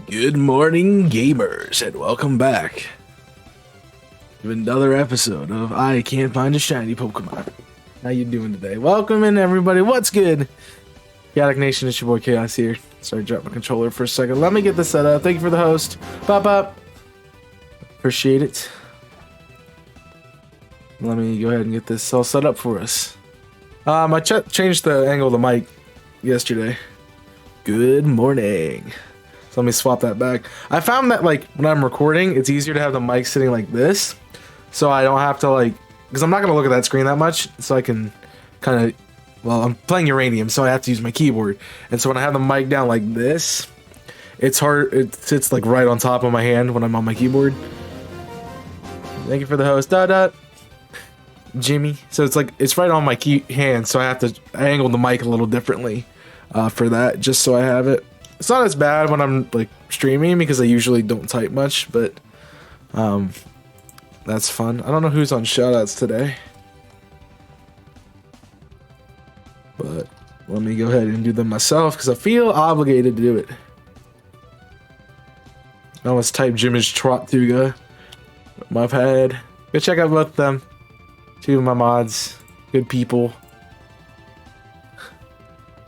Good morning, gamers, and welcome back to another episode of I Can't Find a Shiny Pokemon. How you doing today? Welcome in, everybody. What's good? Chaotic Nation, it's your boy Chaos here. Sorry, drop my controller for a second. Let me get this set up. Thank you for the host. Pop. Appreciate it. Let me go ahead and get this all set up for us. I changed the angle of the mic yesterday. Good morning. So let me swap that back. I found that like when I'm recording, it's easier to have the mic sitting like this, so I don't have to like, because I'm not gonna look at that screen that much, so I can kind of, well, I'm playing Uranium, so I have to use my keyboard, and so when I have the mic down like this, it's hard. It sits like right on top of my hand when I'm on my keyboard. Thank you for the host, Jimmy. So it's like it's right on my hand, so I have to angle the mic a little differently for that, just so I have it. It's not as bad when I'm like streaming because I usually don't type much, but that's fun. I don't know who's on shoutouts today, but let me go ahead and do them myself because I feel obligated to do it. I almost type Jimmy's Trottuga. I've had. Go check out both of them. Two of my mods. Good people.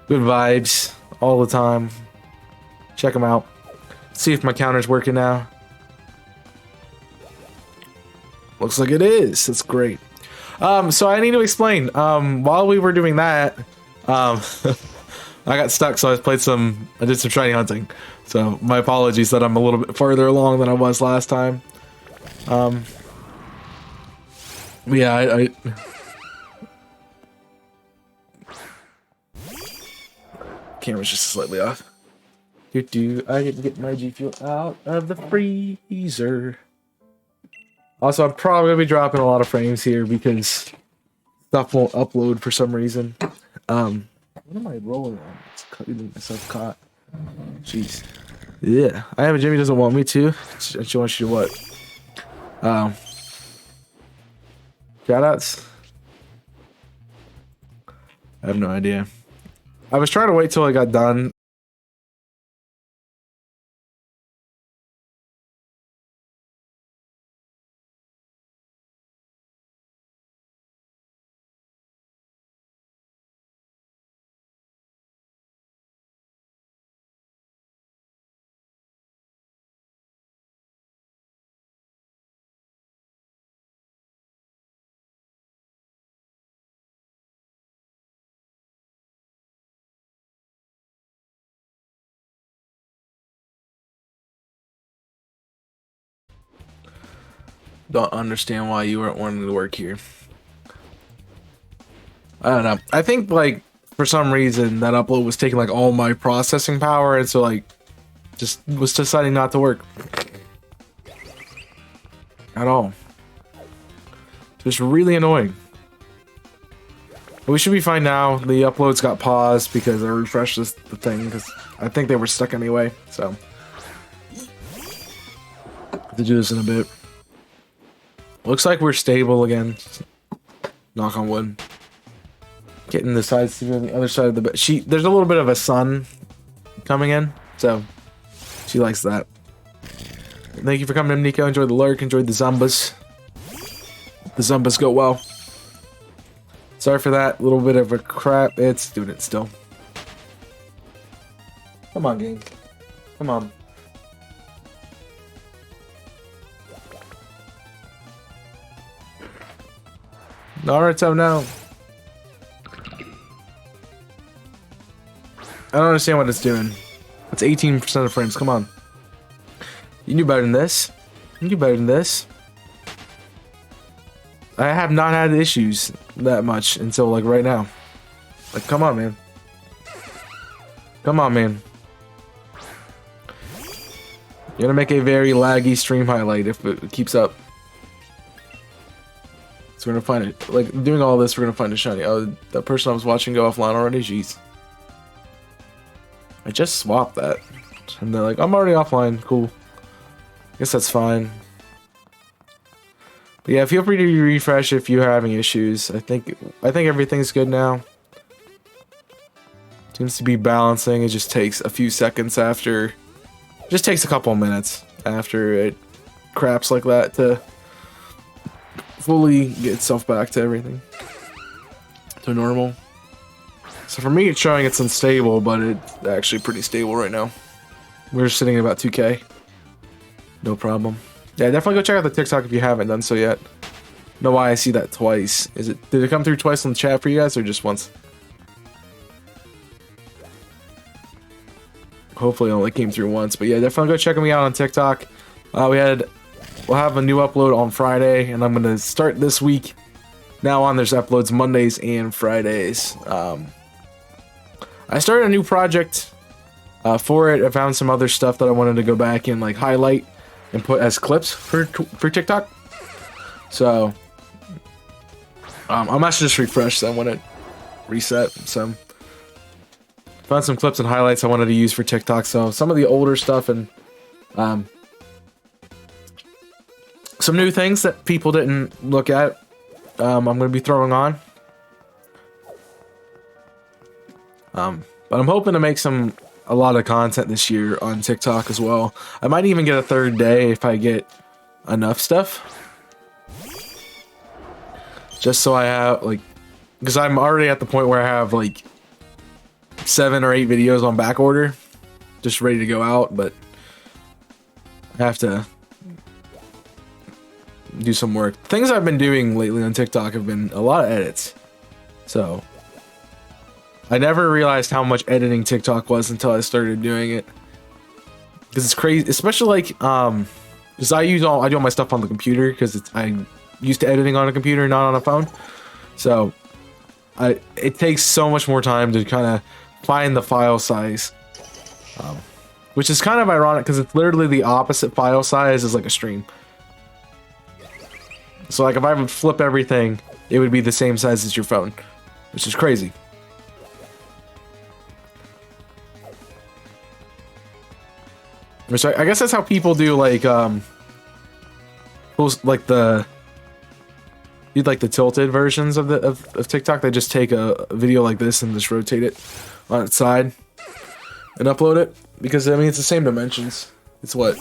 Good vibes all the time. Check them out. See if my counter's working now. Looks like it is. That's great. So I need to explain. While we were doing that, I got stuck, so I did some shiny hunting. So my apologies that I'm a little bit farther along than I was last time. Yeah, I camera's just slightly off. I didn't get my G Fuel out of the freezer. Also, I'm probably gonna be dropping a lot of frames here because stuff won't upload for some reason. What am I rolling on? It's getting myself caught. Jeez. Yeah, I have a Jimmy doesn't want me to. She wants you to what? Shoutouts? I have no idea. I was trying to wait till I got done. Don't understand why you weren't wanting to work here. I don't know. I think like for some reason that upload was taking like all my processing power, and so like just was deciding not to work at all. Just really annoying. But we should be fine now. The uploads got paused because I refreshed the thing because I think they were stuck anyway. So have to do this in a bit. Looks like we're stable again. Knock on wood. Getting the sides to the other side of the bed. There's a little bit of a sun coming in, so she likes that. Thank you for coming in, Nico. Enjoyed the lurk. Enjoyed the Zumbas. The Zumbas go well. Sorry for that little bit of a crap. It's doing it still. Come on, gang. Come on. Naruto, no. I don't understand what it's doing. It's 18% of frames. Come on. You knew better than this. You knew better than this. I have not had issues that much until like right now. Like, come on, man. Come on, man. You're gonna make a very laggy stream highlight if it keeps up. So we're gonna find it. Like, doing all this, we're gonna find a shiny. Oh, that person I was watching go offline already? Jeez. I just swapped that. And they're like, I'm already offline. Cool. Guess that's fine. But yeah, feel free to refresh if you're having issues. I think everything's good now. Seems to be balancing. It just takes a few seconds after. Just takes a couple of minutes after it craps like that to fully get itself back to everything. To normal. So for me, it's showing it's unstable, but it's actually pretty stable right now. We're sitting at about 2K. No problem. Yeah, definitely go check out the TikTok if you haven't done so yet. Know why I see that twice. Did it come through twice on the chat for you guys or just once? hopefully only came through once. But yeah, definitely go check me out on TikTok. We'll have a new upload on Friday, and I'm gonna start this week. Now on, there's uploads Mondays and Fridays. I started a new project for it. I found some other stuff that I wanted to go back and like highlight and put as clips for TikTok. So I'm actually just refreshed. So I want to reset some. Found some clips and highlights I wanted to use for TikTok. So some of the older stuff and some new things that people didn't look at. I'm going to be throwing on. But I'm hoping to make a lot of content this year on TikTok as well. I might even get a third day if I get enough stuff. Just so I have, like, because I'm already at the point where I have, like, 7 or 8 videos on back order. Just ready to go out, but I have to do some work. Things I've been doing lately on TikTok have been a lot of edits. So I never realized how much editing TikTok was until I started doing it. Because it's crazy, especially like because I do all my stuff on the computer because I'm used to editing on a computer, not on a phone. So it takes so much more time to kind of find the file size, which is kind of ironic because it's literally the opposite file size as like a stream. So like if I would flip everything, it would be the same size as your phone, which is crazy. Which I guess that's how people do like like the tilted versions of TikTok. They just take a video like this and just rotate it on its side and upload it, because I mean it's the same dimensions. It's what,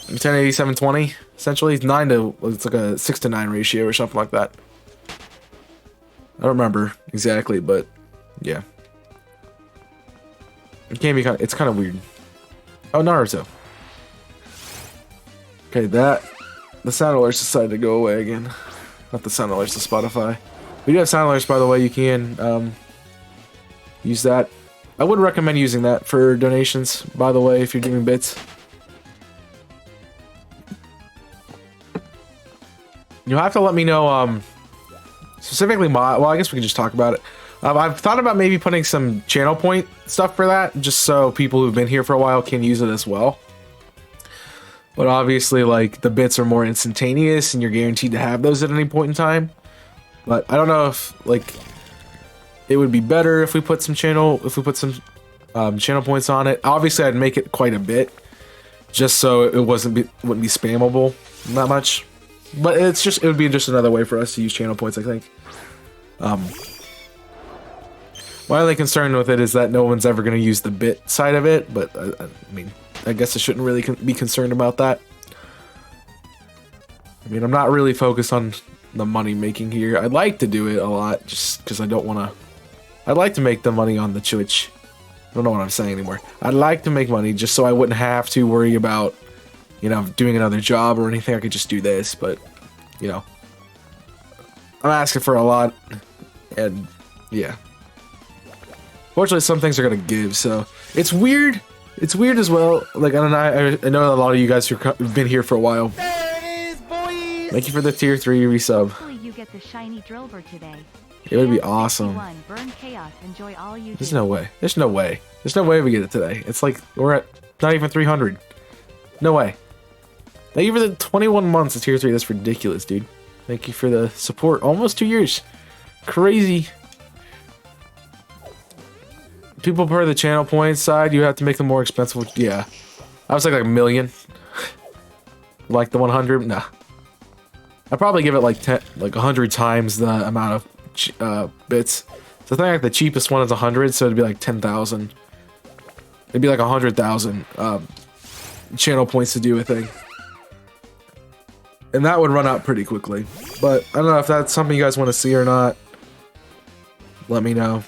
1080 720 essentially. It's like a 6:9 ratio or something like that. I don't remember exactly, but yeah, it can be it's kind of weird. Oh, Naruto. Okay, the sound alerts decided to go away again. Not the sound alerts, the Spotify. We do have sound alerts, by the way. You can use that. I would recommend using that for donations, by the way, if you're doing bits. You'll have to let me know, specifically well, I guess we can just talk about it. I've thought about maybe putting some channel point stuff for that, just so people who've been here for a while can use it as well. But obviously, like, the bits are more instantaneous, and you're guaranteed to have those at any point in time. But I don't know if, like, it would be better if we put some channel points on it. Obviously, I'd make it quite a bit, just so it wouldn't be spammable that much. But it would be just another way for us to use channel points, I think. My only concern with it is that no one's ever going to use the bit side of it, but I mean, I guess I shouldn't really be concerned about that. I mean, I'm not really focused on the money making here. I'd like to do it a lot, just because I don't want to. I'd like to make the money on the Twitch. I don't know what I'm saying anymore. I'd like to make money just so I wouldn't have to worry about, you know, doing another job or anything. I could just do this, but, you know, I'm asking for a lot, and yeah. Fortunately, some things are gonna give, so it's weird. It's weird as well. Like, I know a lot of you guys who've been here for a while. There it is, boys! Thank you for the tier 3 resub. Hopefully you get the shiny Drillbur today. It would be awesome. Burn chaos. Enjoy all you There's do. no way. There's no way. There's no way we get it today. It's like we're at not even 300. No way. Thank you for the 21 months of tier 3. That's ridiculous, dude. Thank you for the support. Almost 2 years. Crazy. People per the channel points side, you have to make them more expensive. Yeah. I was like a million. Like the 100. Nah. I'd probably give it like 100 times the amount of bits. So I think like the cheapest one is 100, so it'd be like 10,000. It'd be like 100,000 channel points to do a thing. And that would run out pretty quickly. But I don't know if that's something you guys want to see or not. Let me know.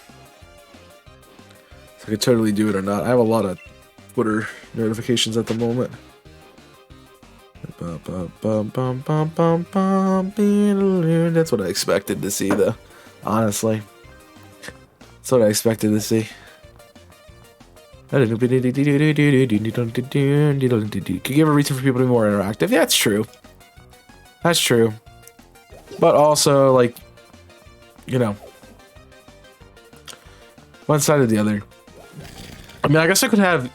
I could totally do it or not. I have a lot of Twitter notifications at the moment. That's what I expected to see, though. Honestly. That's what I expected to see. Could give a reason for people to be more interactive. Yeah, that's true. That's true. But also, like, you know, one side or the other. I mean, I guess I could have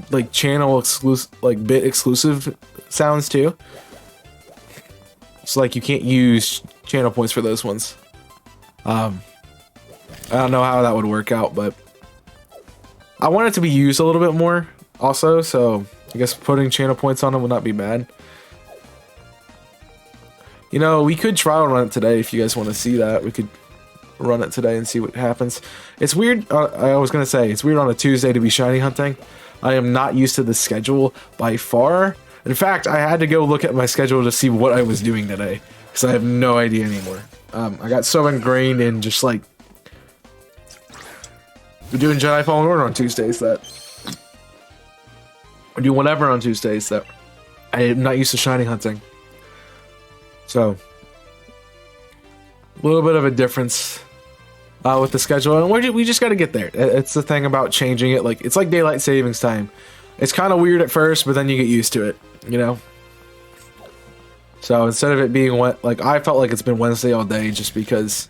like channel exclusive, like bit exclusive sounds too. So like you can't use channel points for those ones. I don't know how that would work out, but I want it to be used a little bit more also, so I guess putting channel points on them would not be bad. You know, we could try to run it today if you guys want to see that. We could run it today and see what happens. It's weird, I was going to say, it's weird on a Tuesday to be shiny hunting. I am not used to the schedule by far. In fact, I had to go look at my schedule to see what I was doing today, because I have no idea anymore. I got so ingrained in just like we're doing Jedi Fallen Order on Tuesdays that I do whatever on Tuesdays that I am not used to shiny hunting. So a little bit of a difference with the schedule, and we just got to get there. It's the thing about changing it. Like it's like daylight savings time. It's kind of weird at first, but then you get used to it, you know. So instead of it being like I felt like it's been Wednesday all day, just because,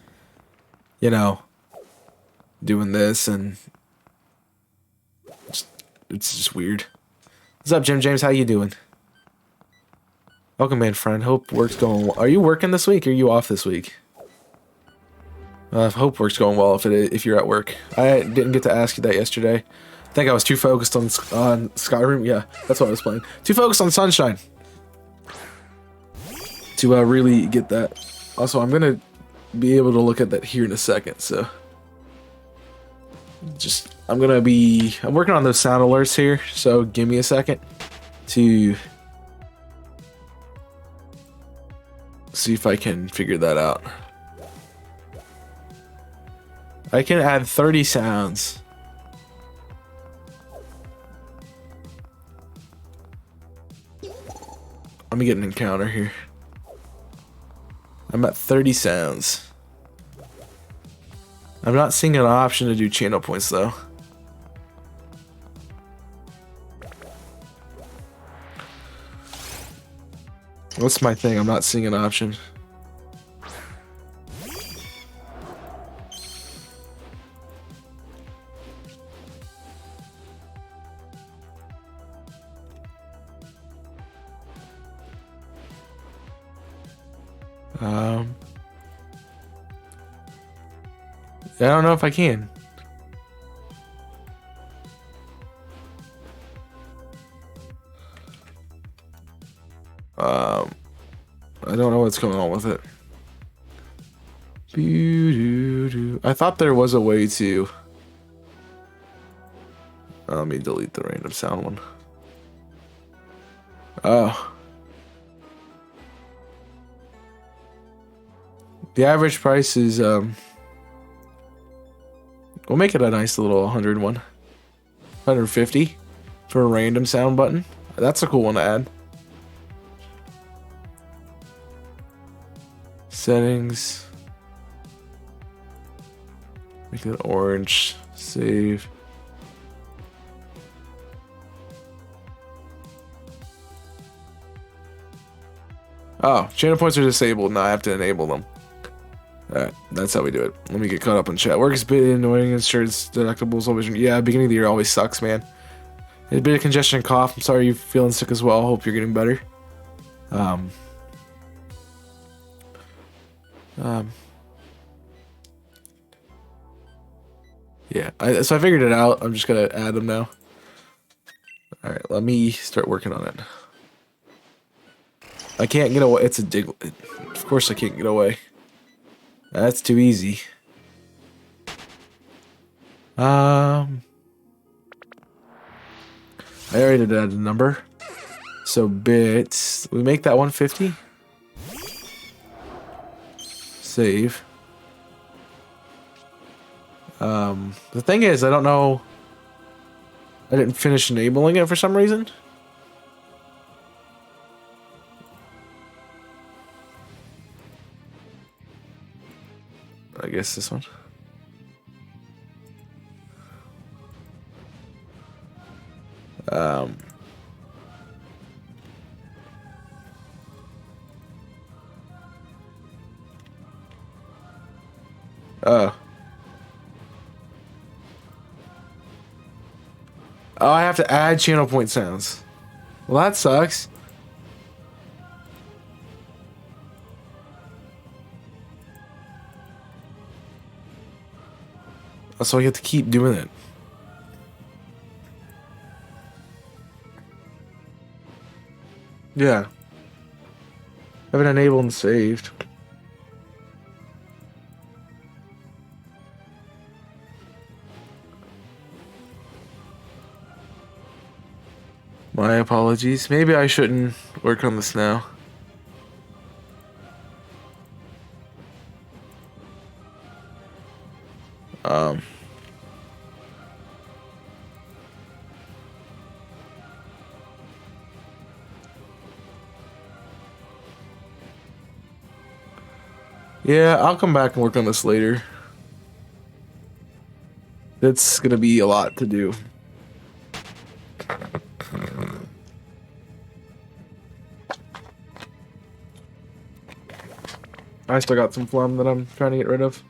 you know, doing this and it's just weird. What's up, Jim James? How you doing? Welcome in, friend. Hope work's going well. Are you working this week or are you off this week? Hope work's going well if you're at work. I didn't get to ask you that yesterday. I think I was too focused on Skyrim. Yeah, that's what I was playing. Too focused on Sunshine to really get that. Also, I'm gonna be able to look at that here in a second. So, I'm working on those sound alerts here. So give me a second to see if I can figure that out. I can add 30 sounds. Let me get an encounter here. I'm at 30 sounds. I'm not seeing an option to do channel points though. What's my thing? I'm not seeing an option. I don't know if I can. I don't know what's going on with it. I thought there was a way to. Let me delete the random sound one. Oh. The average price is we'll make it a nice little 101. 150 for a random sound button. That's a cool one to add. Settings. Make it orange. Save. Oh, channel points are disabled. Now I have to enable them. Alright, that's how we do it. Let me get caught up in chat. Work is a bit annoying. Insurance deductibles always. Yeah, beginning of the year always sucks, man. A bit of congestion and cough. I'm sorry you're feeling sick as well. Hope you're getting better. Yeah, so I figured it out. I'm just gonna add them now. Alright, let me start working on it. I can't get away. It's a dig. Of course I can't get away. That's too easy. I already did add a number. So bits. We make that 150. Save. The thing is, I don't know. I didn't finish enabling it for some reason. I guess this one. Um, oh. Oh, I have to add channel point sounds. Well, that sucks. So I get to keep doing it. Yeah. I have it enabled and saved. My apologies. Maybe I shouldn't work on this now. Yeah, I'll come back and work on this later. It's gonna be a lot to do. I still got some phlegm that I'm trying to get rid of.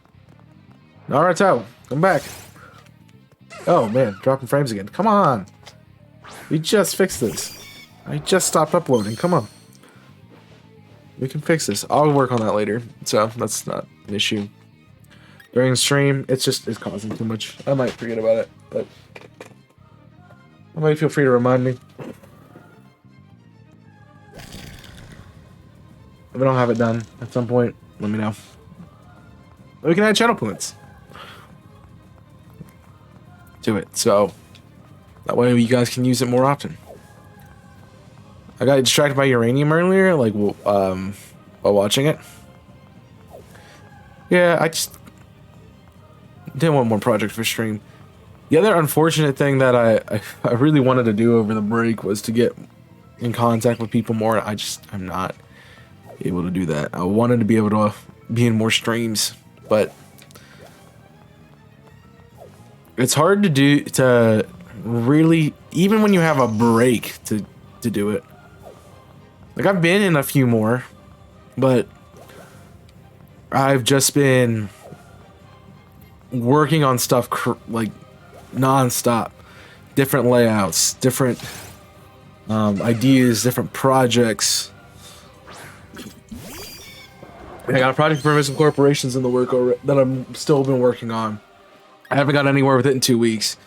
Alright, so, I'm back. Oh man, dropping frames again. Come on! We just fixed this. I just stopped uploading. Come on. We can fix this. I'll work on that later. So, that's not an issue. During stream, it's causing too much. I might forget about it, but somebody feel free to remind me. If I don't have it done at some point, let me know. We can add channel points to it, so that way you guys can use it more often. I got distracted by uranium earlier, like while watching it. Yeah, I just didn't want more project for stream. The other unfortunate thing that I really wanted to do over the break was to get in contact with people more. I'm not able to do that. I wanted to be able to be in more streams, but it's hard to do, to really, even when you have a break to do it. Like, I've been in a few more, but I've just been working on stuff like non-stop. Different layouts, different ideas, different projects. I got a project for some corporations in the work that I'm still been working on. I haven't got anywhere with it in 2 weeks.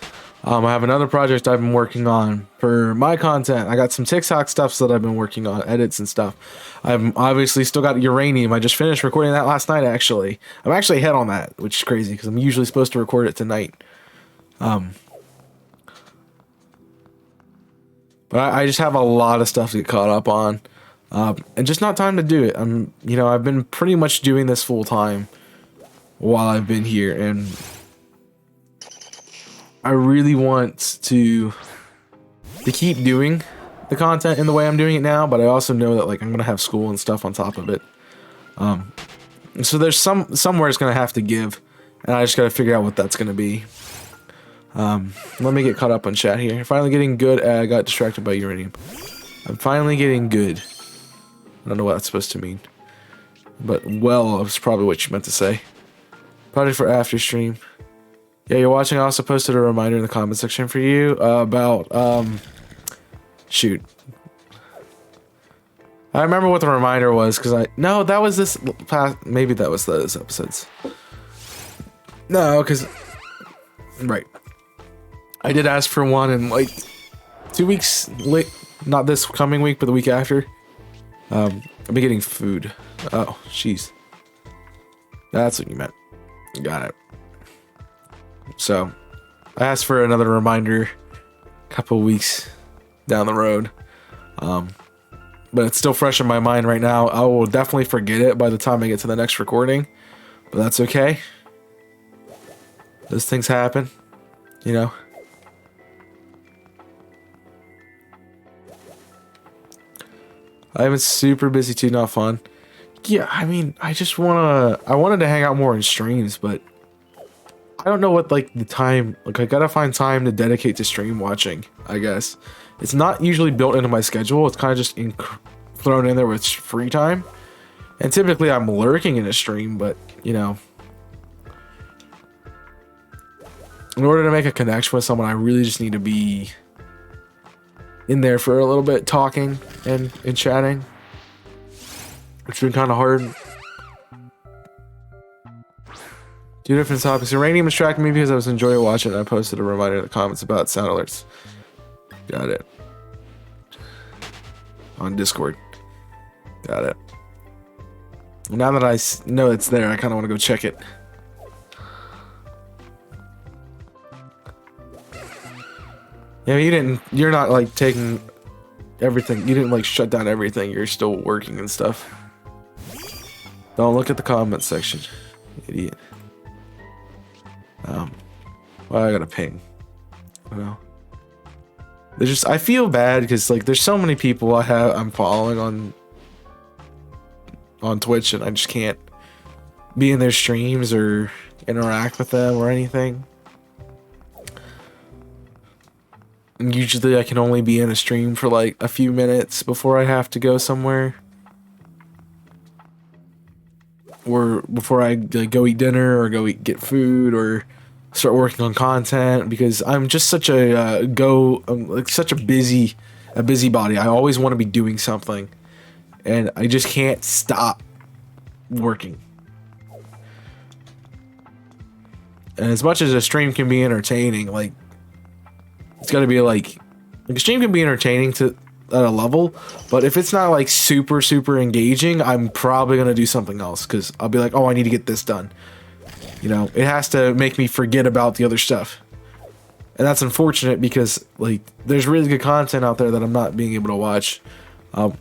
I have another project I've been working on for my content. I got some TikTok stuff that I've been working on, edits and stuff. I've obviously still got Uranium. I just finished recording that last night, actually. I'm actually ahead on that, which is crazy because I'm usually supposed to record it tonight. But I just have a lot of stuff to get caught up on. And just not time to do it. I've been pretty much doing this full time while I've been here, and I really want to keep doing the content in the way I'm doing it now, but I also know that, like, I'm gonna have school and stuff on top of it. So there's somewhere it's gonna have to give, and I just gotta figure out what that's gonna be. Let me get caught up on chat here. Finally getting good. I got distracted by uranium. I'm finally getting good. I don't know what that's supposed to mean, but well, is probably what you meant to say. Project for after stream. Yeah, you're watching. I also posted a reminder in the comment section for you about shoot. I remember what the reminder was because that was this past, maybe that was those episodes. No, because right. I did ask for one in like 2 weeks late, not this coming week, but the week after. I'll be getting food. Oh, jeez. That's what you meant. Got it. So, I asked for another reminder a couple weeks down the road. But it's still fresh in my mind right now. I will definitely forget it by the time I get to the next recording. But that's okay. Those things happen, you know. I've been super busy too, not fun. Yeah, I mean, I wanted to hang out more in streams, but I don't know what like the time, like I gotta find time to dedicate to stream watching, I guess. It's not usually built into my schedule. It's kind of just thrown in there with free time. And typically I'm lurking in a stream, but you know, in order to make a connection with someone, I really just need to be in there for a little bit talking and chatting. It's been kind of hard. Two different topics. Uranium distracted me because I was enjoying watching it. I posted a reminder in the comments about sound alerts. Got it. On Discord. Got it. Now that I know it's there, I kind of want to go check it. Yeah, you're not like taking everything. You didn't like shut down everything. You're still working and stuff. Don't look at the comment section, idiot. Well, I got a ping. I know. There's just, I feel bad because like there's so many people I'm following on Twitch, and I just can't be in their streams or interact with them or anything. And usually I can only be in a stream for like a few minutes before I have to go somewhere. Or before I like, go eat dinner or get food or start working on content, because I'm just such a I'm like such a busybody. I always want to be doing something, and I just can't stop working. And as much as a stream can be entertaining, like it's got to be like a stream can be entertaining to at a level, but if it's not like super engaging, I'm probably gonna do something else because I'll be like, oh, I need to get this done. You know, it has to make me forget about the other stuff, and that's unfortunate because like there's really good content out there that I'm not being able to watch.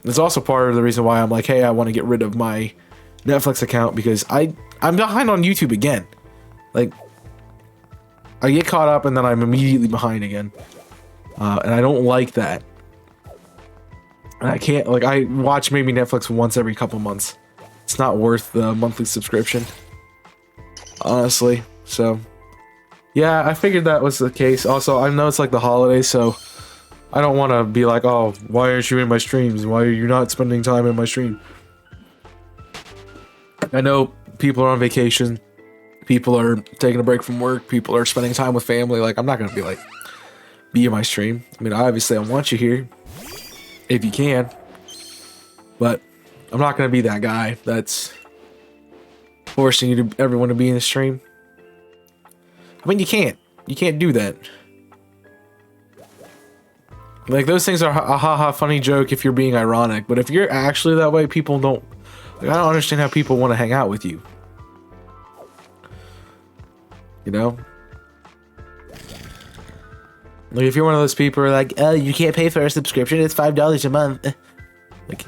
It's also part of the reason why I'm like, hey, I want to get rid of my Netflix account because I'm behind on YouTube again. Like I get caught up and then I'm immediately behind again, and I don't like that. And I can't, like, I watch maybe Netflix once every couple months. It's not worth the monthly subscription, honestly. So, yeah, I figured that was the case. Also, I know it's like the holidays, so I don't want to be like, oh, why aren't you in my streams? Why are you not spending time in my stream? I know people are on vacation. People are taking a break from work. People are spending time with family. Like, I'm not going to be like, be in my stream. I mean, obviously, I want you here. If you can, but I'm not gonna be that guy that's forcing everyone to be in the stream. I mean, you can't do that. Like, those things are a haha funny joke if you're being ironic, but if you're actually that way, people don't, like, I don't understand how people want to hang out with you. You know? Like, if you're one of those people who are like, oh, you can't pay for a subscription, it's $5 a month. Like,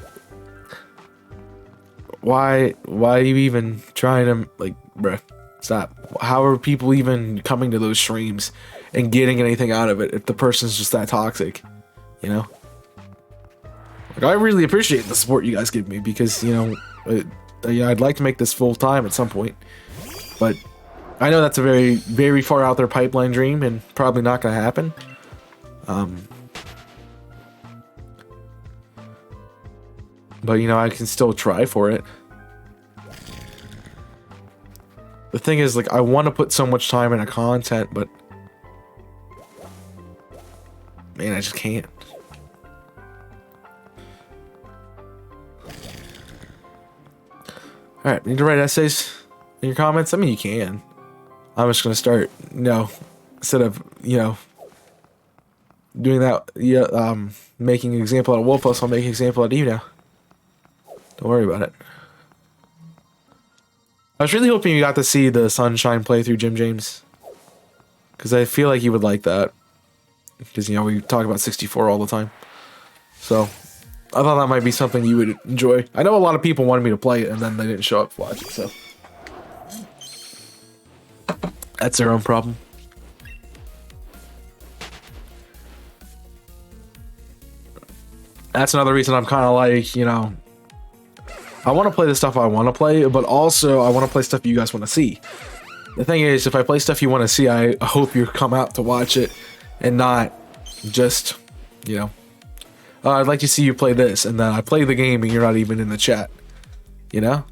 why are you even trying to, like, bruh, stop. How are people even coming to those streams and getting anything out of it if the person's just that toxic, you know? Like, I really appreciate the support you guys give me because, you know, I'd like to make this full time at some point, but I know that's a very, very far out there pipeline dream and probably not going to happen. But you know, I can still try for it. The thing is, like, I want to put so much time into content, but man, I just can't. Alright, need to write essays in your comments? I mean, you can. I'm just gonna start, you know, instead of, you know, doing that, yeah, making an example out of Wolfos, I'll make an example out of you now. Don't worry about it. I was really hoping you got to see the Sunshine playthrough, Jim James. Because I feel like you would like that. Because, you know, we talk about 64 all the time. So, I thought that might be something you would enjoy. I know a lot of people wanted me to play it, and then they didn't show up to watch it, so. That's their own problem. That's another reason I'm kind of like, you know, I want to play the stuff I want to play, but also I want to play stuff you guys want to see. The thing is, if I play stuff you want to see, I hope you come out to watch it and not just, you know, oh, I'd like to see you play this, and then I play the game and you're not even in the chat. You know?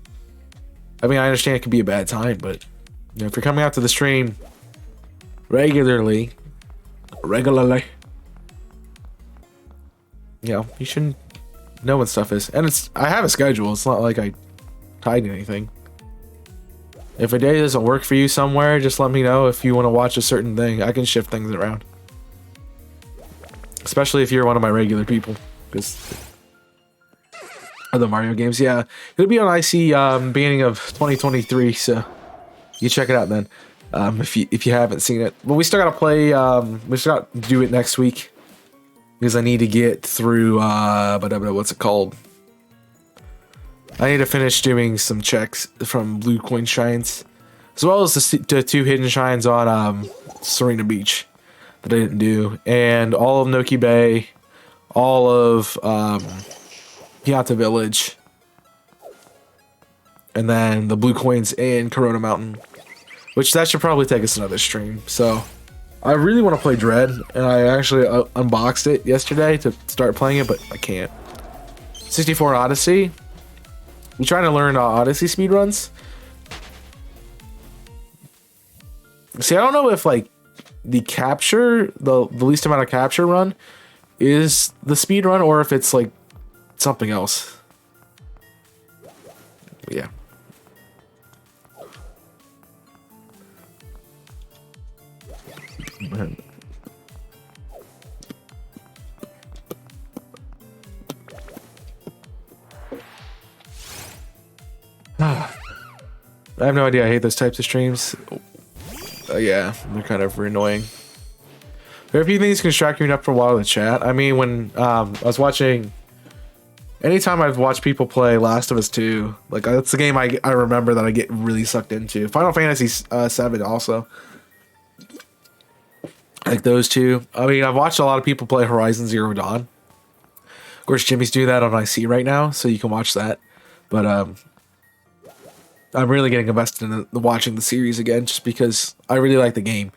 I mean, I understand it can be a bad time, but you know, if you're coming out to the stream regularly, you know, you shouldn't know when stuff is. And I have a schedule. It's not like I tied anything. If a day doesn't work for you somewhere, just let me know. If you want to watch a certain thing, I can shift things around. Especially if you're one of my regular people, because of the Mario games. Yeah, it'll be on IC beginning of 2023, so you check it out then. If you haven't seen it, but we still gotta play. We still got to do it next week because I need to get through. What's it called? I need to finish doing some checks from blue coin shrines, as well as the 2 hidden shrines on Serena Beach that I didn't do, and all of Noki Bay, all of Pianta Village, and then the blue coins in Corona Mountain, which that should probably take us another stream. So I really want to play Dread, and I actually unboxed it yesterday to start playing it, but I can't. 64 Odyssey. I'm trying to learn Odyssey speedruns. See, I don't know if like the capture, the least amount of capture run is the speed run, or if it's like something else. Yeah. I have no idea. I hate those types of streams. Yeah, they're kind of annoying. There are a few things can distract me enough for a while to chat. I mean, when I was watching, anytime I've watched people play Last of Us 2, like that's the game I remember that I get really sucked into. Final Fantasy 7 also. Like those two. I mean, I've watched a lot of people play Horizon Zero Dawn. Of course, Jimmy's doing that on IC right now, so you can watch that. But I'm really getting invested in watching the series again, just because I really like the game,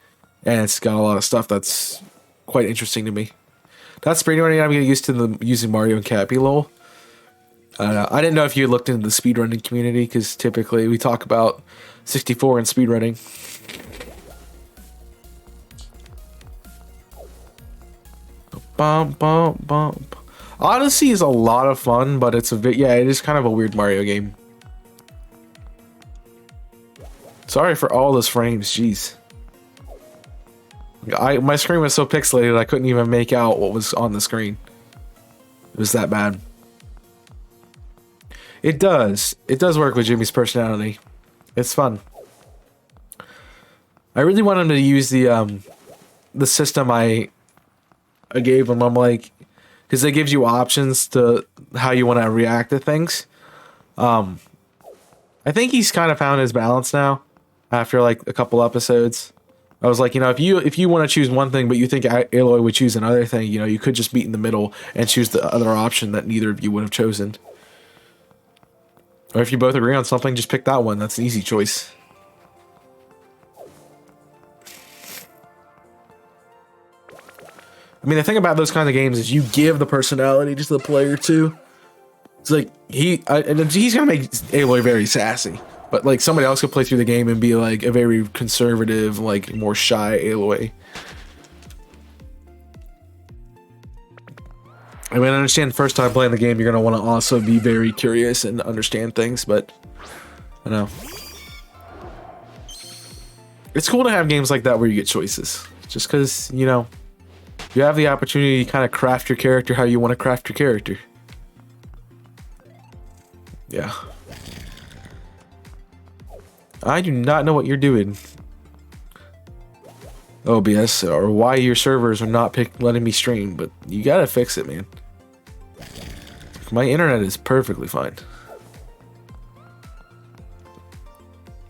and it's got a lot of stuff that's quite interesting to me. That's speedrunning. I'm getting used to using Mario and Cappy lol. I didn't know if you looked into the speedrunning community, because typically we talk about 64 and speedrunning. Bump, bump, bump. Odyssey is a lot of fun, but it is kind of a weird Mario game. Sorry for all those frames, jeez. My screen was so pixelated I couldn't even make out what was on the screen. It was that bad. It does work with Jimmy's personality. It's fun. I really want him to use the system I gave him. I'm like, because it gives you options to how you want to react to things. I think he's kind of found his balance now after like a couple episodes. I was like, you know, if you want to choose one thing but you think Aloy would choose another thing, you know, you could just meet in the middle and choose the other option that neither of you would have chosen. Or if you both agree on something, just pick that one. That's an easy choice. I mean, the thing about those kinds of games is you give the personality to the player too. It's like he's gonna make Aloy very sassy, but like somebody else could play through the game and be like a very conservative, like more shy Aloy. I mean, I understand first time playing the game, you're gonna want to also be very curious and understand things, but I don't know. It's cool to have games like that where you get choices, just because, you know, you have the opportunity to kind of craft your character how you want to craft your character. Yeah. I do not know what you're doing, OBS, or why your servers are not letting me stream, but you gotta fix it, man. My internet is perfectly fine,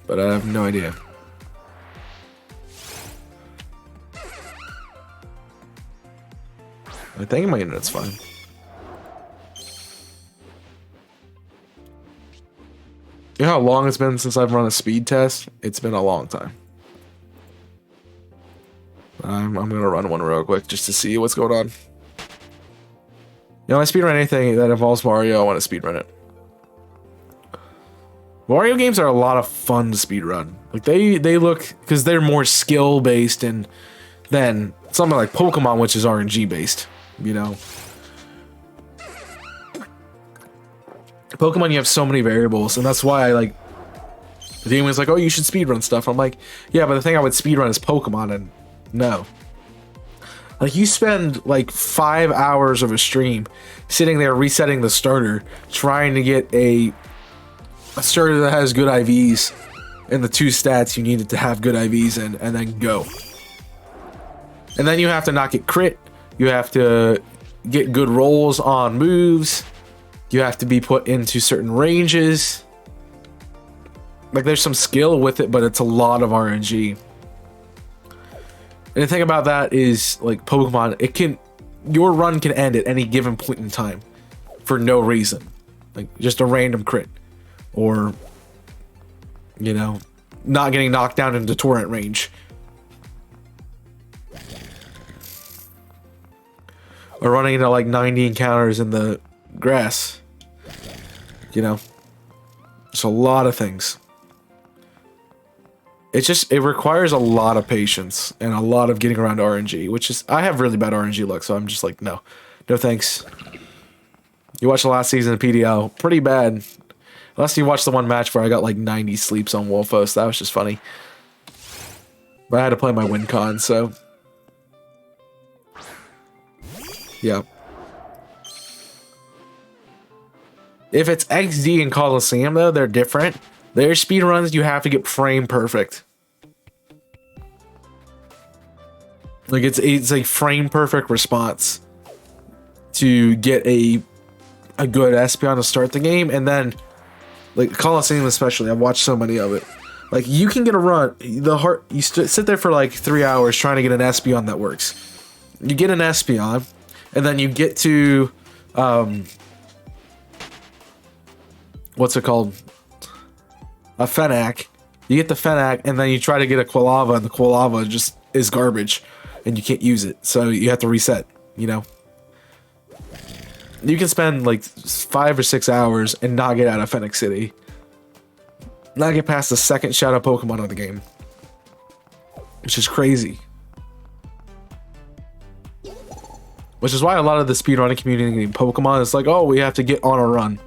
but I have no idea. I think my internet's fine. You know how long it's been since I've run a speed test? It's been a long time. I'm gonna run one real quick just to see what's going on. You know, I speedrun anything that involves Mario, I want to speedrun it. Mario games are a lot of fun to speedrun. Like they look, because they're more skill based and than something like Pokemon, which is RNG based, you know. Pokemon, you have so many variables, and that's why I like. The game was like, oh, you should speedrun stuff. I'm like, yeah, but the thing I would speedrun is Pokemon, and no. Like, you spend like 5 hours of a stream sitting there resetting the starter, trying to get a starter that has good IVs and the 2 stats you needed to have good IVs in, and then go. And then you have to not get crit. You have to get good rolls on moves. You have to be put into certain ranges. Like, there's some skill with it, but it's a lot of RNG. And the thing about that is, like, Pokemon, your run can end at any given point in time for no reason. Like, just a random crit. Or, you know, not getting knocked down into torrent range. Or running into like 90 encounters in the grass. You know, it's a lot of things. It requires a lot of patience and a lot of getting around RNG, which is, I have really bad RNG luck, so I'm just like, no thanks. You watched the last season of PDL, pretty bad. Unless you watched the one match where I got like 90 sleeps on Wolfos, that was just funny. But I had to play my win con, so yeah. If it's XD and Coliseum though, they're different. Their speedruns, you have to get frame perfect. Like it's a frame perfect response to get a good Espeon to start the game, and then like Coliseum especially, I've watched so many of it. Like you can get a run, you sit there for like 3 hours trying to get an Espeon that works. You get an Espeon, and then you get to what's it called? A Fennec. You get the Fennec, and then you try to get a Quilava, and the Quilava just is garbage, and you can't use it, so you have to reset, you know? You can spend like 5 or 6 hours and not get out of Fennec City. Not get past the second Shadow Pokemon of the game. Which is crazy. Which is why a lot of the speedrunning community in Pokemon is like, oh, we have to get on a run.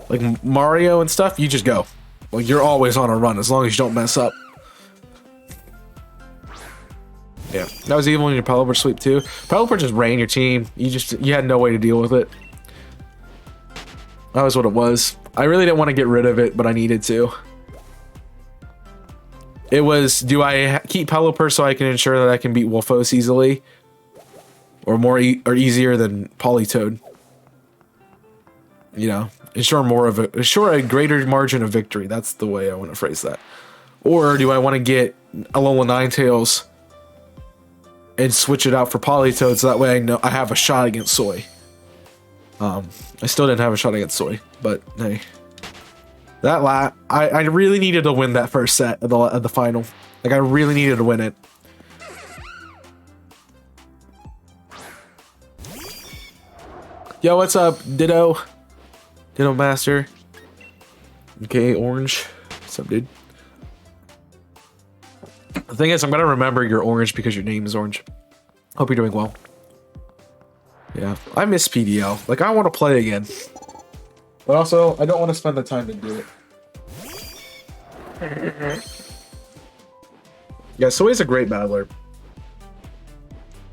Like Mario and stuff, you just go. Like you're always on a run as long as you don't mess up. Yeah, that was evil in your Pelipper sweep too. Pelipper just ran your team. You had no way to deal with it. That was what it was. I really didn't want to get rid of it, but I needed to. It was, do I keep Pelipper so I can ensure that I can beat Wolfos easily? Or easier than Politoed? You know, ensure a greater margin of victory. That's the way I want to phrase that. Or do I want to get Alola Ninetales and switch it out for Politoed so that way I know I have a shot against Soy. I still didn't have a shot against Soy, but hey. I really needed to win that first set of the final. Like I really needed to win it. Yo, what's up, Ditto? Ditto Master. Okay, Orange. What's up, dude? The thing is, I'm gonna remember you're Orange because your name is Orange. Hope you're doing well. Yeah, I miss PDL. Like, I want to play again. But also, I don't want to spend the time to do it. Yeah, Soy's a great battler.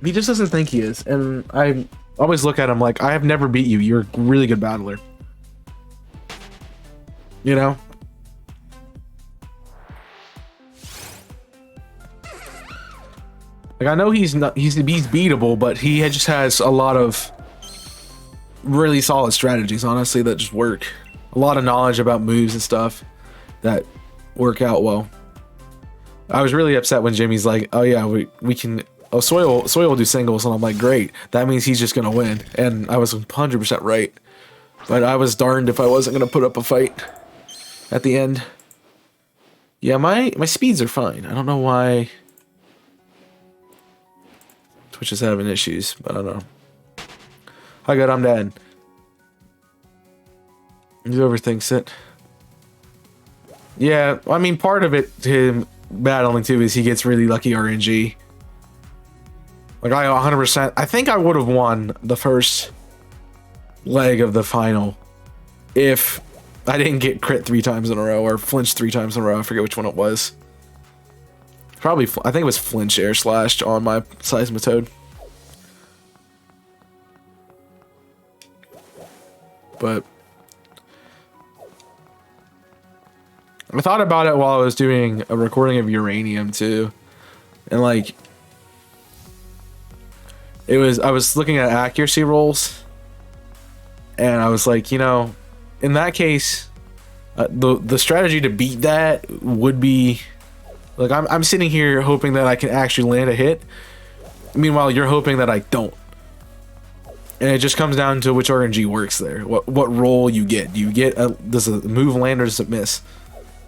He just doesn't think he is. And I always look at him like, I have never beat you. You're a really good battler. You know? Like, I know he's beatable, but he just has a lot of really solid strategies, honestly, that just work. A lot of knowledge about moves and stuff that work out well. I was really upset when Jimmy's like, oh yeah, we can, oh, Soy will do singles, and I'm like, great, that means he's just gonna win. And I was 100% right. But I was darned if I wasn't gonna put up a fight at the end. Yeah, my speeds are fine. I don't know why. Twitch is having issues, but I don't know. Hi, good, I'm dead. He overthinks it. Yeah, I mean, part of it to him battling too is he gets really lucky RNG. Like, I 100%, I think I would have won the first leg of the final if I didn't get crit 3 times in a row or flinch 3 times in a row. I forget which one it was. Probably, I think it was flinch air slashed on my Seismitoad. But I thought about it while I was doing a recording of Uranium too. And like, I was looking at accuracy rolls and I was like, you know, in that case, the strategy to beat that would be like, I'm sitting here hoping that I can actually land a hit. Meanwhile, you're hoping that I don't. And it just comes down to which RNG works there. What roll you get. Do you get does a move land or does it miss?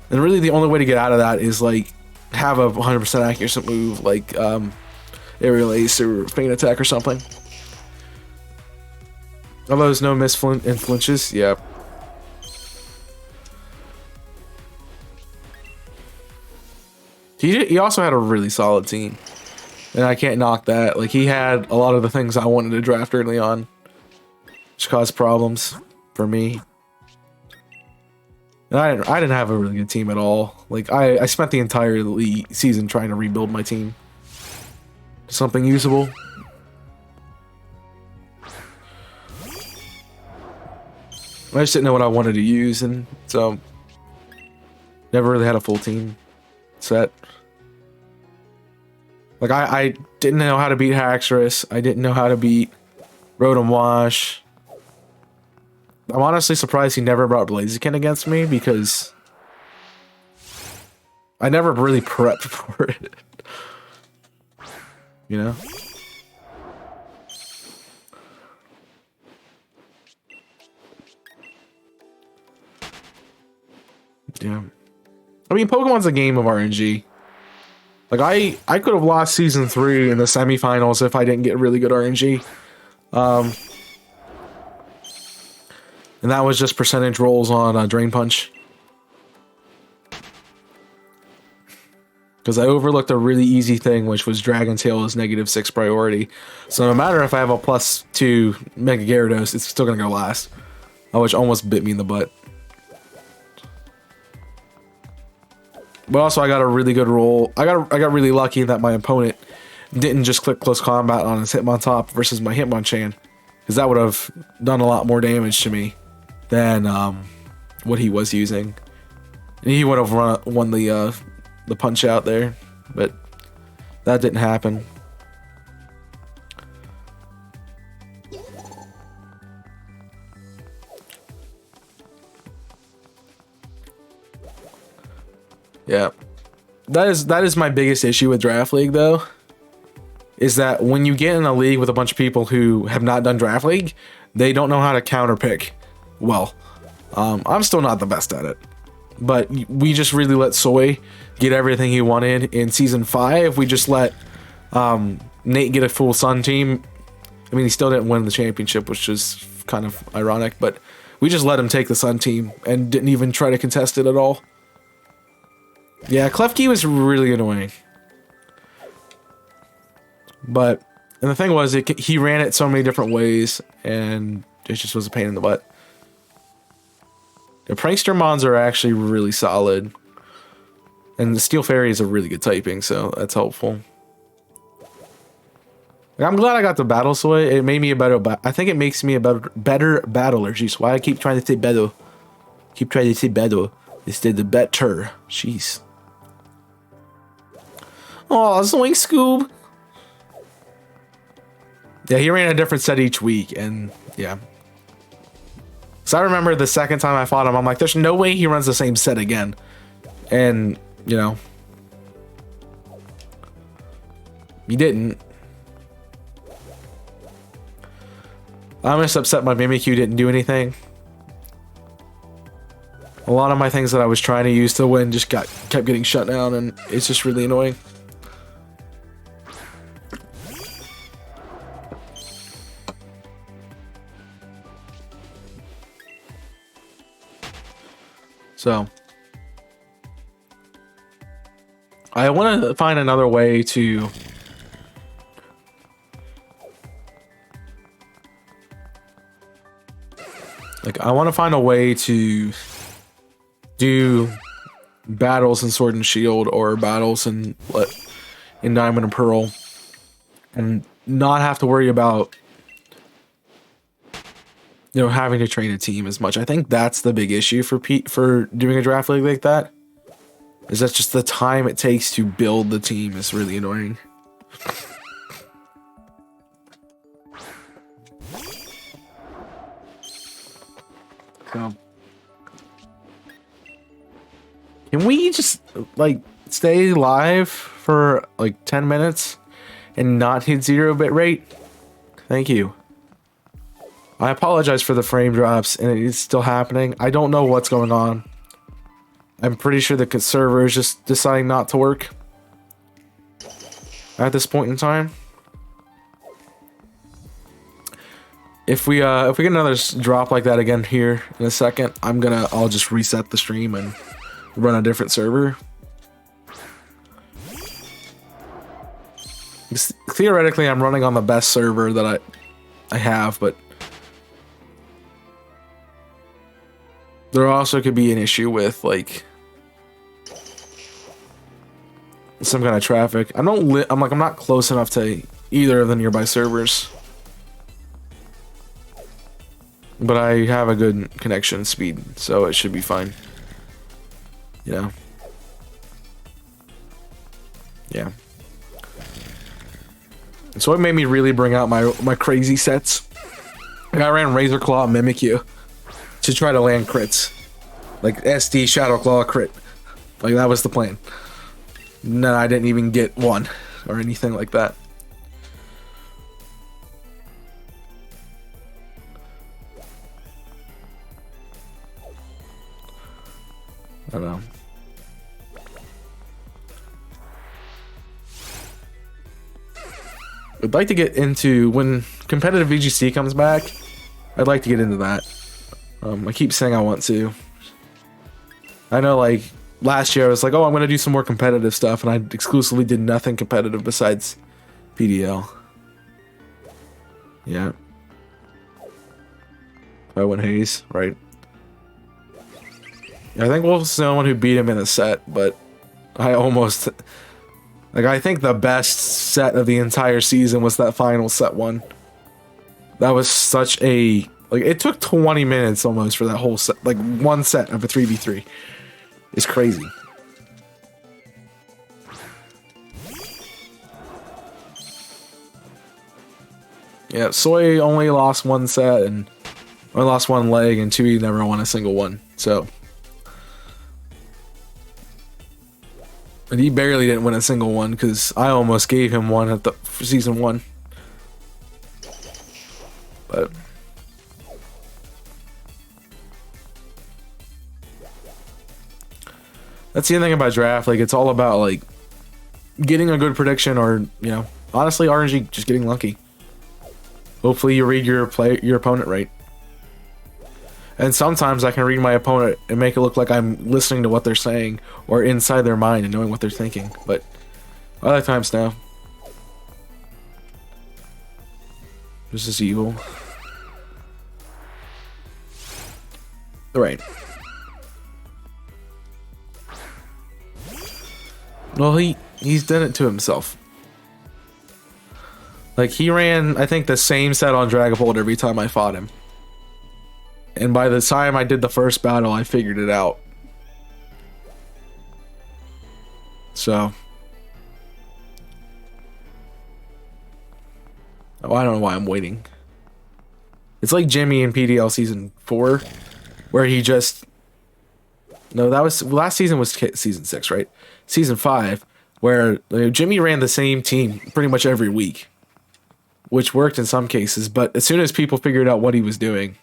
And really the only way to get out of that is like have a 100% accurate move like aerial ace or feint attack or something. Are those no miss and flinches? Yeah. He also had a really solid team. And I can't knock that. Like, he had a lot of the things I wanted to draft early on, which caused problems for me. And I didn't have a really good team at all. Like, I spent the entire season trying to rebuild my team to something usable. I just didn't know what I wanted to use, and so never really had a full team set. Like, I didn't know how to beat Haxorus. I didn't know how to beat Rotom Wash. I'm honestly surprised he never brought Blaziken against me because I never really prepped for it. You know? Yeah. I mean, Pokemon's a game of RNG. Like, I could have lost Season 3 in the semifinals if I didn't get really good RNG. And that was just percentage rolls on Drain Punch. Because I overlooked a really easy thing, which was Dragon Tail is -6 priority. So no matter if I have a +2 Mega Gyarados, it's still going to go last. Which almost bit me in the butt. But also I got a really good roll. I got really lucky that my opponent didn't just click close combat on his Hitmontop versus my Hitmonchan, because that would have done a lot more damage to me than what he was using. And he would have won the punch out there, but that didn't happen. Yeah, that is my biggest issue with Draft League, though, is that when you get in a league with a bunch of people who have not done Draft League, they don't know how to counter pick well. I'm still not the best at it, but we just really let Soy get everything he wanted in Season 5. We just let Nate get a full Sun team. I mean, he still didn't win the championship, which is kind of ironic, but we just let him take the Sun team and didn't even try to contest it at all. Yeah, Klefki was really annoying. But, and the thing was, he ran it so many different ways, and it just was a pain in the butt. The Prankster Mons are actually really solid. And the Steel Fairy is a really good typing, so that's helpful. I'm glad I got the Battle Soy. It made me a better, I think it makes me a better battler. Jeez, why I keep trying to say better? Keep trying to say better instead of better. Jeez. Oh, Zoink Scoob. Yeah, he ran a different set each week, and yeah. So I remember the second time I fought him, I'm like, there's no way he runs the same set again. And, you know, he didn't. I'm just upset my Mimikyu didn't do anything. A lot of my things that I was trying to use to win just kept getting shut down, and it's just really annoying. So I want to find another way to I want to find a way to do battles in Sword and Shield or battles in Diamond and Pearl and not have to worry about having to train a team as much. I think that's the big issue for doing a draft league like that. Is that just the time it takes to build the team is really annoying. So, can we just stay live for 10 minutes and not hit 0-bit rate? Thank you. I apologize for the frame drops and it is still happening. I don't know what's going on. I'm pretty sure the server is just deciding not to work at this point in time. If we get another drop like that again here in a second, I'll just reset the stream and run a different server. Theoretically, I'm running on the best server that I have, but there also could be an issue with some kind of traffic. I'm not close enough to either of the nearby servers, but I have a good connection speed, so it should be fine. Yeah. So it made me really bring out my crazy sets. I ran Razor Claw and Mimikyu to try to land crits, SD Shadow Claw crit. That was the plan. No, I didn't even get one or anything like that. I don't know. I'd like to get into when competitive VGC comes back. I'd like to get into that. I keep saying I want to. I know, last year I was oh, I'm gonna do some more competitive stuff, and I exclusively did nothing competitive besides PDL. Yeah. I went Hayes, right? I think Wolf's the only one who beat him in a set, but I almost... I think the best set of the entire season was that final set one. That was such a... it took 20 minutes almost for that whole set. One set of a 3v3. It's crazy. Yeah, Soy only lost one set and only lost one leg, and Tui never won a single one. So, and he barely didn't win a single one because I almost gave him one at for season 1. But that's the thing about draft. It's all about getting a good prediction, or honestly, RNG, just getting lucky. Hopefully, you read your opponent right. And sometimes I can read my opponent and make it look like I'm listening to what they're saying or inside their mind and knowing what they're thinking. But other times, no. This is evil. Right. Well, he's done it to himself. He ran, I think, the same set on Dragapult every time I fought him. And by the time I did the first battle, I figured it out. So. Oh, I don't know why I'm waiting. It's like Jimmy in PDL season 4, where he just... No, that was... Last season was season 6, right? Season 5, where Jimmy ran the same team pretty much every week, which worked in some cases, but as soon as people figured out what he was doing,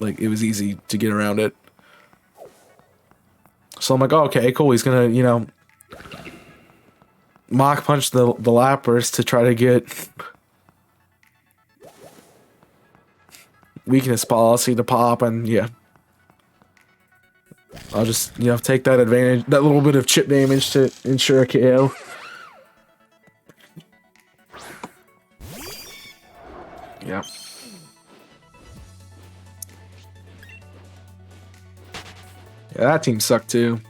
it was easy to get around it. So I'm oh, okay, cool. He's gonna, mock punch the Lapras to try to get weakness policy to pop, and yeah. I'll just, you know, take that advantage, that little bit of chip damage to ensure a KO. Yeah. Yeah, that team sucked too.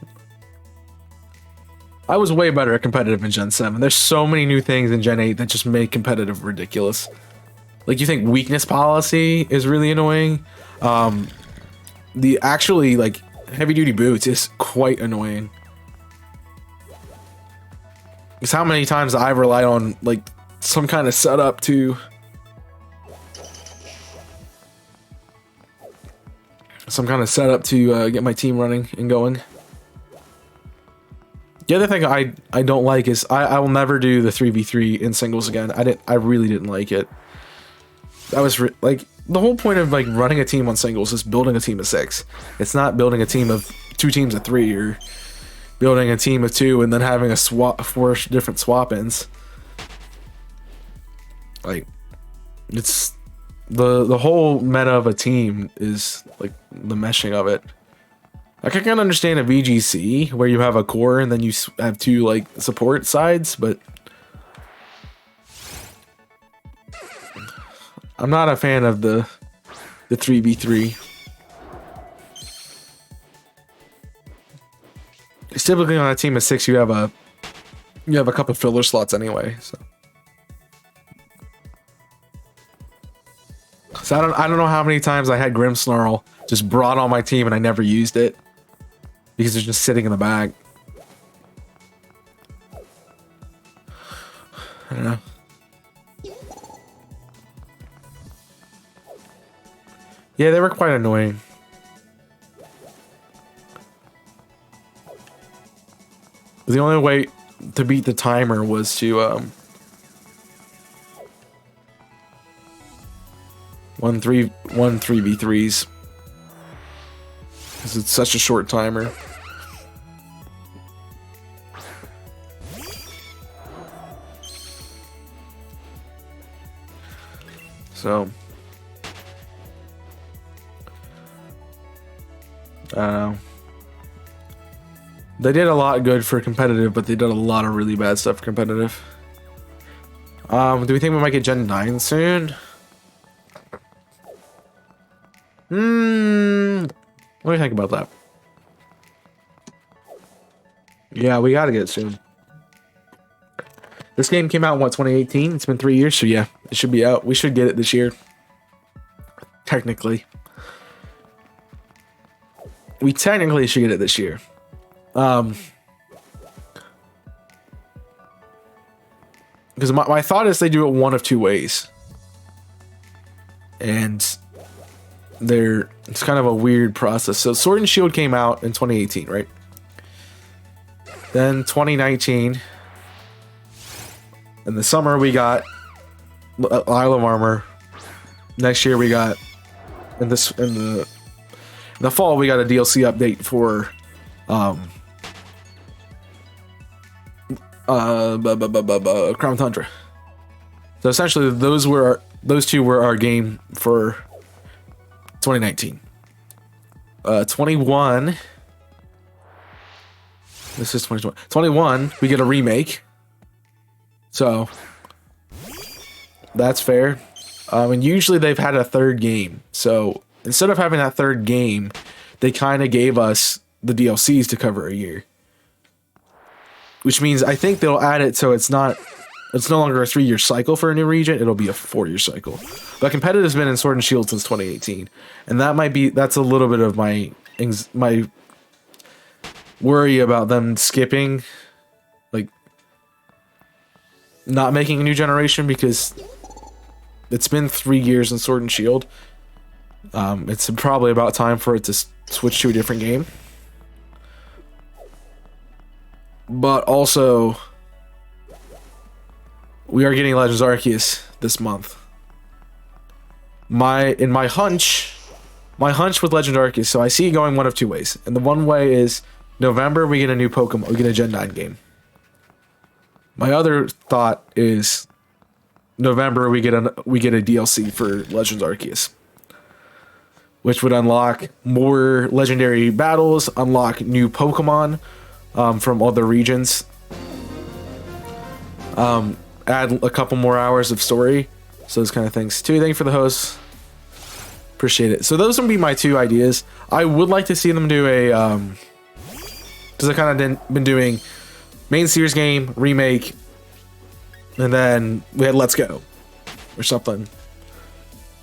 I was way better at competitive in Gen 7. There's so many new things in Gen 8 that just make competitive ridiculous. Like, you think weakness policy is really annoying. The actually, like, heavy duty boots is quite annoying. Because how many times I've relied on, like, some kind of setup to... get my team running and going. The other thing I don't like is I will never do the 3v3 in singles again. I really didn't like it. That was like the whole point of like running a team on singles is building a team of 6. It's not building a team of 2 teams of 3 or building a team of 2 and then having a 4 different swap-ins. Like, it's the whole meta of a team is like the meshing of it. Like, I can understand a VGC where you have a core and then you have 2 like support sides, but I'm not a fan of the 3v3. It's typically on a team of 6 you have a couple filler slots anyway, so I don't know how many times I had Grim Snarl just brought on my team and I never used it because it's just sitting in the bag. I don't know. Yeah, they were quite annoying. The only way to beat the timer was to 3v3s because it's such a short timer. So they did a lot good for competitive, but they did a lot of really bad stuff for competitive. Do we think we might get Gen 9 soon? What do you think about that? Yeah, we gotta get it soon. This game came out in what, 2018? It's been 3 years, so yeah, it should be out. We should get it this year. Technically. We technically should get it this year. Because my thought is they do it one of 2 ways. And it's kind of a weird process. So Sword and Shield came out in 2018, right? Then 2019. In the summer we got Isle of Armor. Next year we got in the fall we got a DLC update for Crown Tundra. So essentially those 2 were our game for 2019. 21. This is 2020. 21, we get a remake. So that's fair. And usually they've had a 3rd game. So instead of having that 3rd game, they kind of gave us the DLCs to cover a year. Which means I think they'll add it so it's no longer a 3-year cycle for a new region, it'll be a 4-year cycle. But competitive's been in Sword and Shield since 2018. And that's a little bit of my worry about them skipping, like, not making a new generation, because it's been 3 years in Sword and Shield. It's probably about time for it to switch to a different game. But also, we are getting Legends Arceus this month. My hunch with Legend Arceus, so I see it going one of 2 ways. And the one way is November we get a new Pokemon, we get a Gen 9 game. My other thought is November we get a DLC for Legends Arceus. which would unlock more legendary battles, unlock new Pokemon from other regions, add a couple more hours of story. So those kind of things. Thank you for the host. Appreciate it. So those would be my 2 ideas. I would like to see them do a because I kind of been doing main series game, remake, and then we had Let's Go or something.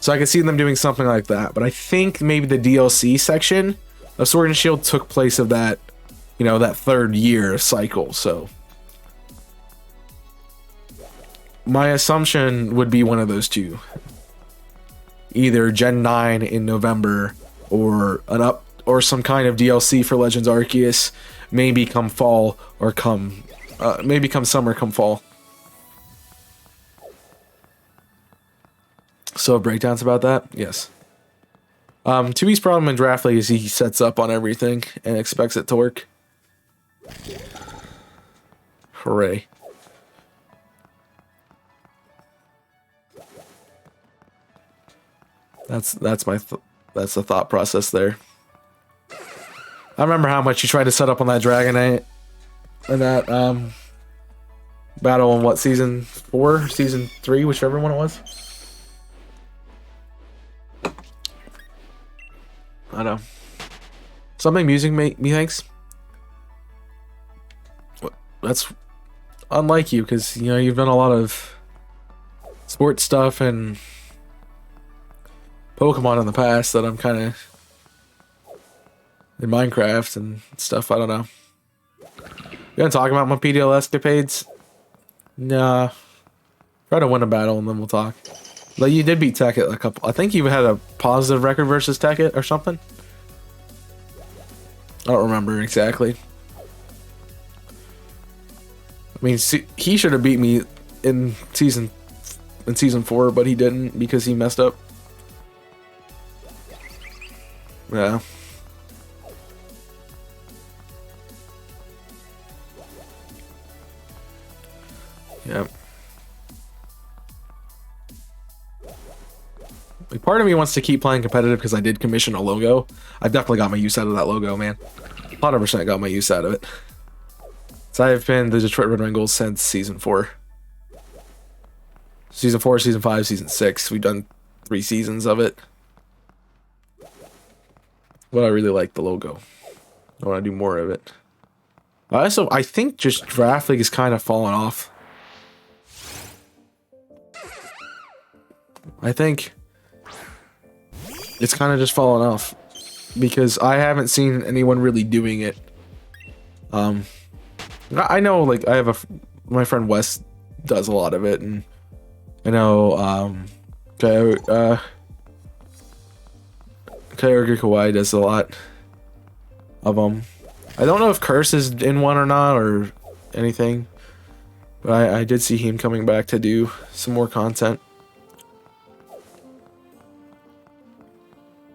So I could see them doing something like that. But I think maybe the DLC section of Sword and Shield took place of that, you know, that 3rd year cycle. So my assumption would be one of those 2. Either Gen 9 in November or or some kind of DLC for Legends Arceus, maybe come fall or maybe come summer, come fall. So breakdowns about that? Yes. 2E's problem in Draft League is he sets up on everything and expects it to work. Hooray. That's the thought process there. I remember how much you tried to set up on that Dragonite in that battle in what, season 4, season 3, whichever one it was. I know. Something music methinks. That's unlike you, because you know you've done a lot of sports stuff and Pokemon in the past that I'm kind of in Minecraft and stuff. I don't know. You gonna talk about my PDL escapades? Nah. Try to win a battle and then we'll talk. Like, you did beat Tekkit a couple. I think you had a positive record versus Tekkit or something. I don't remember exactly. I mean, he should have beat me in season 4, but he didn't because he messed up. Yeah. Yep. Like, part of me wants to keep playing competitive because I did commission a logo. I definitely got my use out of that logo, man. 100% got my use out of it. So I've been the Detroit Red Wings since season 4. Season 4, season 5, season 6. We've done 3 seasons of it. But I really like the logo. I want to do more of it. I think just Draft League is kind of falling off. I think it's kind of just fallen off because I haven't seen anyone really doing it. I know, like, I have my friend Wes does a lot of it, and I know Kyogre Kawhi does a lot of them. I don't know if Curse is in one or not or anything, but I did see him coming back to do some more content.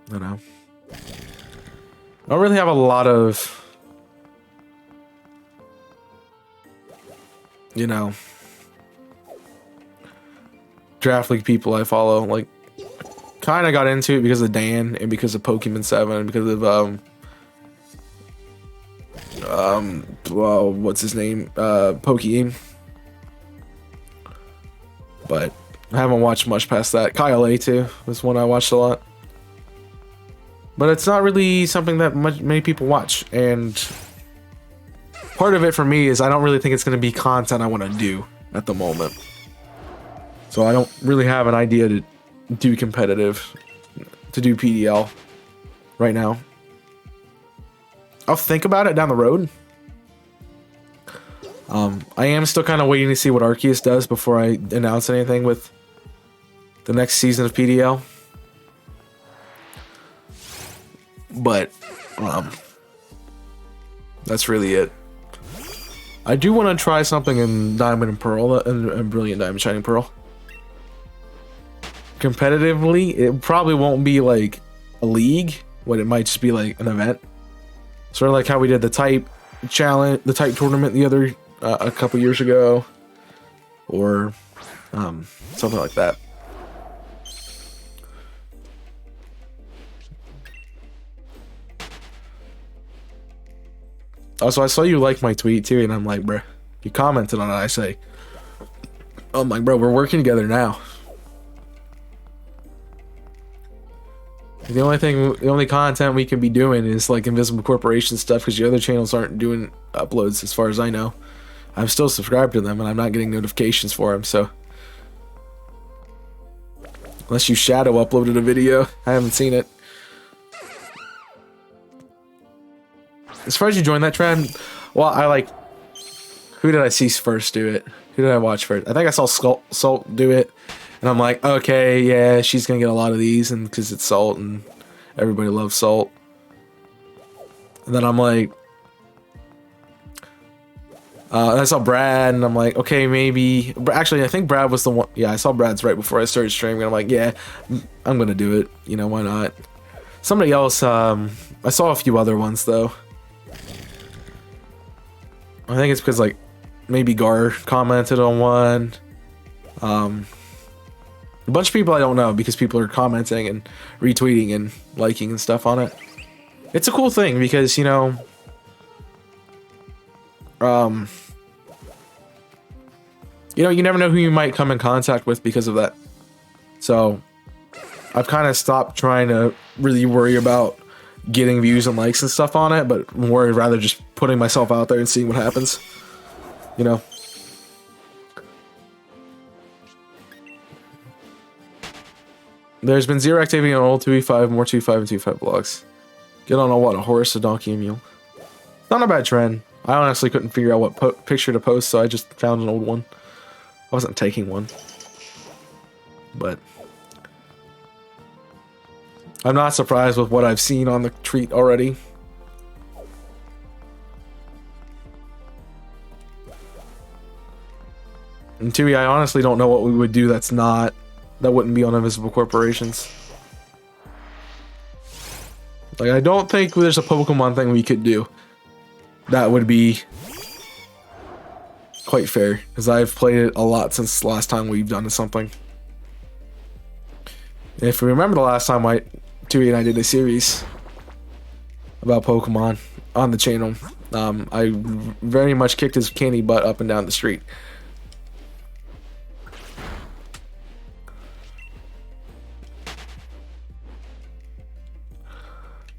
I don't know. I don't really have a lot of, you know, Draft League people I follow. Like, kind of got into it because of Dan and because of Pokemon 7 and because of well, what's his name, Pokey. But I haven't watched much past that. Kyle A too was one I watched a lot, but it's not really something that many people watch, and part of it for me is I don't really think it's going to be content I want to do at the moment. So I don't really have an idea to do competitive, to do PDL right now. I'll think about it down the road. I am still kind of waiting to see what Arceus does before I announce anything with the next season of PDL. But that's really it. I do want to try something in Diamond and Pearl, and Brilliant Diamond Shining Pearl. Competitively, it probably won't be like a league, but it might just be like an event. Sort of like how we did the type challenge, the type tournament the other a couple years ago, or something like that. Also, I saw you like my tweet too, and I'm like, bro, you commented on it. I say, oh my, bro, we're working together now. The only content we can be doing is like Invisible Corporation stuff, because the other channels aren't doing uploads as far as I know. I'm still subscribed to them, and I'm not getting notifications for them, so. Unless you shadow uploaded a video, I haven't seen it. As far as you joined that trend, well, who did I see first do it? Who did I watch first? I think I saw Salt do it, and I'm like, okay, yeah, she's gonna get a lot of these, and because it's Salt, and everybody loves Salt. And then I'm like, I saw Brad, and I'm like, okay, maybe. Actually, I think Brad was the one. Yeah, I saw Brad's right before I started streaming, and I'm like, yeah, I'm gonna do it. You know, why not? Somebody else. I saw a few other ones though. I think it's because like maybe Gar commented on one. A bunch of people I don't know, because people are commenting and retweeting and liking and stuff on it. It's a cool thing because, you know, you never know who you might come in contact with because of that. So I've kind of stopped trying to really worry about getting views and likes and stuff on it, but more rather just putting myself out there and seeing what happens, you know. There's been zero activity on old 2v5, more 2v5 and 2v5 blogs. Get on a what? A horse, a donkey, a mule. Not a bad trend. I honestly couldn't figure out what picture to post, so I just found an old one. I wasn't taking one. But I'm not surprised with what I've seen on the tweet already. And 2e, I honestly don't know what we would do that wouldn't be on Invisible Corporations. Like, I don't think there's a Pokemon thing we could do that would be quite fair, because I've played it a lot since the last time we've done something. And if you remember the last time 2e and I did a series about Pokemon on the channel, I very much kicked his candy butt up and down the street.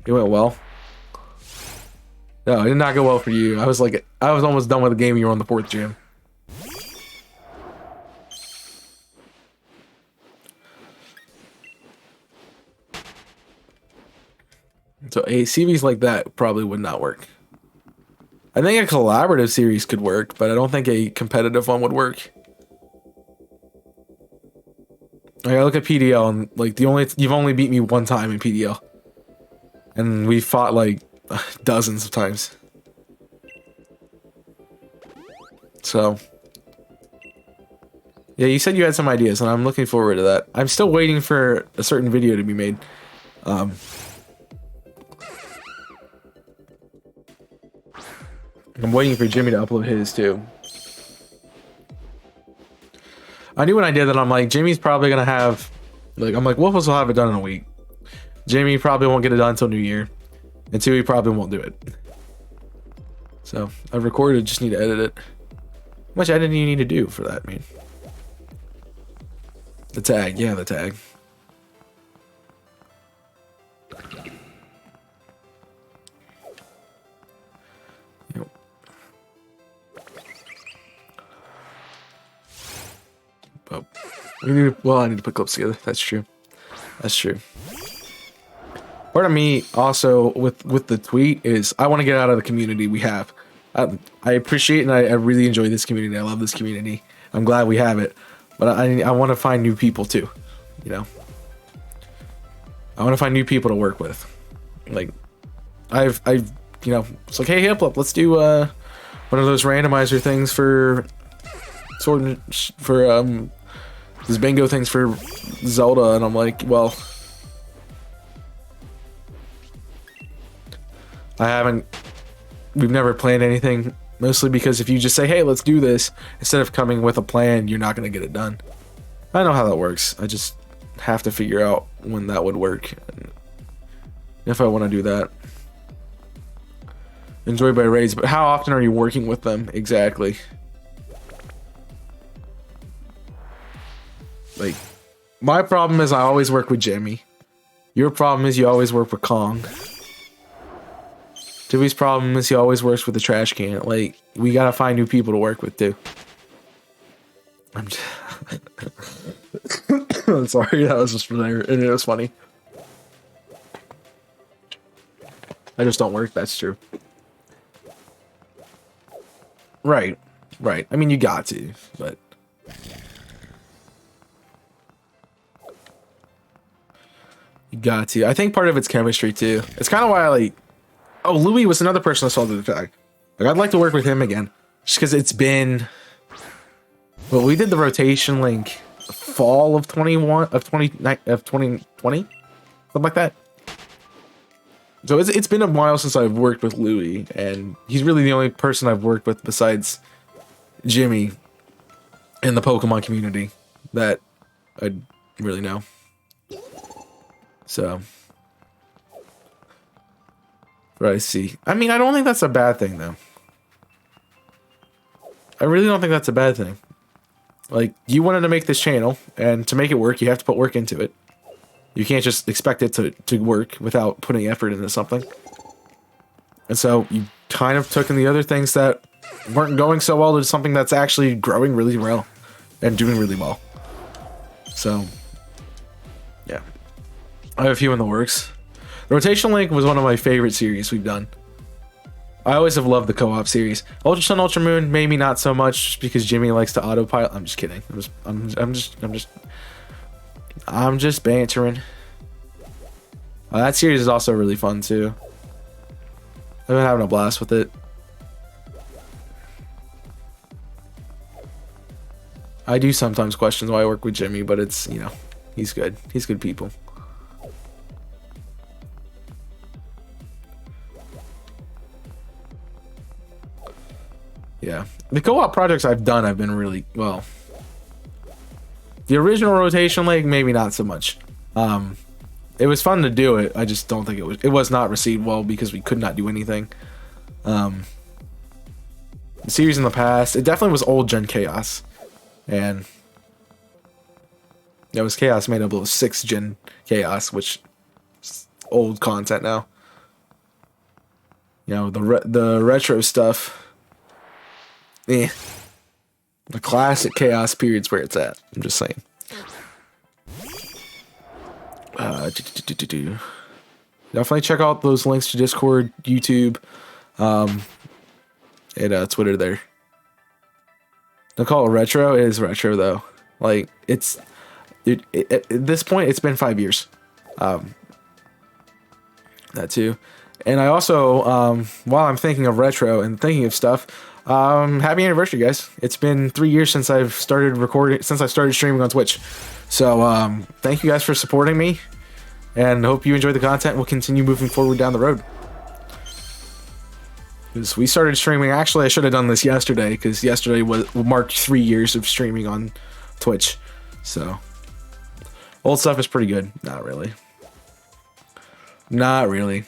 It went well. No, it did not go well for you. I was almost done with the game. You were on the 4th gym. So a series like that probably would not work. I think a collaborative series could work, but I don't think a competitive one would work. Like, I look at PDL, and like you've only beat me one time in PDL. And we fought like dozens of times. So yeah, you said you had some ideas, and I'm looking forward to that. I'm still waiting for a certain video to be made. I'm waiting for Jimmy to upload his too. I knew when I did that, I'm like, Jimmy's probably gonna have, like, I'm like, Wolfos will have it done in a week. Jamie probably won't get it done until New Year, and 2e probably won't do it. So I've recorded, just need to edit it. How much editing do you need to do for that, man? The tag, yeah, the tag. Yep. But I need to put clips together. That's true. That's true. Part of me also with the tweet is I want to get out of the community we have. I appreciate and I really enjoy this community. I love this community. I'm glad we have it, but I want to find new people too. You know, I want to find new people to work with. Like I've you know, it's like, hey, Hip-Lip, let's do one of those randomizer things for these bingo things for Zelda, and I'm like, well, we've never planned anything, mostly because if you just say, hey, let's do this, instead of coming with a plan, you're not going to get it done. I know how that works. I just have to figure out when that would work, and if I want to do that. Enjoyed by raids, but how often are you working with them exactly? Like, my problem is I always work with Jimmy. Your problem is you always work with Kong. Jimmy's problem is he always works with the trash can. Like, we gotta find new people to work with too. I'm just I'm sorry, that was just there, and it was funny. I just don't work, that's true. Right, right. I mean, you got to, but... You got to. I think part of it's chemistry, too. It's kind of why I, like... Oh, Louis was another person I saw the fact. Like, I'd like to work with him again. Just because it's been... Well, we did the rotation link fall of 2020? Something like that. So it's been a while since I've worked with Louis, and he's really the only person I've worked with besides Jimmy in the Pokemon community that I really know. So, what I see. I mean, I don't think that's a bad thing, though. I really don't think that's a bad thing. Like, you wanted to make this channel, and to make it work, you have to put work into it. You can't just expect it to work without putting effort into something. And so you kind of took in the other things that weren't going so well to something that's actually growing really well and doing really well. So, yeah. I have a few in the works. The Rotation Link was one of my favorite series we've done. I always have loved the co-op series. Ultra Sun, Ultra Moon, maybe not so much just because Jimmy likes to autopilot. I'm just kidding. I'm just bantering. That series is also really fun too. I've been having a blast with it. I do sometimes question why I work with Jimmy, but it's, you know, he's good. He's good people. Yeah. The co-op projects I've done have been really, well, the original Rotation Link, maybe not so much. It was fun to do it. I just don't think it was not received well because we could not do anything. The series in the past, it definitely was old gen Chaos. And it was Chaos made up of 6th gen Chaos, which is old content now. You know, the retro stuff. Eh. The classic Chaos period's where it's at. I'm just saying. Definitely check out those links to Discord, YouTube, and Twitter there. Don't call it retro. It is retro though. Like it's, dude. At this point, it's been 5 years. That too. And I also, while I'm thinking of retro and thinking of stuff, happy anniversary, guys. It's been 3 years since I've started recording, since I started streaming on Twitch. So, thank you guys for supporting me, and hope you enjoy the content. We'll continue moving forward down the road. Because we started streaming, actually I should have done this yesterday, because yesterday marked 3 years of streaming on Twitch. So, old stuff is pretty good. Not really. Not really.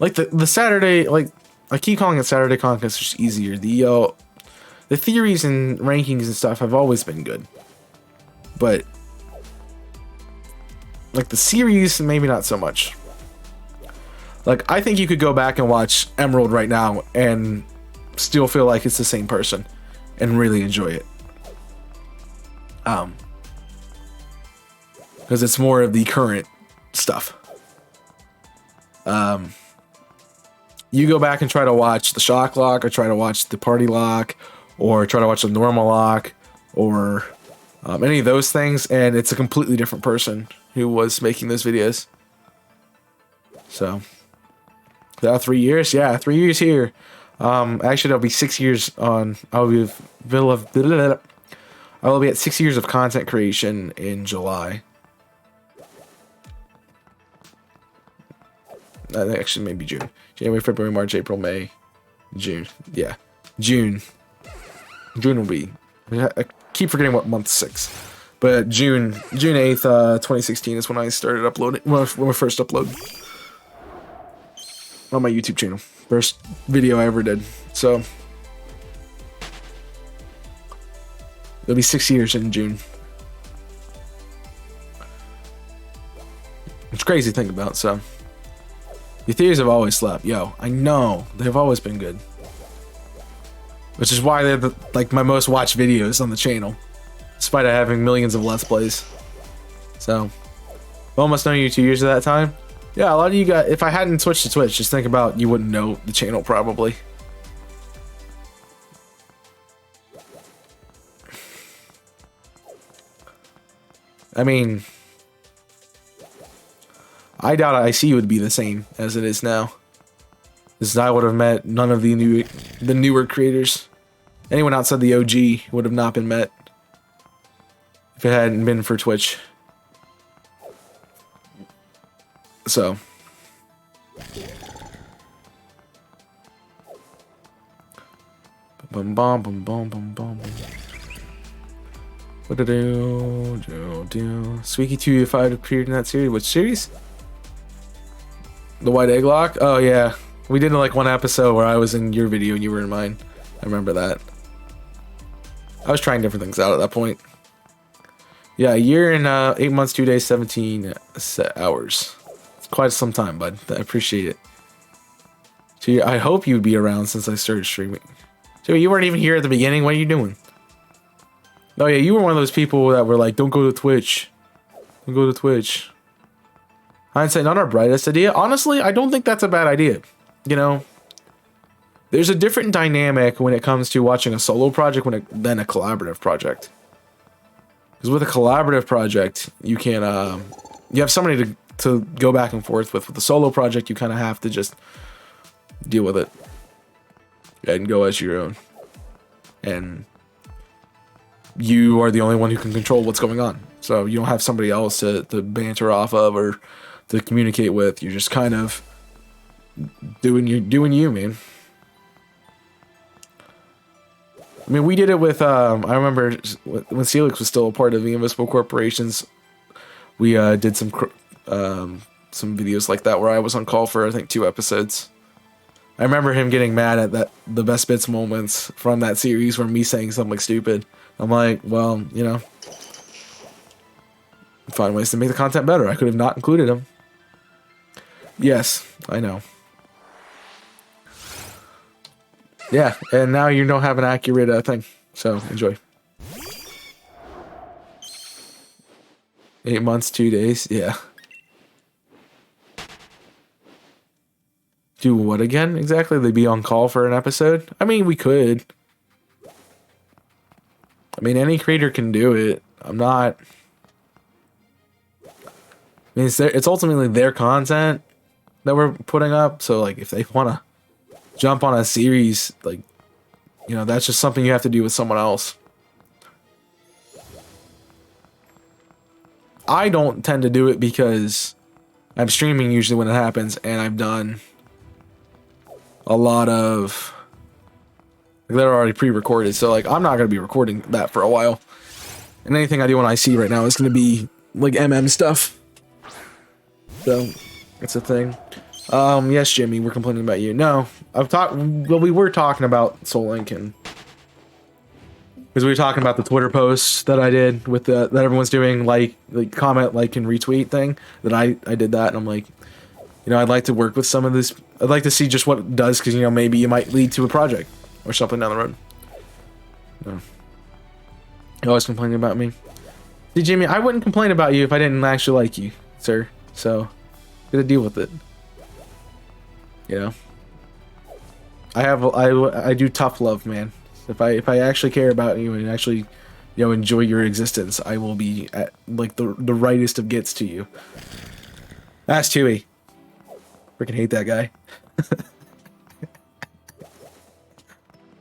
Like the Saturday, like I keep calling it Saturday content, it's just easier. The theories and rankings and stuff have always been good, but like the series, maybe not so much. Like I think you could go back and watch Emerald right now and still feel like it's the same person and really enjoy it. Because it's more of the current stuff. You go back and try to watch the Shock Lock, or try to watch the Party Lock, or try to watch the Normal Lock, or any of those things, and it's a completely different person who was making those videos. So, 3 years, yeah, 3 years here. Actually, that'll be 6 years on. I will be at 6 years of content creation in July. I think actually maybe June. January, February, March, April, May, June. Yeah, June. June will be. I keep forgetting what month 6, but June 8th, 2016 is when I started uploading. When I first uploaded. on my YouTube channel. First video I ever did. So it'll be 6 years in June. It's crazy to think about. So your theories have always slapped. Yo, I know they've always been good, which is why they're like my most watched videos on the channel, despite having millions of Let's Plays. So I've almost known you 2 years at that time. Yeah, a lot of you guys, if I hadn't switched to Twitch, just think about, you wouldn't know the channel probably. I mean, I doubt IC would be the same as it is now, because I would have met none of the newer creators. Anyone outside the OG would have not been met if it hadn't been for Twitch. So bum bum bum bum bum bum. What do? Squeaky 205 appeared in that series. Which series? The White Egg Lock? Oh yeah, we did like one episode where I was in your video and you were in mine. I remember that. I was trying different things out at that point. Yeah, a year and 8 months, 2 days, 17 hours. It's quite some time, bud. I appreciate it. So I hope you'd be around since I started streaming. So you weren't even here at the beginning. What are you doing? Oh yeah, you were one of those people that were like, "Don't go to Twitch. Don't go to Twitch." Hindsight, not our brightest idea. Honestly, I don't think that's a bad idea. You know, there's a different dynamic when it comes to watching a solo project than a collaborative project. Because with a collaborative project, you can you have somebody to go back and forth with. With the solo project, you kind of have to just deal with it and go as your own. And you are the only one who can control what's going on. So you don't have somebody else to banter off of or to communicate with. You're just kind of doing you, man. I mean, we did it with, I remember when Celix was still a part of the Invisible Corporations, we did some videos like that where I was on call for, I think, 2 episodes. I remember him getting mad at the best bits moments from that series where me saying something stupid. I'm like, well, you know, find ways to make the content better. I could have not included him. Yes, I know. Yeah, and now you don't have an accurate thing, so enjoy. 8 months, 2 days, yeah. Do what again, exactly? They'd be on call for an episode? I mean, we could. I mean, any creator can do it. I'm not... I mean, it's ultimately their content that we're putting up, so, like, if they want to jump on a series, like, you know, that's just something you have to do with someone else. I don't tend to do it because I'm streaming usually when it happens, and I've done a lot of, like, they're already pre-recorded, so like I'm not gonna be recording that for a while, and anything I do on IC right now is gonna be like stuff. So it's a thing. Yes, Jimmy, we're complaining about you. No, well, we were talking about Soul Link, and because we were talking about the Twitter posts that I did with that everyone's doing, like comment, like, and retweet thing, that I did that, and I'm like, you know, I'd like to work with some of this. I'd like to see just what it does, because, you know, maybe it might lead to a project or something down the road. No. You're always complaining about me. See, Jimmy, I wouldn't complain about you if I didn't actually like you, sir. So, gotta deal with it. You know, I do tough love, man. If I actually care about you and actually, you know, enjoy your existence, I will be at like the rightest of gets to you. That's Chewy. Freaking hate that guy.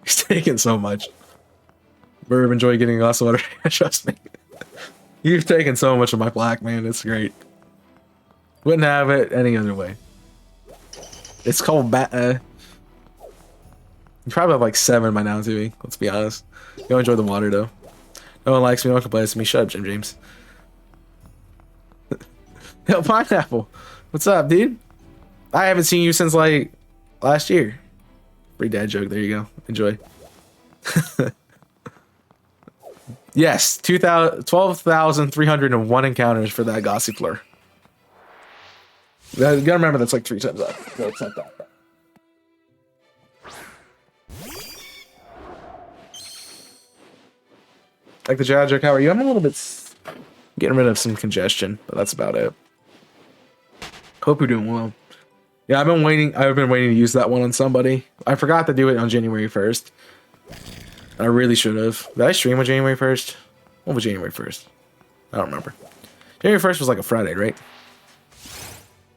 He's taking so much. Burb, enjoy getting lots of water. Trust me. You've taken so much of my plaque, man. It's great. Wouldn't have it any other way. It's called you probably have like 7 by now, too. Let's be honest. Go enjoy the water, though. No one likes me, no one complains to me. Shut up, Jim James. Yo, Pineapple. What's up, dude? I haven't seen you since, like, last year. Free dad joke. There you go. Enjoy. Yes, 12,301 encounters for that Gossifleur. You gotta remember that's like 3 times up. No, it's not that. Like the dad joke, how are you? I'm a little bit getting rid of some congestion, but that's about it. Hope you're doing well. Yeah, I've been waiting to use that one on somebody. I forgot to do it on January 1st. I really should have. Did I stream on January 1st? What was January 1st? I don't remember. January 1st was like a Friday, right?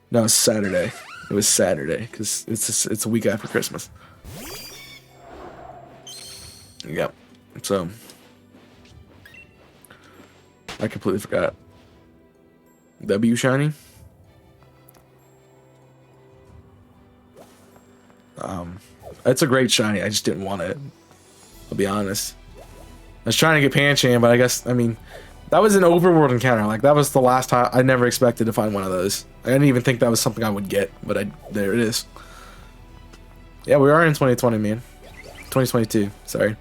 No, it's Saturday. It was Saturday because it's a week after Christmas. Yep. So I completely forgot. W shiny. It's a great shiny. I just didn't want it. I'll be honest. I was trying to get Pancham, but I mean, that was an overworld encounter. Like, that was the last time. I never expected to find one of those. I didn't even think that was something I would get, but there it is. Yeah, we are in 2020, man. 2022. Sorry.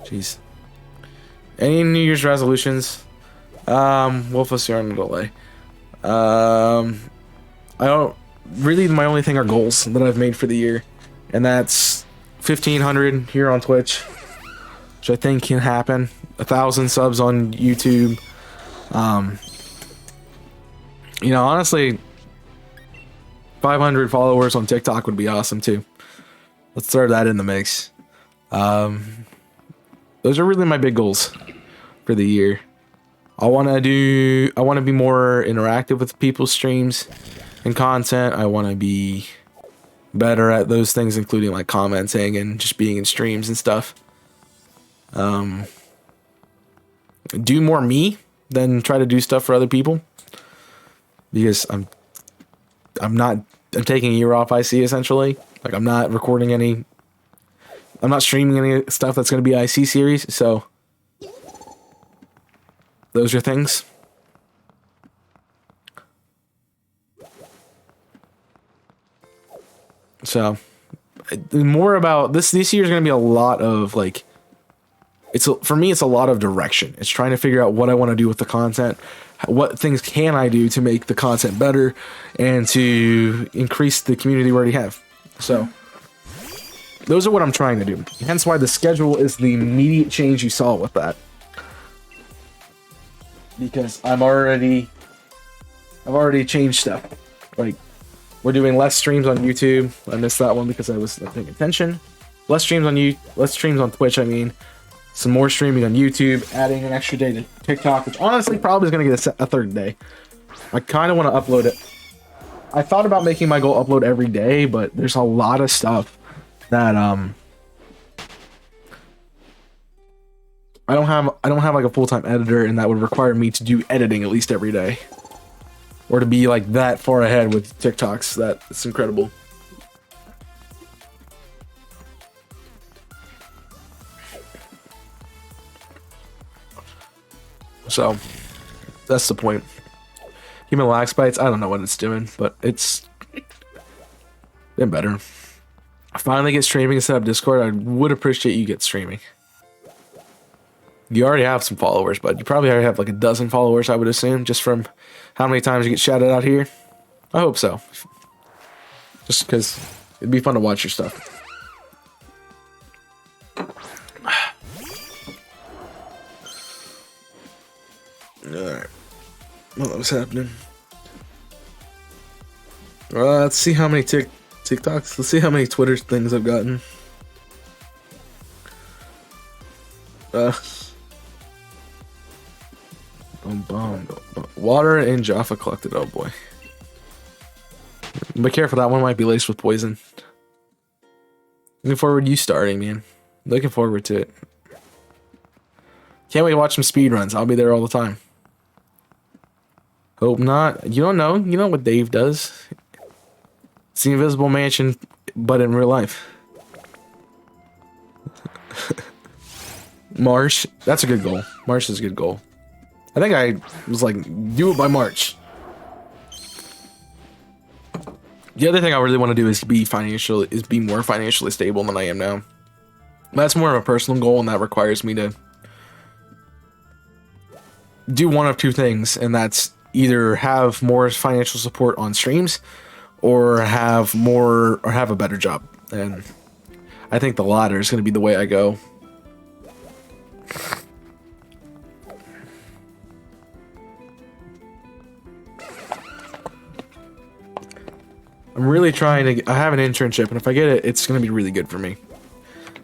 Jeez. Any New Year's resolutions? Wolfus yarn delay. I don't really. My only thing are goals that I've made for the year, and that's 1,500 here on Twitch, which I think can happen. 1,000 subs on YouTube. You know, honestly, 500 followers on TikTok would be awesome too. Let's throw that in the mix. Those are really my big goals for the year. I want to be more interactive with people's streams and content. I want to be better at those things, including like commenting and just being in streams and stuff. Do more me than try to do stuff for other people, because I'm taking a year off, IC, essentially. Like, I'm not streaming any stuff that's going to be IC series, so those are things. So more about this year is going to be a lot of like, for me, it's a lot of direction. It's trying to figure out what I want to do with the content, what things can I do to make the content better and to increase the community we already have. So those are what I'm trying to do. Hence why the schedule is the immediate change you saw with that. Because I've already changed stuff. Like, we're doing less streams on YouTube. I missed that one because I was not paying attention. Less streams on Twitch, I mean. Some more streaming on YouTube, adding an extra day to TikTok, which honestly probably is going to get a third day. I kind of want to upload it. I thought about making my goal upload every day, but there's a lot of stuff that I don't have like a full-time editor, and that would require me to do editing at least every day, or to be like that far ahead with TikToks. That's incredible. So that's the point. Human lag spikes, I don't know what it's doing, but it's been better. Finally get streaming instead of Discord. I would appreciate you get streaming. You already have some followers, but you probably already have like a dozen followers, I would assume, just from how many times you get shouted out here. I hope so. Just because it'd be fun to watch your stuff. Alright. What was happening? Let's see how many TikToks. Let's see how many Twitter things I've gotten. Water and Jaffa collected. Oh boy. Be careful, that one might be laced with poison. Looking forward to you starting, man. Looking forward to it. Can't wait to watch some speedruns. I'll be there all the time. Hope not. You don't know. You know what Dave does. It's the Invisible Mansion, but in real life. March. That's a good goal. March is a good goal. I think I was like, do it by March. The other thing I really want to do is be more financially stable than I am now. That's more of a personal goal, and that requires me to do one of two things, and that's either have more financial support on streams or have a better job. And I think the latter is going to be the way I go. I'm really trying to. I have an internship, and if I get it, it's going to be really good for me.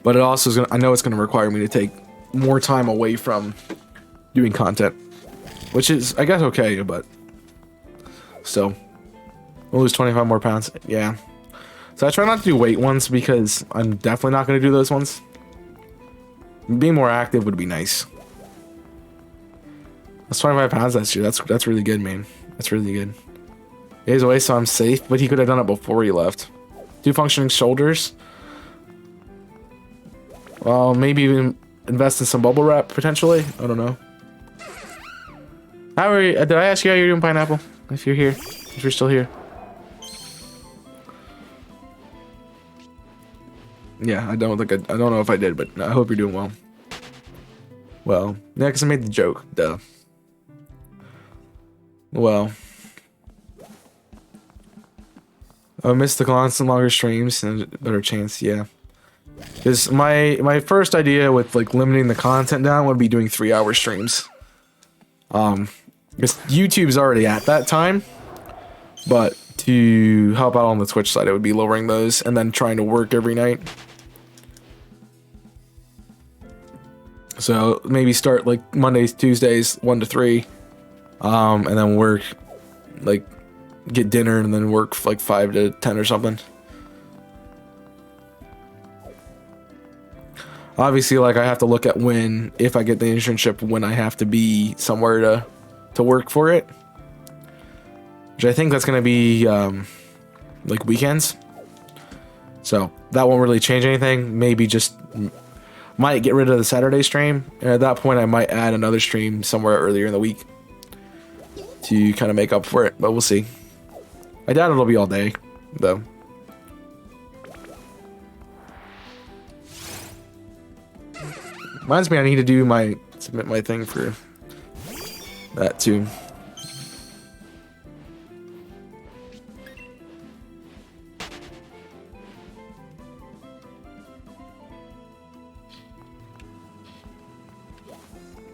But it also is going. I know it's going to require me to take more time away from doing content, which is, I guess, okay. But still, we'll lose 25 more pounds. Yeah. So I try not to do weight ones because I'm definitely not going to do those ones. Being more active would be nice. That's 25 pounds last year. That's really good, man. That's really good. He's away, so I'm safe, but he could have done it before he left. 2 functioning shoulders. Well, maybe even invest in some bubble wrap, potentially. I don't know. How are you? Did I ask you how you're doing, Pineapple? If you're here. If you're still here. Yeah, I don't know if I did, but I hope you're doing well. Well, yeah, because I made the joke. Duh. Well. I missed the constant longer streams and a better chance, yeah. Because my first idea with like limiting the content down would be doing 3-hour streams. Because YouTube's already at that time, but to help out on the Twitch side, it would be lowering those and then trying to work every night. So maybe start like Mondays, Tuesdays, 1 to 3, and then work like. Get dinner and then work like 5 to 10 or something. Obviously, like I have to look at if I get the internship, when I have to be somewhere to work for it, which I think that's gonna be like weekends. So that won't really change anything. Maybe just might get rid of the Saturday stream, and at that point I might add another stream somewhere earlier in the week to kind of make up for it, but we'll see. I doubt it'll be all day, though. Reminds me I need to submit my thing for that too.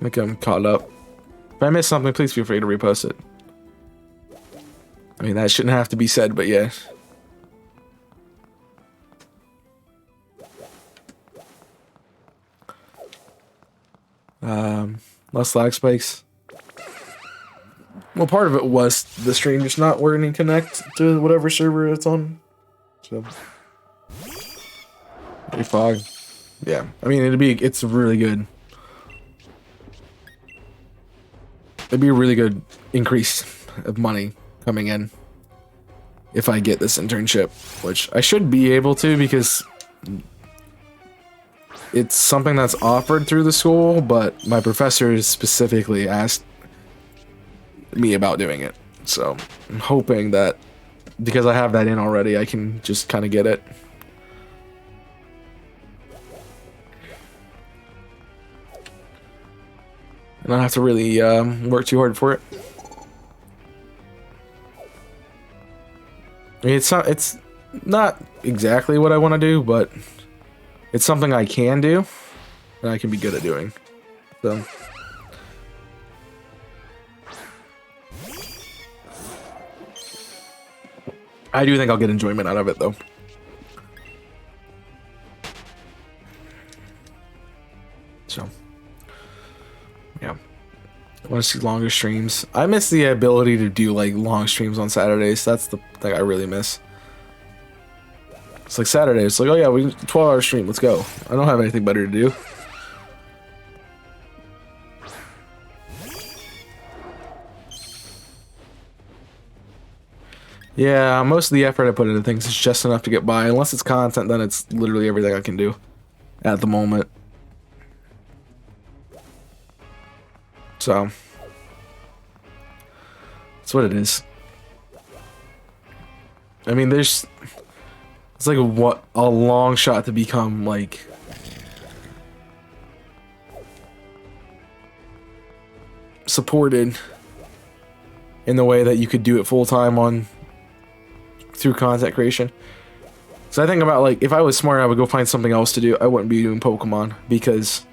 I think I'm caught up. If I missed something, please feel free to repost it. I mean, that shouldn't have to be said, but yeah. Less lag spikes. Well, part of it was the stream just not working connect to whatever server it's on. So, fog. Yeah, I mean, it's really good. It'd be a really good increase of money coming in if I get this internship, which I should be able to because it's something that's offered through the school, but my professors specifically asked me about doing it. So I'm hoping that because I have that in already, I can just kind of get it. And I don't have to really work too hard for it. I mean, it's not exactly what I want to do, but it's something I can do, and I can be good at doing. So. I do think I'll get enjoyment out of it, though. So. Yeah. I want to see longer streams. I miss the ability to do like long streams on Saturdays. That's the thing I really miss. It's like Saturday. It's like, oh yeah, we 12-hour stream. Let's go. I don't have anything better to do. Yeah, most of the effort I put into things is just enough to get by. Unless it's content, then it's literally everything I can do at the moment. So, that's what it is. I mean, it's like a long shot to become like supported in the way that you could do it full time on through content creation. So I think about, like, if I was smart, I would go find something else to do. I wouldn't be doing Pokemon because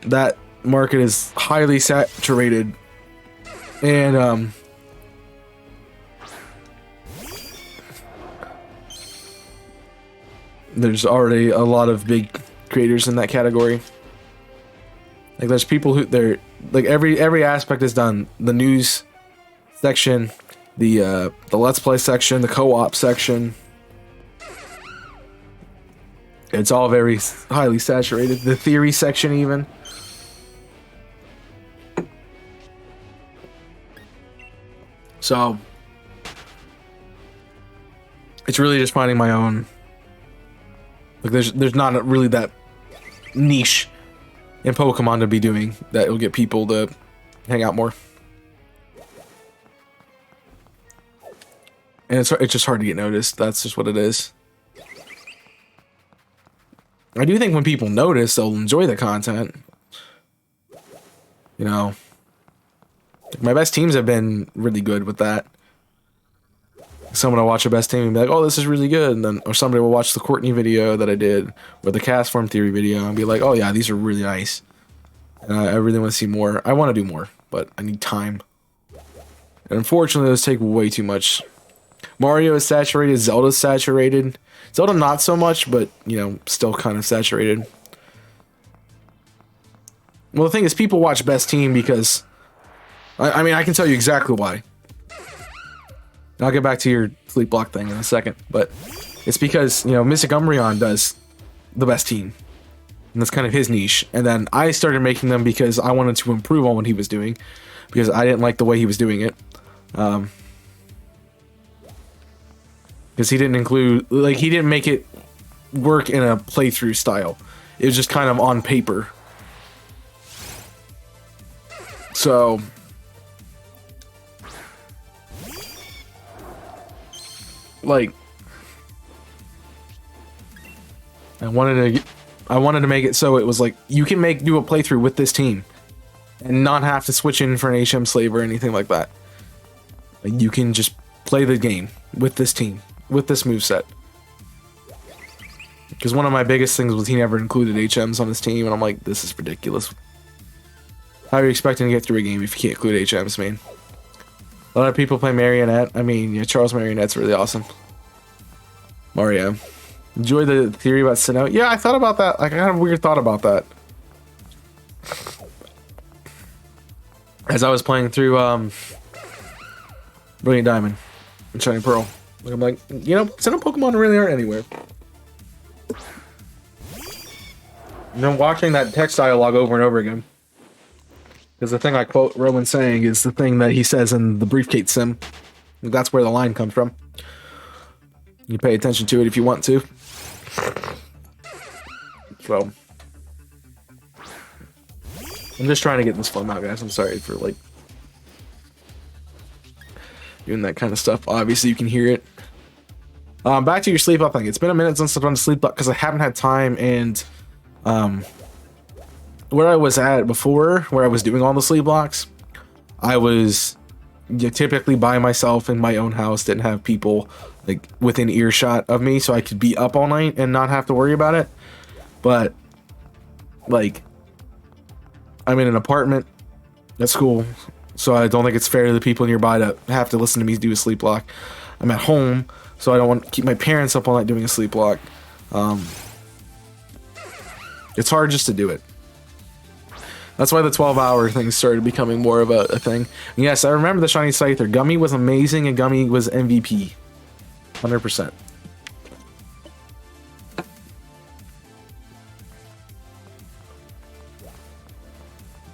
that market is highly saturated, and there's already a lot of big creators in that category. Like, there's people who they're like every aspect is done. The news section, the Let's Play section, the co-op section. It's all very highly saturated. The theory section even. So it's really just finding my own. Like, there's not really that niche in Pokemon to be doing that will get people to hang out more. And it's just hard to get noticed. That's just what it is. I do think when people notice, they'll enjoy the content. You know, my best teams have been really good with that. Someone will watch a best team and be like, "Oh, this is really good," and then, or somebody will watch the Courtney video that I did, or the cast form theory video, and be like, "Oh yeah, these are really nice." And I really want to see more. I want to do more, but I need time. And unfortunately, those take way too much. Mario is saturated. Zelda's saturated. Zelda not so much, but, you know, still kind of saturated. Well, the thing is, people watch Best Team because... I mean, I can tell you exactly why. And I'll get back to your sleep block thing in a second. But it's because, you know, Mystic Umbreon does the Best Team. And that's kind of his niche. And then I started making them because I wanted to improve on what he was doing. Because I didn't like the way he was doing it. Because he didn't include, like, he didn't make it work in a playthrough style. It was just kind of on paper. So, like, I wanted to make it so it was like you can do a playthrough with this team and not have to switch in for an HM slave or anything like that. Like, you can just play the game with this team, with this moveset. Because one of my biggest things was he never included HMs on his team, and I'm like, this is ridiculous. How are you expecting to get through a game if you can't include HMs, man? A lot of people play Marionette. I mean, yeah, Charles Marionette's really awesome. Mario. Enjoy the theory about Sinnoh. Yeah, I thought about that. Like, I had a weird thought about that. As I was playing through Brilliant Diamond and Shining Pearl. Like, I'm like, you know, Sinnoh Pokemon really aren't anywhere. And then watching that text dialogue over and over again. Because the thing I quote Roman saying is the thing that he says in the briefcase sim. That's where the line comes from. You pay attention to it if you want to. So, I'm just trying to get this fun out, guys. I'm sorry for, like, doing that kind of stuff. Obviously, you can hear it. Back to your sleep up thing. It's been a minute since I've done sleep up because I haven't had time, and where I was at before, where I was doing all the sleep blocks, I was typically by myself in my own house, didn't have people like within earshot of me, so I could be up all night and not have to worry about it. But like, I'm in an apartment at school, so I don't think it's fair to the people nearby to have to listen to me do a sleep block. I'm at home, so I don't want to keep my parents up all night doing a sleep block. It's hard just to do it. That's why the 12-hour thing started becoming more of a thing. And yes, I remember the Shiny Scyther. Gummy was amazing, and Gummy was MVP. 100%.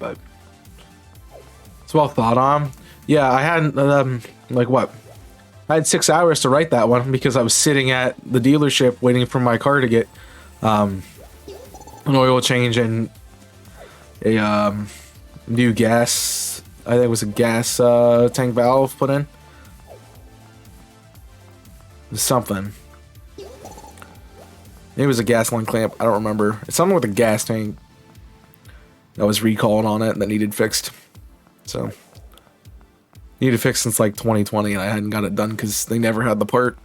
But it's well thought on. Yeah, I had like what? I had 6 hours to write that one because I was sitting at the dealership waiting for my car to get an oil change and a new gas, I think it was a gas tank valve put in. was something. Maybe it was a gasoline clamp. I don't remember. It's something with a gas tank that was recalled on it and that needed fixed. So needed fixed since like 2020, and I hadn't got it done because they never had the part.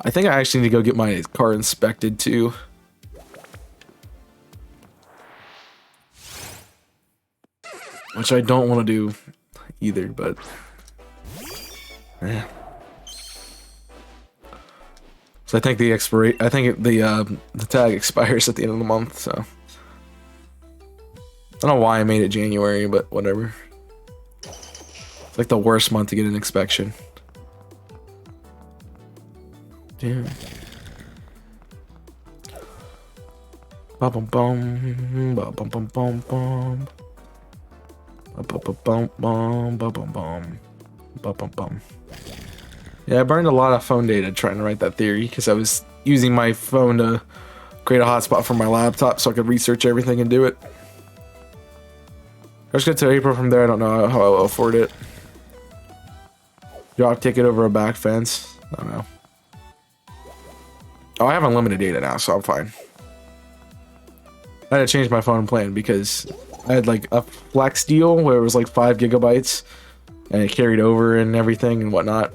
I think I actually need to go get my car inspected too. Which I don't want to do either, but yeah. So I think the the tag expires at the end of the month, so I don't know why I made it January, but whatever. It's like the worst month to get an inspection. Damn. Bum bum bum bum bum bum bum bum. Yeah, I burned a lot of phone data trying to write that theory because I was using my phone to create a hotspot for my laptop so I could research everything and do it. Let's get to April from there. I don't know how I'll afford it. Drop ticket over a back fence. I don't know. Oh, I have unlimited data now, so I'm fine. I had to change my phone plan because I had like a flex deal where it was like 5 gigabytes and it carried over and everything and whatnot.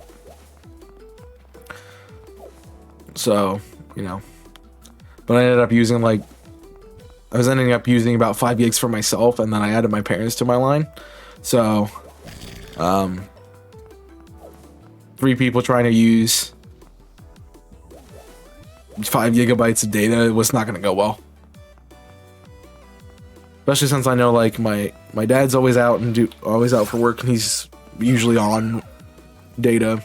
So, you know, but I ended up using like, I was ending up using about 5 gigs for myself, and then I added my parents to my line. So, 3 people trying to use 5 gigabytes of data, it was not going to go well. Especially since I know like my dad's always out always out for work, and he's usually on data.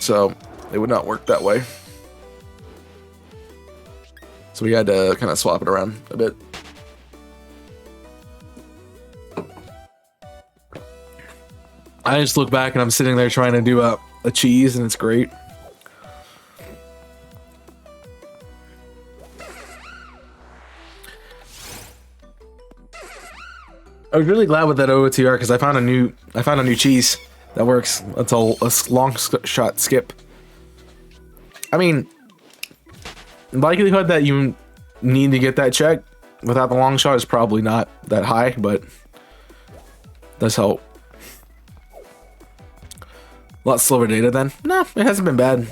So it would not work that way. So we had to kind of swap it around a bit. I just look back and I'm sitting there trying to do a cheese, and it's great. I was really glad with that OOTR because I found a new cheese that works. It's a long shot skip. I mean, likelihood that you need to get that checked without the long shot is probably not that high, but does help. A lot slower data then. No, it hasn't been bad.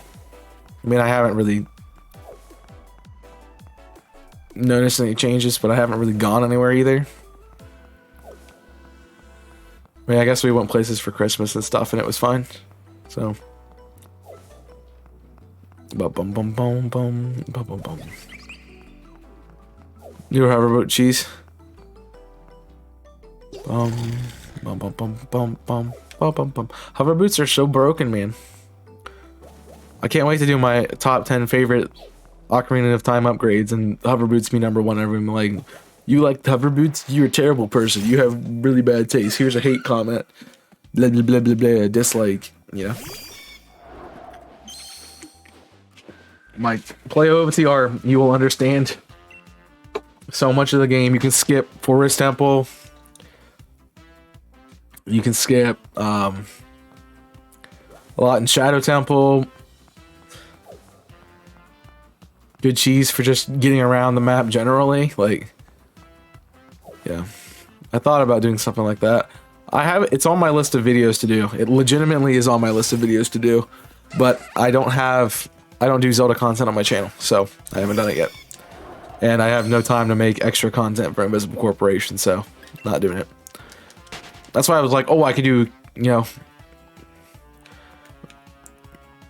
I mean, I haven't really noticed any changes, but I haven't really gone anywhere either. I mean, I guess we went places for Christmas and stuff, and it was fine. So, bum bum bum bum bum bum bum. New hoverboat cheese. Bum bum bum bum bum bum bum bum. Hover boots are so broken, man. I can't wait to do my top 10 favorite Ocarina of Time upgrades, and hover boots be number 1. Everyone like, you like hover boots? You're a terrible person. You have really bad taste. Here's a hate comment. Blah blah blah blah blah. Dislike. You know. Mike, play OTR. You will understand so much of the game. You can skip Forest Temple. You can skip a lot in Shadow Temple. Good cheese for just getting around the map generally. Like, yeah, I thought about doing something like that. It's on my list of videos to do. It legitimately is on my list of videos to do, but I don't do Zelda content on my channel, so I haven't done it yet. And I have no time to make extra content for Invisible Corporation, so not doing it. That's why I was like, oh, I could do, you know,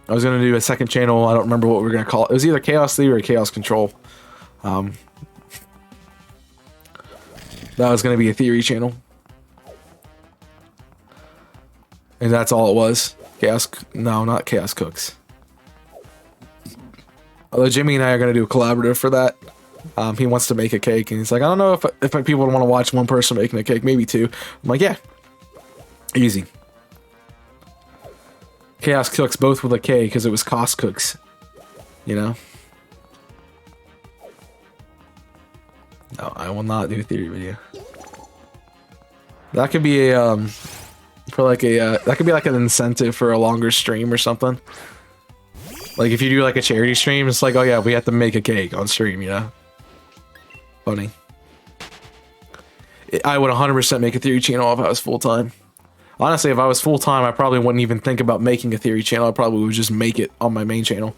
I was going to do a second channel. I don't remember what we were going to call it. It was either Chaos Theory or Chaos Control. That was going to be a theory channel. And that's all it was. No, not Chaos Cooks. Although Jimmy and I are going to do a collaborative for that. He wants to make a cake, and he's like, I don't know if people want to watch one person making a cake, maybe 2. I'm like, yeah. Easy. Chaos Cooks, both with a K, because it was Cost Cooks. You know? No, I will not do a theory video. That could be a for like a that could be like an incentive for a longer stream or something. Like if you do like a charity stream, it's like, oh yeah, we have to make a cake on stream, you know? Funny. I would 100% make a theory channel if I was full time. Honestly, if I was full time, I probably wouldn't even think about making a theory channel. I probably would just make it on my main channel.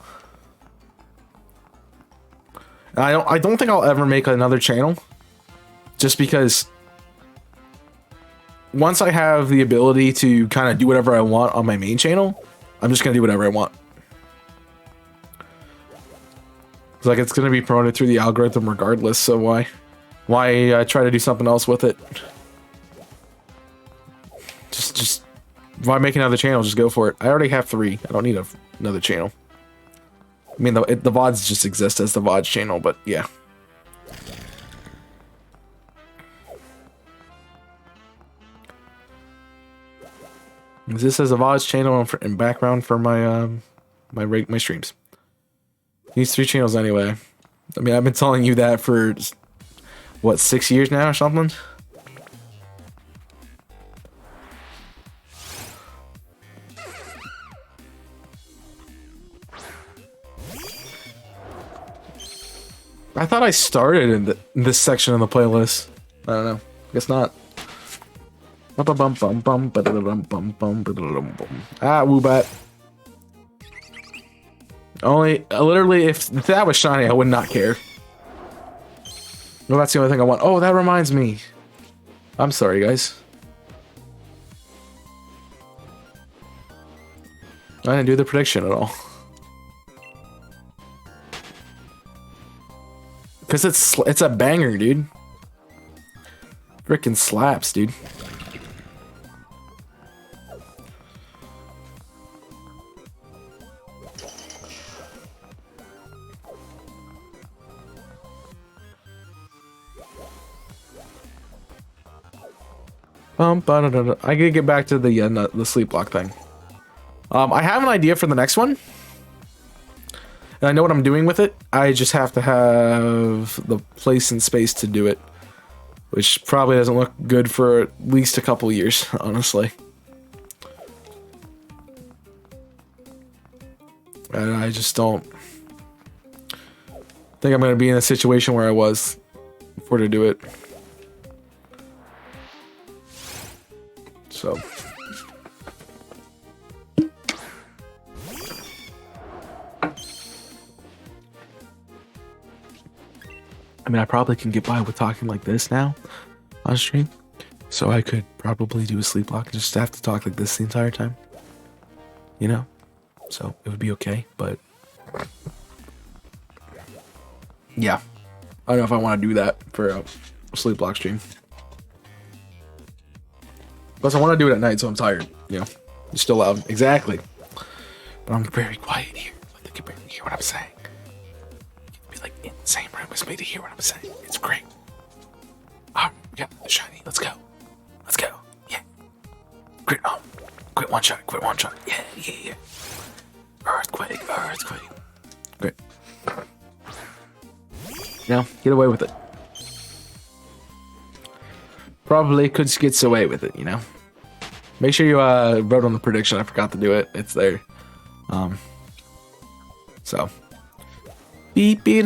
And I don't think I'll ever make another channel, just because once I have the ability to kind of do whatever I want on my main channel, I'm just gonna do whatever I want. It's like it's gonna be promoted through the algorithm regardless. So why try to do something else with it? Just why make another channel? Just go for it. I already have 3. I don't need another channel. I mean, the VODs just exist as the VODs channel, but yeah. This is a VODs channel in background for my my streams. These 3 channels anyway. I mean, I've been telling you that for what, 6 years now or something. I thought I started in this section of the playlist. I don't know. Guess not. Ah, woobat. Only, literally, if that was shiny, I would not care. No, that's the only thing I want. Oh, that reminds me. I'm sorry, guys. I didn't do the prediction at all. Because it's a banger, dude. Frickin' slaps, dude. I gotta get back to the sleep block thing. I have an idea for the next one. And I know what I'm doing with it. I just have to have the place and space to do it. Which probably doesn't look good for at least a couple years, honestly. And I just don't think I'm going to be in a situation where I was before to do it. So... I mean, I probably can get by with talking like this now on stream. So I could probably do a sleep block and just have to talk like this the entire time. You know? So it would be okay, but... yeah. I don't know if I want to do that for a sleep block stream. Plus I want to do it at night, so I'm tired. You know? It's still loud. Exactly. But I'm very quiet here. So they can barely hear what I'm saying. Like in the same room as me to hear what I'm saying. It's great. Alright, we got the shiny. Let's go. Let's go. Yeah. Great. Quit one shot. Quit one shot. Yeah, yeah, yeah. Earthquake. Earthquake. Great. Now, get away with it. Probably could get away with it, you know? Make sure you vote on the prediction. I forgot to do it. It's there. So... you forget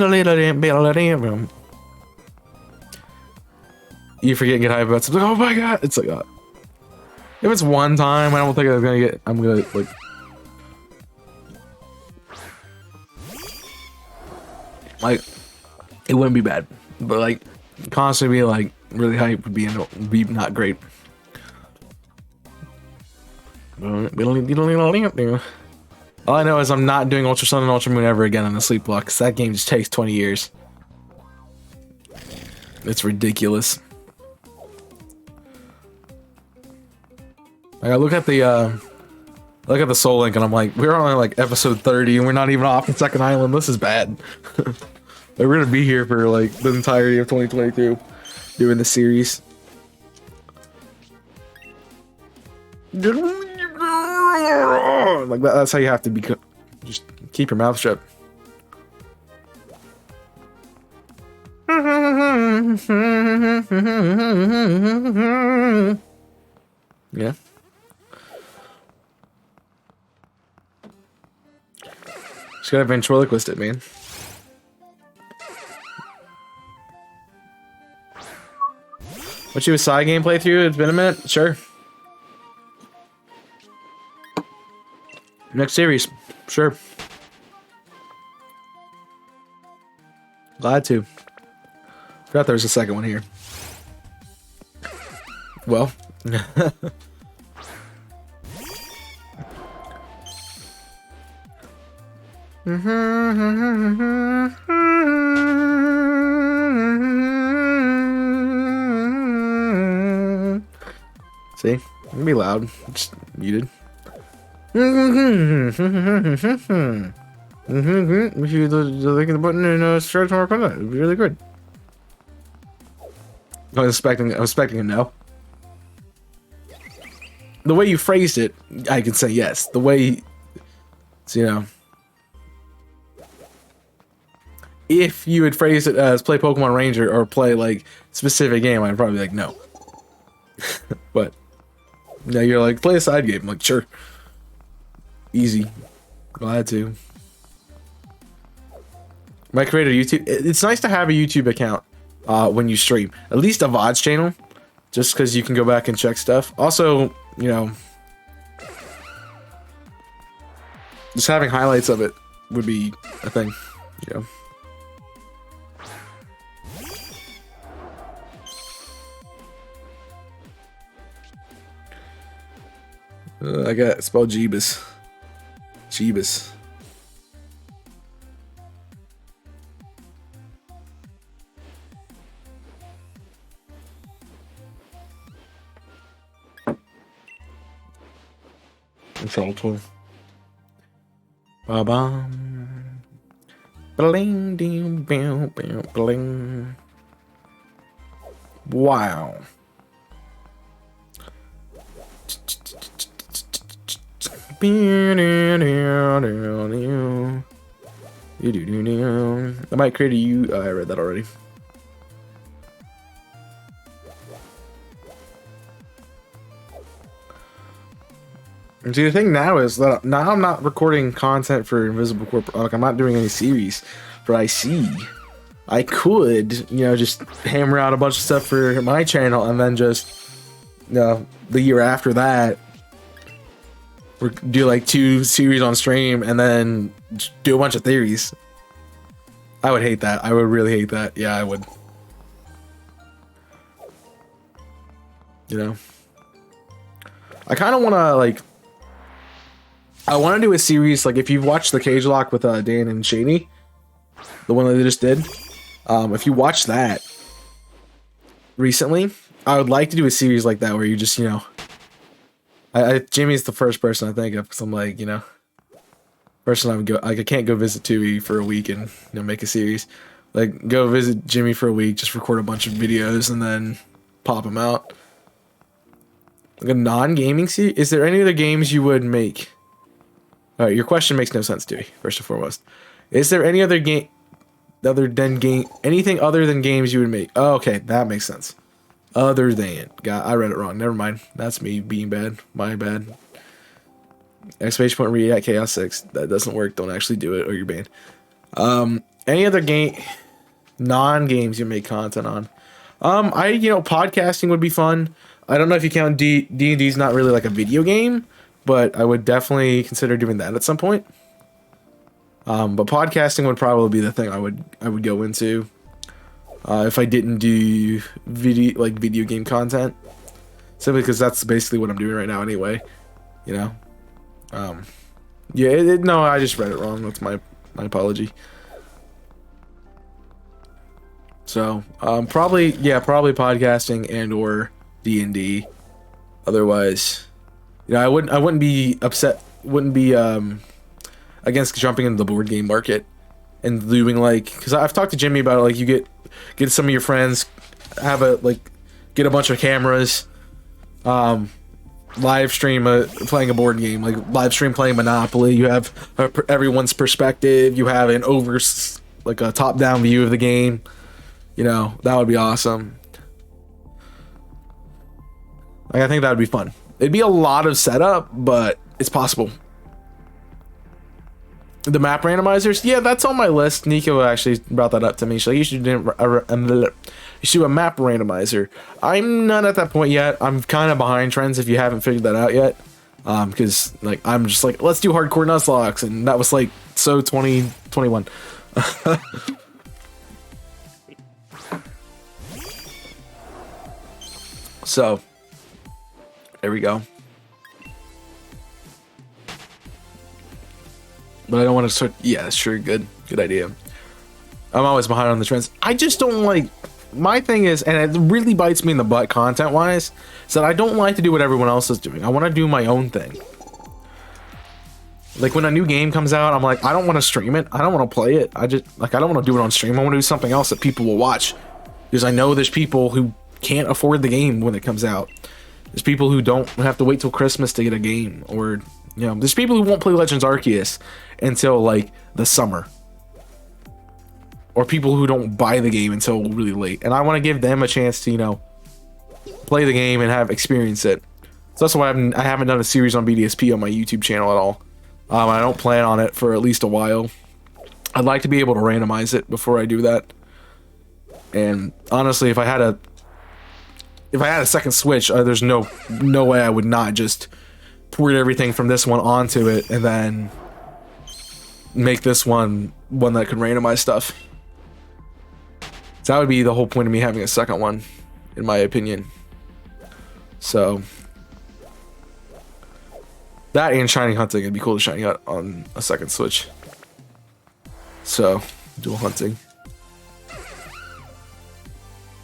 and get hype about something. Oh my god! It's like, if it's one time, I don't think I'm gonna like. Like, it wouldn't be bad, but like, constantly be like really hype would be not great. All I know is I'm not doing Ultra Sun and Ultra Moon ever again on the sleep block, because that game just takes 20 years. It's ridiculous. Like, I look at the Soul Link and I'm like, we're on like episode 30 and we're not even off the second island. This is bad. Like, we're gonna be here for like the entirety of 2022 doing the series. Like that's how you have to be. Just keep your mouth shut. Yeah. gotta ventriloquist it, man. What you a side game playthrough? It's been a minute. Sure. Next series. Sure. Glad to. Forgot there was a second one here. Well. See? It can be loud. Just muted. If you click the button and start more content, it'd be really good. I was expecting a no. The way you phrased it, I can say yes. The way, you know, if you had phrased it as play Pokemon Ranger or play like specific game, I'd probably be like no. But now you're like play a side game. I'm like sure, easy, glad to. Might create a YouTube. It's nice to have a YouTube account when you stream, at least a VODs channel, just because you can go back and check stuff. Also, you know, just having highlights of it would be a thing, you know. I got spelled Jeebus. Jeebus. Control tool. Ba bum. Bling ding bing bing bling. Wow. I might create a U. I read that already. And see, the thing now is that now I'm not recording content for Invisible Corp. Like I'm not doing any series for IC. I could, you know, just hammer out a bunch of stuff for my channel and then just, you know, the year after that, do like 2 series on stream and then do a bunch of theories. I would hate that. I would really hate that. Yeah, I would. You know, I kind of want to like. I want to do a series like if you've watched the Cage Lock with Dan and Shady, the one that they just did. If you watched that recently, I would like to do a series like that where you just, you know. Jimmy's the first person I think of because I'm like, you know, person I would go. Like I can't go visit Tui for a week and, you know, make a series. Like go visit Jimmy for a week, just record a bunch of videos and then pop them out. Like a non-gaming series. Is there any other games you would make? All right, your question makes no sense to me. First and foremost, is there any other game anything other than games you would make? Oh, okay, that makes sense. Other than, God, I read it wrong. Never mind. That's me being bad. My bad. Exclamation point read at Chaos 6. That doesn't work. Don't actually do it or you're banned. Any other game, non-games you make content on? You know, podcasting would be fun. I don't know if you count D&D's not really like a video game, but I would definitely consider doing that at some point. But podcasting would probably be the thing I would go into. If I didn't do video game content, simply because that's basically what I'm doing right now anyway, you know. Yeah, no, I just read it wrong. That's my apology. So probably podcasting and or D&D. Otherwise, you know, I wouldn't be upset. Wouldn't be against jumping into the board game market and doing like, because I've talked to Jimmy about it. Like you get some of your friends, get a bunch of cameras, live stream playing a board game, like live stream playing Monopoly. You have everyone's perspective. You have an a top down view of the game. You know, that would be awesome. Like I think that would be fun. It'd be a lot of setup, but it's possible. The map randomizers, yeah, that's on my list. Nico actually brought that up to me. She's like, you should do a map randomizer. I'm not at that point yet. I'm kind of behind trends if you haven't figured that out yet. Because like I'm just like, let's do hardcore Nuzlocke, and that was like so 2021. So there we go. But I don't want to start. Yeah, sure. Good idea. I'm always behind on the trends. I just don't like. My thing is, and it really bites me in the butt content wise, is that I don't like to do what everyone else is doing. I want to do my own thing. Like when a new game comes out, I'm like, I don't want to stream it. I don't want to play it. I don't want to do it on stream. I want to do something else that people will watch, because I know there's people who can't afford the game when it comes out. There's people who don't have to wait till Christmas to get a game, or there's people who won't play Legends Arceus until like the summer, or people who don't buy the game until really late. And I want to give them a chance to play the game and experience it. So that's why I haven't done a series on BDSP on my YouTube channel at all. I don't plan on it for at least a while. I'd like to be able to randomize it before I do that. And honestly, if I had a second Switch, there's no way I would not just port everything from this one onto it and then make this one that could randomize stuff. So that would be the whole point of me having a second one, in my opinion. So that and shiny hunting, it'd be cool to shiny hunt on a second Switch. So dual hunting. I'm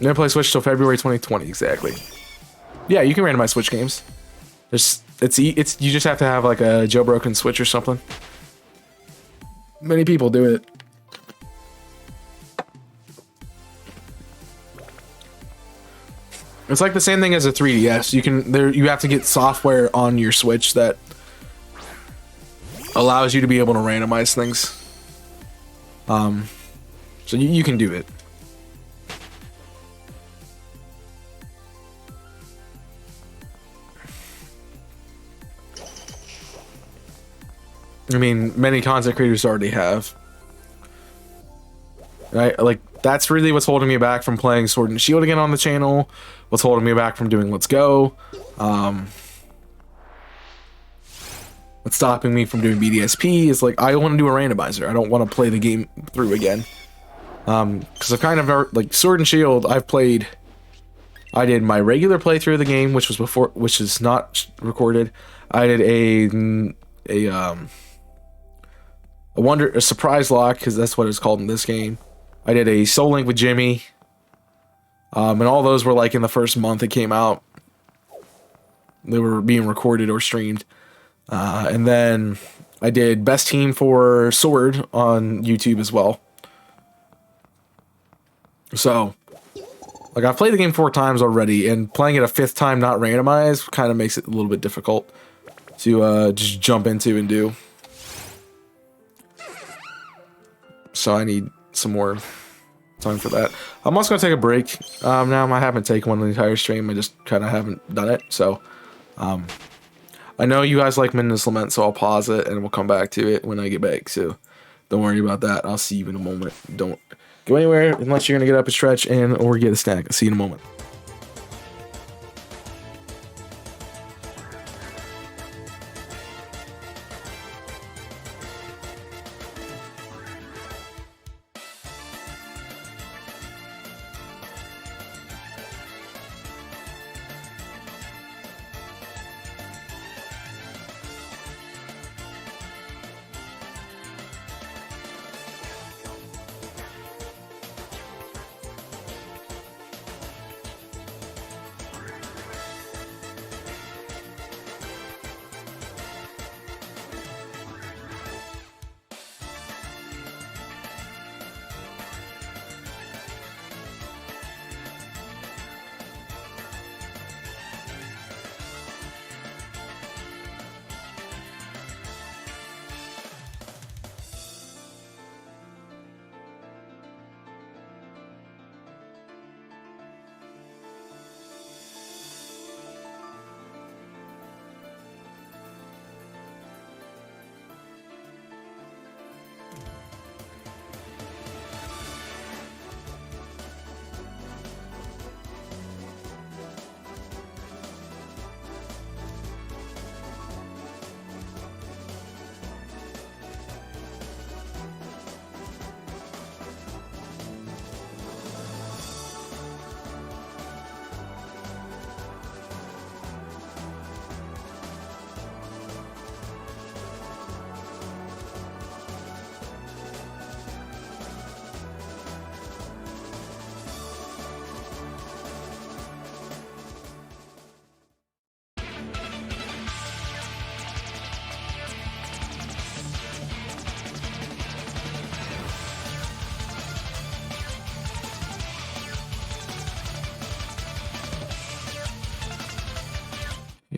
gonna play Switch till February 2020 exactly. Yeah, you can randomize Switch games. You just have to have like a jailbroken Switch or something. Many people do it. It's like the same thing as a 3DS. You have to get software on your Switch that allows you to be able to randomize things. So you can do it. I mean, many content creators already have. Right? Like, that's really what's holding me back from playing Sword and Shield again on the channel. What's holding me back from doing Let's Go. What's stopping me from doing BDSP is like, I want to do a randomizer. I don't want to play the game through again. Because I've kind of, like, Sword and Shield, I did my regular playthrough of the game, which is not recorded. I did a surprise lock, because that's what it's called in this game. I did a Soul Link with Jimmy, and all those were like in the first month it came out. They were being recorded or streamed, and then I did Best Team for Sword on YouTube as well. So, like, I've played the game 4 times already, and playing it a 5th time not randomized kind of makes it a little bit difficult to just jump into and do. So I need some more time for that. I'm also going to take a break. Now I haven't taken one the entire stream. I just kind of haven't done it. So I know you guys like Midnight's Lament, so I'll pause it and we'll come back to it when I get back. So don't worry about that. I'll see you in a moment. Don't go anywhere unless you're going to get up and stretch or get a snack. I'll see you in a moment.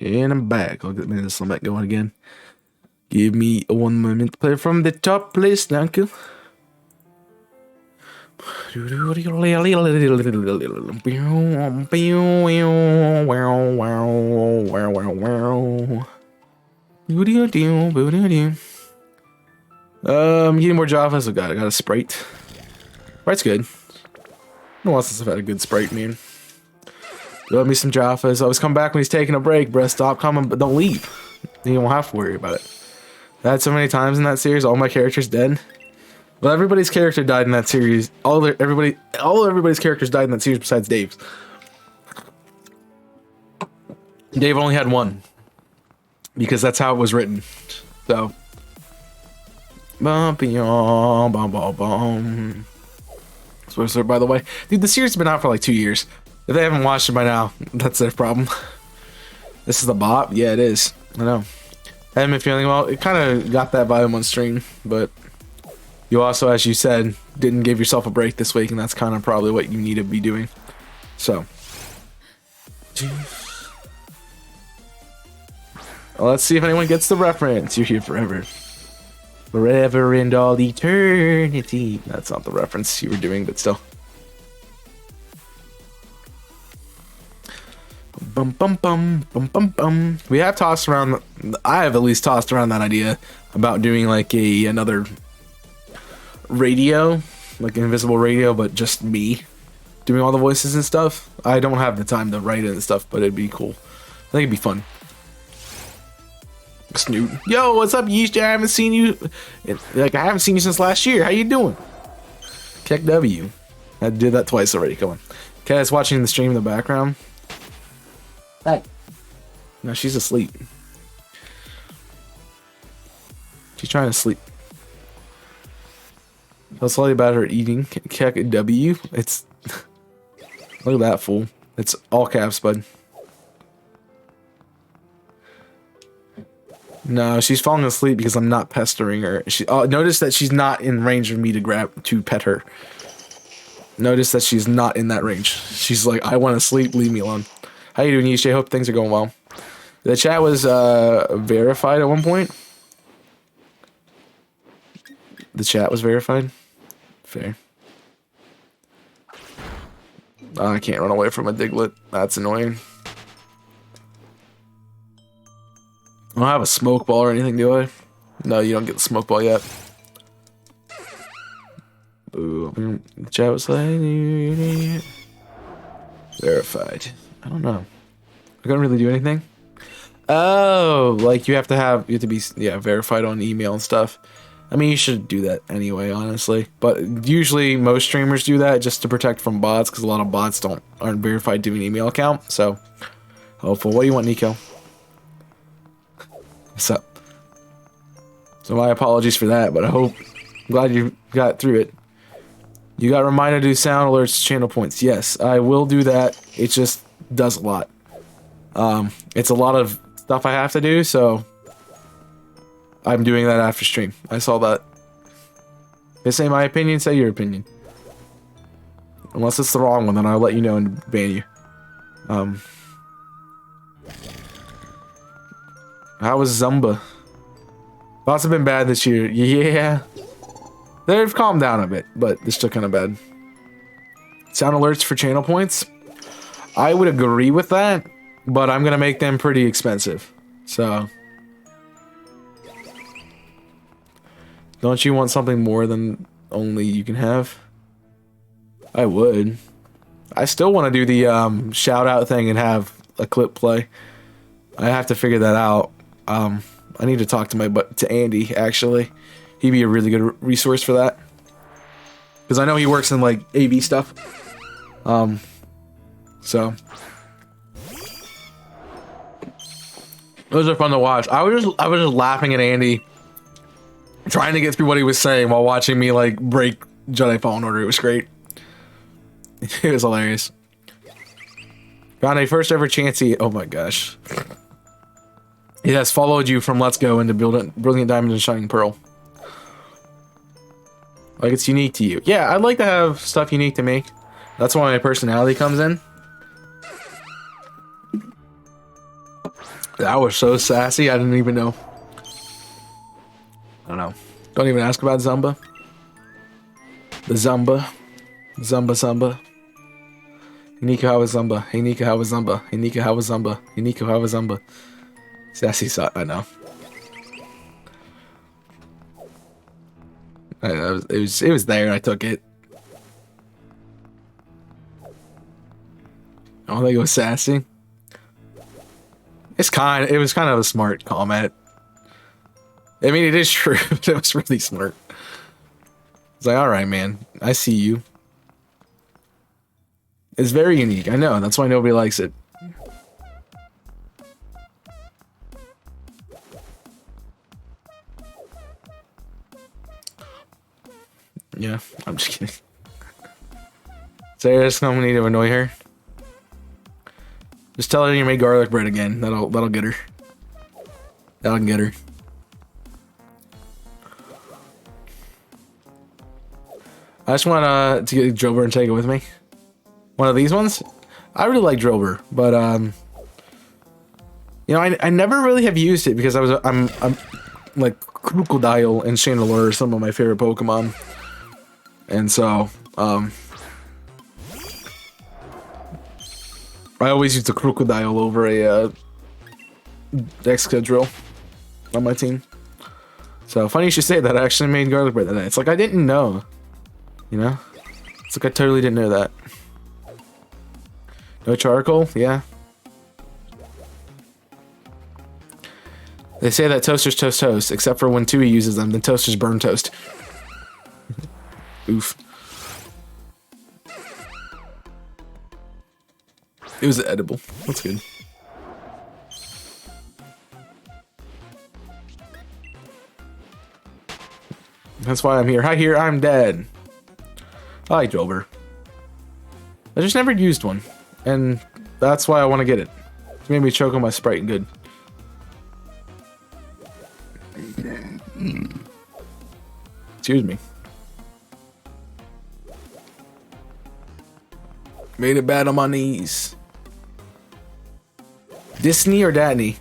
And I'm back. I'll get me this limit going again. Give me 1 moment to play from the top, please. Thank you. Getting more Java, so I got a Sprite. Sprite's good. No one else has had a good Sprite, man. Love me some Jaffas. Always come back when he's taking a break, bruh. Stop coming, but don't leave. You don't have to worry about it. I had so many times in that series, all my characters dead. Well, everybody's character died in that series. Everybody's characters died in that series besides Dave's. Dave only had one. Because that's how it was written. So. Spoiler, by the way. Dude, the series has been out for like 2 years. If they haven't watched it by now, that's their problem. This is the bop? Yeah, it is. I know. I haven't been feeling well. It kind of got that vibe on stream, but you also, as you said, didn't give yourself a break this week, and that's kind of probably what you need to be doing. So. Well, let's see if anyone gets the reference. You're here forever. Forever and all eternity. That's not the reference you were doing, but still. Bum bum bum bum bum bum. We have tossed around. I have at least tossed around that idea about doing like another radio, like an invisible radio, but just me doing all the voices and stuff. I don't have the time to write it and stuff, but it'd be cool. I think it'd be fun. Snoot. Yo, what's up, Yeast? I haven't seen you. I haven't seen you since last year. How you doing? Keck W. I did that twice already. Come on. Kat's watching the stream in the background. Hey. No, she's asleep. She's trying to sleep. I'll tell you about her eating. Keck W. It's. Look at that fool. It's all caps, bud. No, she's falling asleep because I'm not pestering her. She notice that she's not in range of me to pet her. Notice that she's not in that range. She's like, I want to sleep. Leave me alone. How you doing, Yish? Hope things are going well. The chat was verified at one point. The chat was verified. Fair. Oh, I can't run away from a Diglett. That's annoying. I don't have a smoke ball or anything, do I? No, you don't get the smoke ball yet. Boo. The chat was like... Verified. I don't know. I couldn't really do anything. Oh, like you have to be verified on email and stuff. I mean, you should do that anyway, honestly. But usually most streamers do that just to protect from bots, because a lot of bots aren't verified to an email account. So, hopeful. What do you want, Nico? What's up? So my apologies for that, but I'm glad you got through it. You got reminded to do sound alerts, channel points. Yes, I will do that. It just does a lot. It's a lot of stuff I have to do, so I'm doing that after stream. I saw that. If I say my opinion, say your opinion. Unless it's the wrong one, then I'll let you know and ban you. How was Zumba? Lots have been bad this year. Yeah. They've calmed down a bit, but they're still kind of bad. Sound alerts for channel points? I would agree with that, but I'm going to make them pretty expensive. So. Don't you want something more than only you can have? I would. I still want to do the shout out thing and have a clip play. I have to figure that out. I need to talk to Andy, actually. He'd be a really good resource for that. Because I know he works in, like, AV stuff. So. Those are fun to watch. I was just laughing at Andy, trying to get through what he was saying while watching me, like, break Jedi Fallen Order. It was great. It was hilarious. Found a first ever Chansey. Oh my gosh. It has followed you from Let's Go into Brilliant Diamond and Shining Pearl. Like, it's unique to you. Yeah, I'd like to have stuff unique to me. That's why my personality comes in. That was so sassy. I didn't even know. I don't know. Don't even ask about Zumba. The Zumba. Zumba. Hey Nico, how was Zumba? Hey Nico, how was Zumba? Hey Nico, how was Zumba? Hey Nico, how was Zumba? Sassy suck, I know. It was there, I took it. I don't think it was sassy. It was kind of a smart comment. I mean, it is true, but it was really smart. It's like, alright, man, I see you. It's very unique, I know, that's why nobody likes it. Yeah, I'm just kidding. Sarah's gonna need to annoy her. Just tell her you made garlic bread again. That'll get her. That'll get her. I just want to get Drover and take it with me. One of these ones. I really like Drover, but you know, I never really have used it because I'm like Crocodile and Chandelure are some of my favorite Pokemon, and so I always use the Crocodile over a Excadrill on my team. So funny you should say that. I actually made garlic bread that night. It's like I didn't know, you know. It's like I totally didn't know that. No charcoal, yeah. They say that toasters toast toast, except for when Tui uses them, then toasters burn toast. Oof. It was edible. That's good. That's why I'm here. Hi, here. I'm dead. Hi, Drover. I just never used one, and that's why I want to get it. It made me choke on my Sprite. Good. Excuse me. Made it bad on my knees. Disney or Datney?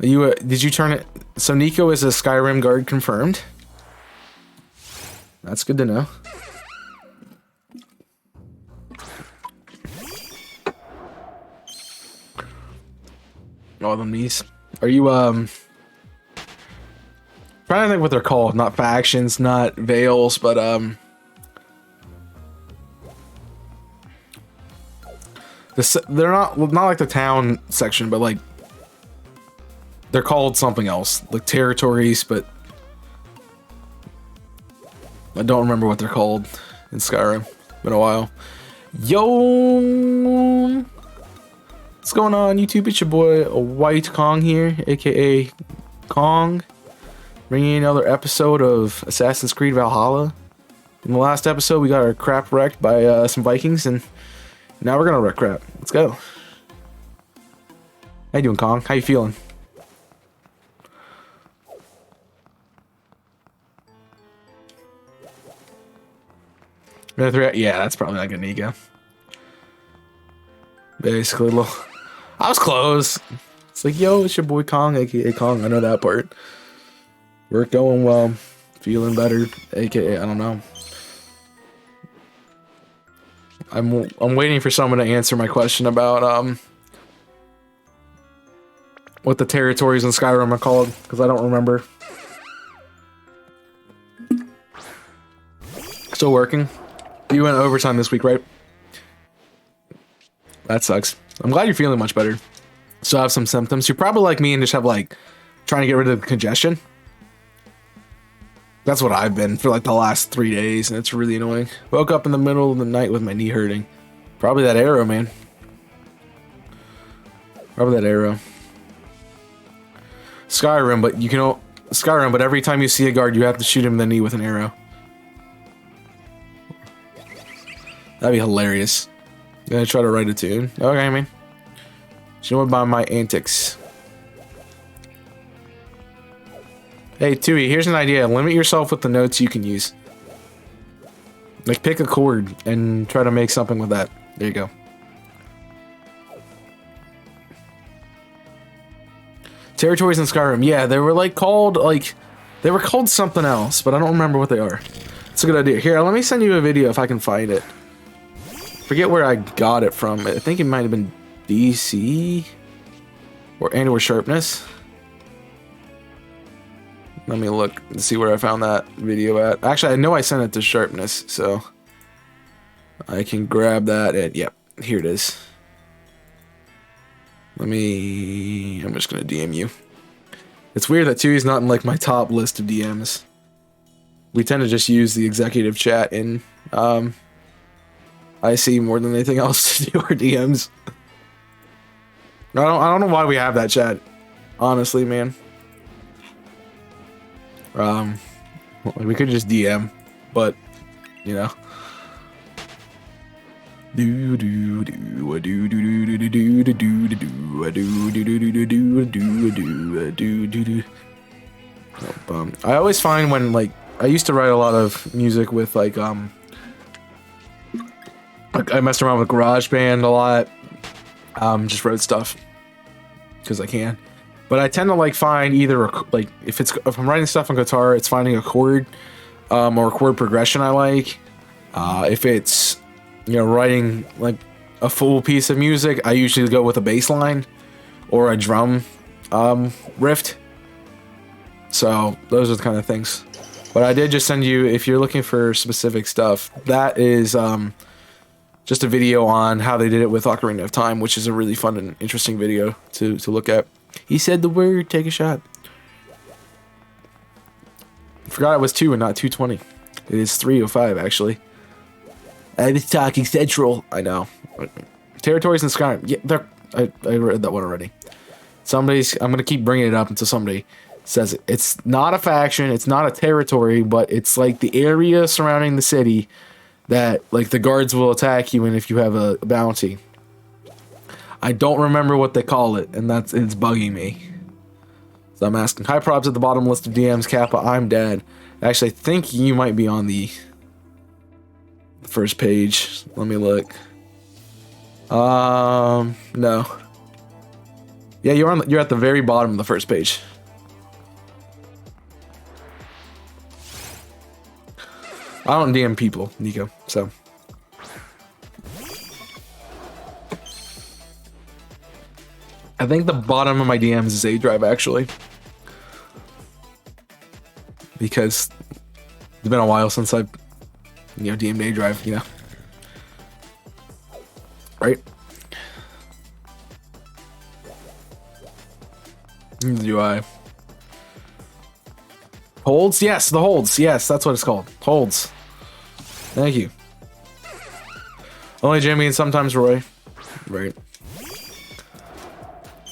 You did you turn it? So Nico is a Skyrim guard confirmed. That's good to know. All them knees. Are you trying to think what they're called? Not factions, not veils, but they're not like the town section, but like they're called something else, like territories, but I don't remember what they're called in Skyrim. Been a while. Yo, what's going on, YouTube? It's your boy White Kong here, aka Kong, bringing you another episode of Assassin's Creed Valhalla. In the last episode, we got our crap wrecked by some Vikings, and now we're gonna wreck crap. Let's go. How you doing, Kong? How you feeling? Yeah, that's probably not gonna go. Basically, I was close. It's like, yo, it's your boy Kong, aka Kong. I know that part. Work going well, feeling better, aka I don't know. I'm waiting for someone to answer my question about what the territories in Skyrim are called, because I don't remember. Still working. You went overtime this week, right? That sucks. I'm glad you're feeling much better. Still have some symptoms. You're probably like me and just have like trying to get rid of the congestion. That's what I've been for like the last 3 days, and it's really annoying. Woke up in the middle of the night with my knee hurting. Probably that arrow, man. Probably that arrow. Skyrim, but you can Skyrim, but every time you see a guard, you have to shoot him in the knee with an arrow. That'd be hilarious. I'm gonna try to write a tune. Okay, man. You know about my antics. Hey, Tui, here's an idea. Limit yourself with the notes you can use. Like, pick a chord and try to make something with that. There you go. Territories in Skyrim. Yeah, they were like called they were called something else, but I don't remember what they are. It's a good idea. Here, let me send you a video if I can find it. Forget where I got it from. I think it might have been DC or Sharpness. Let me look and see where I found that video at. Actually, I know I sent it to Sharpness, so I can grab that and yep, here it is. I'm just gonna DM you. It's weird that Tui's not in like my top list of DMs. We tend to just use the executive chat in I see more than anything else to do our DMs. I don't know why we have that chat. Honestly, man. We could just DM, but you know. Do do do do do do do do do do do do do do do do. I always find when like I used to write a lot of music with like I messed around with GarageBand a lot. Just wrote stuff because I can. But I tend to like find either like if I'm writing stuff on guitar, it's finding a chord or a chord progression I like. If it's writing like a full piece of music, I usually go with a bass line or a drum riff. So those are the kind of things. But I did just send you, if you're looking for specific stuff, that is just a video on how they did it with Ocarina of Time, which is a really fun and interesting video to look at. He said the word, take a shot. I forgot it was 2 and not 220. It is 3:05 actually. I was talking central. I know. Territories in Skyrim. Yeah, I read that one already. I'm gonna keep bringing it up until somebody says it. It's not a faction. It's not a territory, but it's like the area surrounding the city that like the guards will attack you in if you have a bounty. I don't remember what they call it, and it's bugging me. So I'm asking. High props at the bottom list of DMs. Kappa, I'm dead. Actually, I think you might be on the first page. Let me look. No. Yeah, you're at the very bottom of the first page. I don't DM people, Nico, so. I think the bottom of my DMs is A Drive, actually. Because it's been a while since I've, DM'd A Drive, Right? Do I? Holds? Yes, the holds. Yes, that's what it's called. Holds. Thank you. Only Jimmy and sometimes Roy. Right.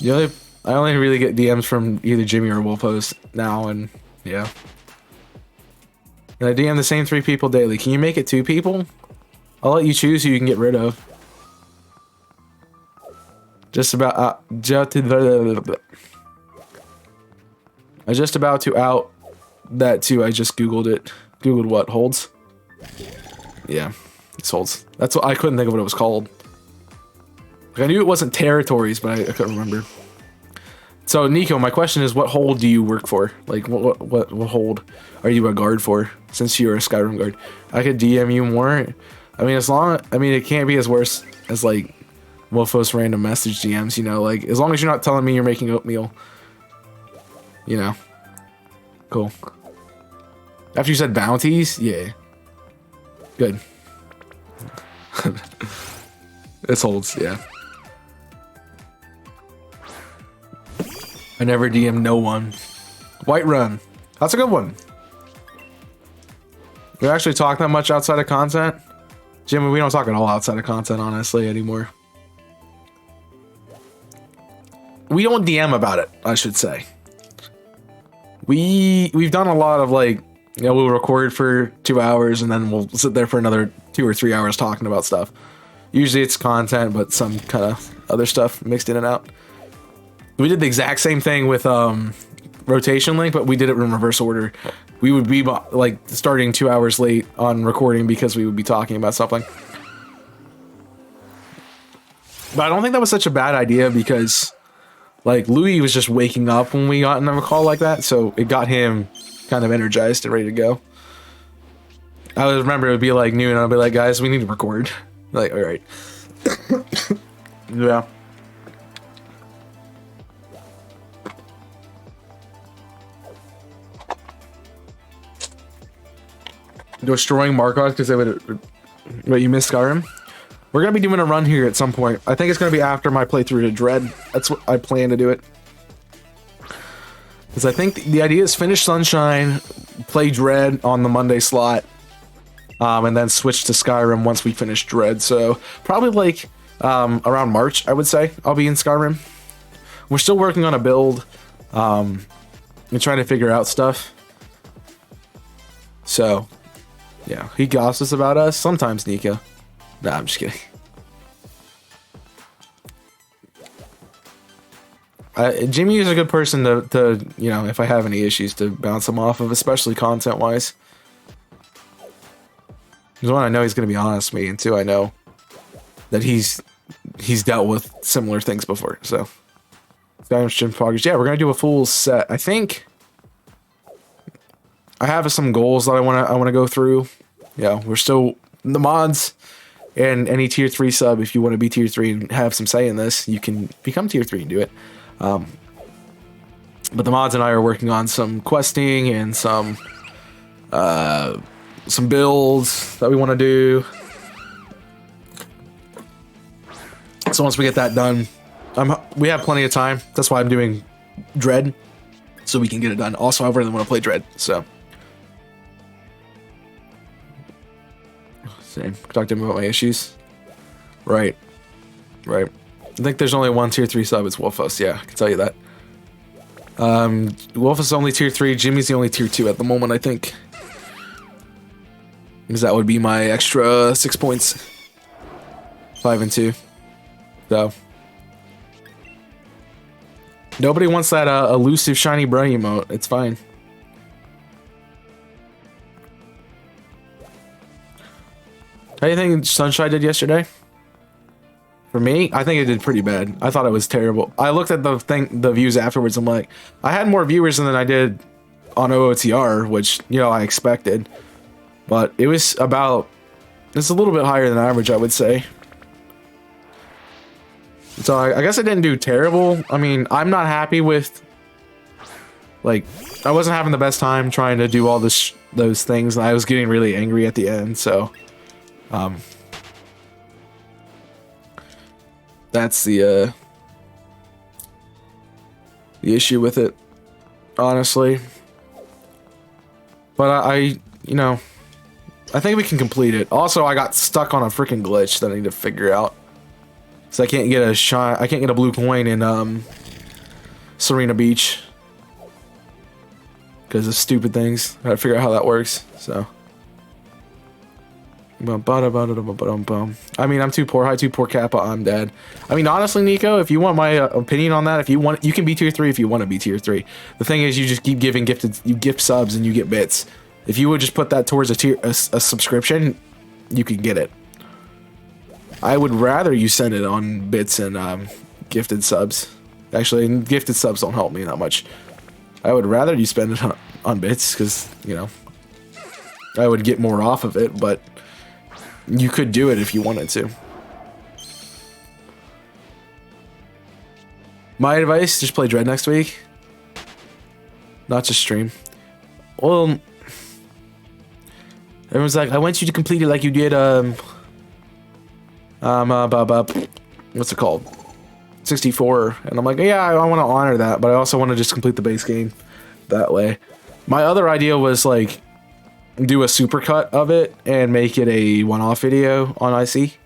I only really get DMs from either Jimmy or Wolfos now, and yeah. And I DM the same 3 people daily. Can you make it 2 people? I'll let you choose who you can get rid of. Just about I was just about to out that too. I just googled it. Googled what? Holds? Yeah, it's holds. That's what I couldn't think of what it was called. Like, I knew it wasn't territories, but I couldn't remember. So Nico, my question is, what hold do you work for? Like, what hold are you a guard for? Since you're a Skyrim guard, I could DM you more. I mean, it can't be as worse as like Wolfos random message DMs. Like as long as you're not telling me you're making oatmeal. Cool. After you said bounties, yeah. Good. This holds, yeah. I never DM no one. Whiterun. That's a good one. We actually talk that much outside of content? Jimmy, we don't talk at all outside of content, honestly, anymore. We don't DM about it, I should say. We've done a lot of like, we'll record for 2 hours and then we'll sit there for another 2 or 3 hours talking about stuff. Usually it's content, but some kind of other stuff mixed in and out. We did the exact same thing with Rotation Link, but we did it in reverse order. We would be like starting 2 hours late on recording because we would be talking about something. But I don't think that was such a bad idea because Like Louis was just waking up when we got in a call like that, so it got him kind of energized and ready to go. I would remember it would be like noon, and I'd be like, guys, we need to record. Like, all right. Yeah. Destroying Markov because they would. Wait, you missed Skyrim? We're gonna be doing a run here at some point. I think it's gonna be after my playthrough to Dread. That's what I plan to do it. Because I think the idea is finish Sunshine, play Dread on the Monday slot, and then switch to Skyrim once we finish Dread. So probably like around March, I would say, I'll be in Skyrim. We're still working on a build and trying to figure out stuff. So, yeah, he gossips about us sometimes, Nico. Nah, I'm just kidding. Jimmy is a good person to, you know, if I have any issues to bounce him off of, especially content-wise. He's one I know he's going to be honest with me, and two, I know that he's dealt with similar things before, so. Jim Foggers. Yeah, we're going to do a full set. I think I have some goals that I want to go through. Yeah, we're still the mods and any tier 3 sub. If you want to be tier 3 and have some say in this, you can become tier 3 and do it. But the mods and I are working on some questing and some builds that we want to do. So once we get that done, we have plenty of time. That's why I'm doing Dread, so we can get it done. Also, I really want to play Dread, so. Same. Talk to him about my issues. Right. I think there's only one tier 3 sub. It's Wolfos. Yeah, I can tell you that. Wolfos is only tier 3. Jimmy's the only tier 2 at the moment, I think. Because that would be my extra 6 points. 5 and 2. So. Nobody wants that elusive shiny bro emote. It's fine. How do you think Sunshine did yesterday? For me, I think it did pretty bad. I thought it was terrible. I looked at the views afterwards. I'm like, I had more viewers than I did on OOTR, which, you know, I expected. But it was it's a little bit higher than average, I would say. So I guess I didn't do terrible. I mean, I'm not happy with, like, I wasn't having the best time trying to do all those things, and I was getting really angry at the end, so that's the issue with it, honestly. But I you know, I think we can complete it. Also, I got stuck on a freaking glitch that I need to figure out. So I can't get a blue coin in Serena Beach because of stupid things. I gotta figure out how that works. So, I mean, I'm too poor. Hi, too poor Kappa. I'm dead. I mean, honestly, Nico, if you want my opinion on that, if you want, you can be tier 3 if you want to be tier 3. The thing is, you just keep giving you gift subs and you get bits. If you would just put that towards a subscription, you could get it. I would rather you send it on bits and gifted subs. Actually, gifted subs don't help me that much. I would rather you spend it on bits because, you know, I would get more off of it, but you could do it if you wanted to. My advice, just play Dread next week. Not just stream. Well, everyone's like, I want you to complete it like you did, what's it called? 64. And I'm like, yeah, I want to honor that, but I also want to just complete the base game that way. My other idea was like do a supercut of it and make it a one-off video on IC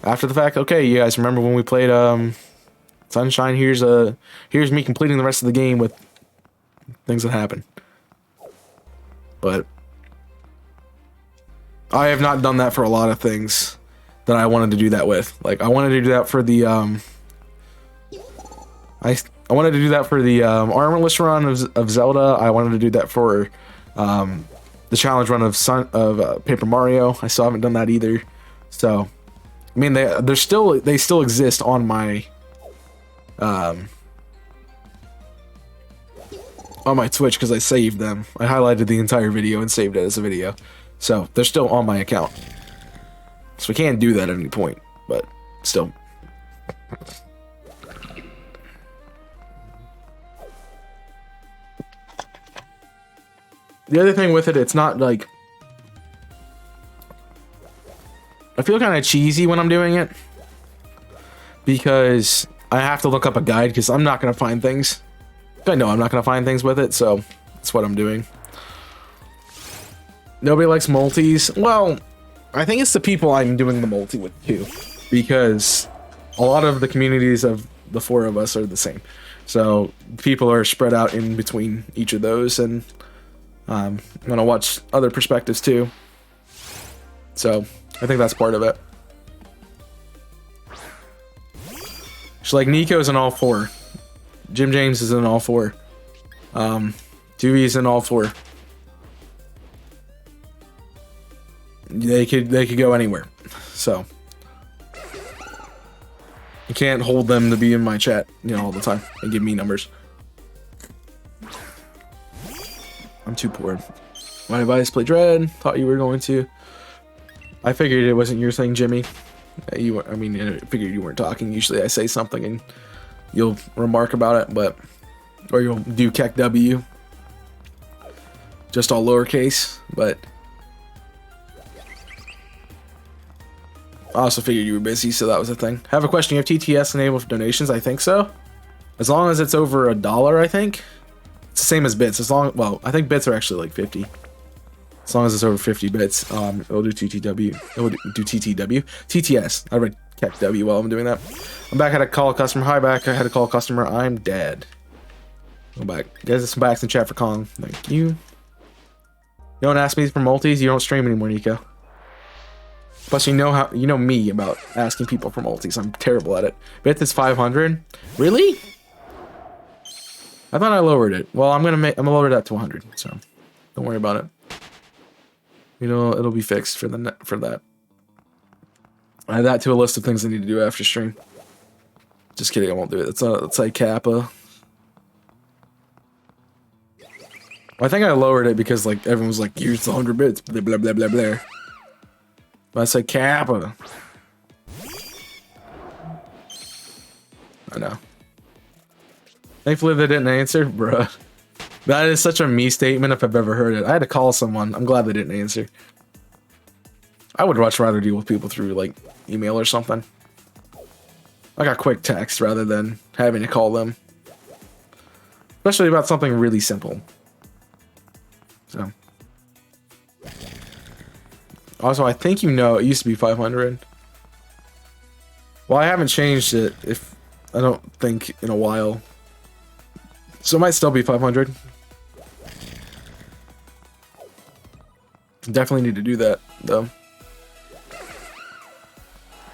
after the fact. Okay, you guys remember when we played Sunshine? Here's me completing the rest of the game with things that happen. But I have not done that for a lot of things that I wanted to do that with. Like, I wanted to do that for the I wanted to do that for the armorless run of Zelda. I wanted to do that for the challenge run of Paper Mario. I still haven't done that either. So, I mean, they still exist on my on my Twitch because I saved them. I highlighted the entire video and saved it as a video. So they're still on my account. So we can't do that at any point, but still. The other thing with it, it's not like... I feel kind of cheesy when I'm doing it. Because I have to look up a guide because I'm not going to find things. I know I'm not going to find things with it, so that's what I'm doing. Nobody likes multis. Well, I think it's the people I'm doing the multi with too. Because a lot of the communities of the four of us are the same. So people are spread out in between each of those, and I'm going to watch other perspectives too. So I think that's part of it. Just like Nico's in all four. Jim James is in all four. Dewey's in all four. They could go anywhere. So you can't hold them to be in my chat, you know, all the time and give me numbers. I'm too poor. My advice, play Dread. Thought you were going to. I figured it wasn't your thing, Jimmy. I figured you weren't talking. Usually I say something and you'll remark about it, or you'll do QOTD. Just all lowercase, but I also figured you were busy, so that was a thing. Have a question. You have TTS enabled for donations? I think so. As long as it's over $1, I think. It's the same as bits. Well, I think bits are actually like 50. As long as it's over 50 bits, it'll do TTW. It'll do TTW. TTS. I read QOTD while I'm doing that. I'm back. I had to call a customer. Hi, back. I had to call a customer. I'm dead. Go back. Guys, some backs in chat for Kong. Thank you. You don't ask me for multis. You don't stream anymore, Nico. Plus, you know me about asking people for multis. I'm terrible at it. Bits is 500. Really? I thought I lowered it. Well, I'm gonna lower that to 100. So don't worry about it. You know, it'll be fixed for that. I add that to a list of things I need to do after stream. Just kidding, I won't do it. It's like Kappa. I think I lowered it because like everyone was like, "Here's the 100 bits." Blah blah blah blah blah. But I said Kappa. I know. Thankfully they didn't answer, bruh. That is such a me statement if I've ever heard it. I had to call someone. I'm glad they didn't answer. I would much rather deal with people through like email or something. Like a quick text rather than having to call them. Especially about something really simple. So. Also, I think you know it used to be 500. Well, I haven't changed it I don't think in a while. So it might still be 500. Definitely need to do that, though.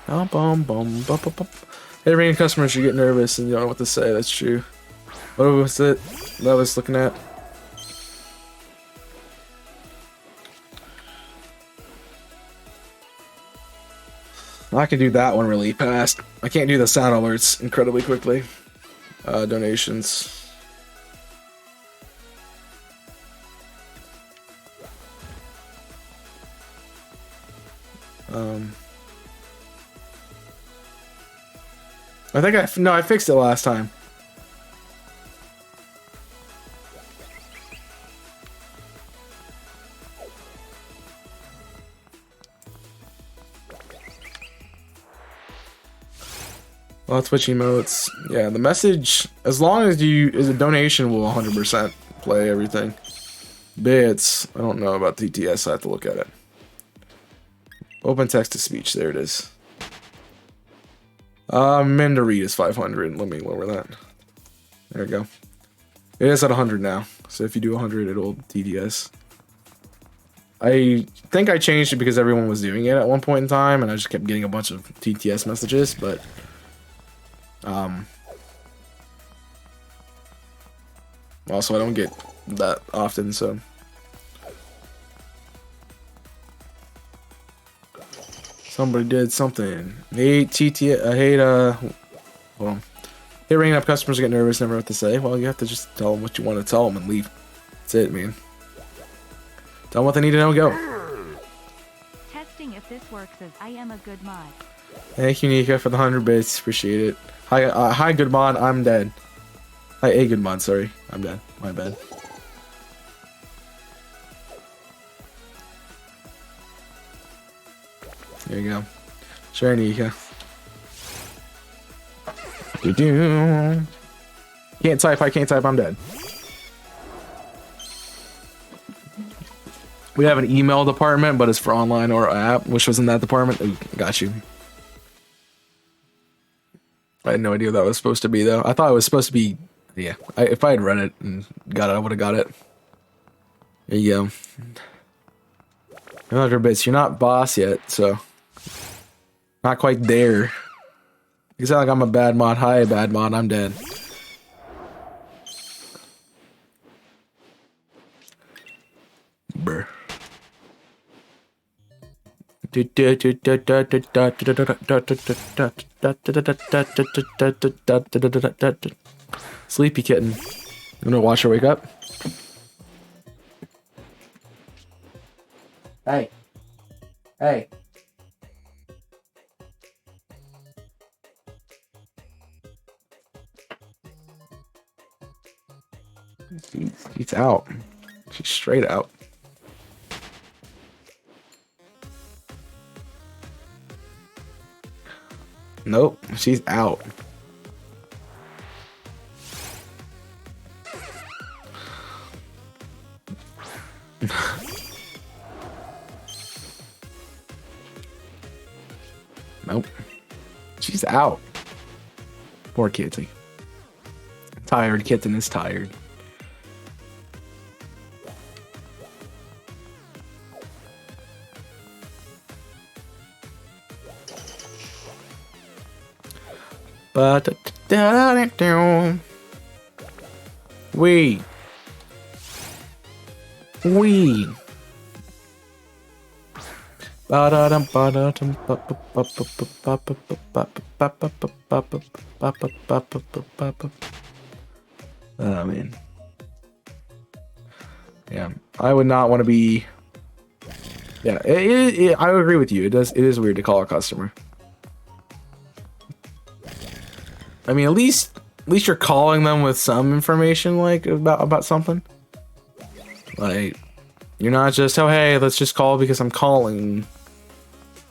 Hey, ringing customers, you get nervous and you don't know what to say. That's true. What was it that I was looking at? I can do that one really fast. I can't do the sound alerts incredibly quickly. Donations. I think I fixed it last time. Well, Twitch emotes. Yeah, the message, as long as a donation will 100% play everything. Bits, I don't know about TTS, I have to look at it. Open text to speech, there it is. Men to read is 500. Let me lower that. There we go. It is at 100 now. So if you do 100, it'll TTS. I think I changed it because everyone was doing it at one point in time, and I just kept getting a bunch of TTS messages, but also I don't get that often, so somebody did something. Hate TTS. I hate hold on. Hey, ringing up customers get nervous, never know what to say. Well, you have to just tell them what you want to tell them and leave. That's it, man. Tell them what they need to know, go. Testing if this works as I am a good mod. Thank you, Nika, for the 100 bits. Appreciate it. Hi, good mod. I'm dead. Hi, a good mod. Sorry, I'm dead. My bad. There you go. Sure, Nika. Can't type. I can't type. I'm dead. We have an email department, but it's for online or app. Which was in that department? Ooh, got you. I had no idea what that was supposed to be, though. I thought it was supposed to be... Yeah, if I had read it and got it, I would have got it. There you go. 100 bits. You're not boss yet, so... Not quite there. You sound like I'm a bad mod. Hi, bad mod. I'm dead. Brr. Sleepy kitten. You gonna watch her wake up? Hey. Hey. She's out. She's straight out. Nope, she's out. Nope. She's out. Poor kitty. Tired kitten is tired. But we oh man, yeah, I would not want to be. Yeah, I would agree with you. It is weird to call a customer. I mean, at least you're calling them with some information, like about something. Like, you're not just, oh hey, let's just call because I'm calling.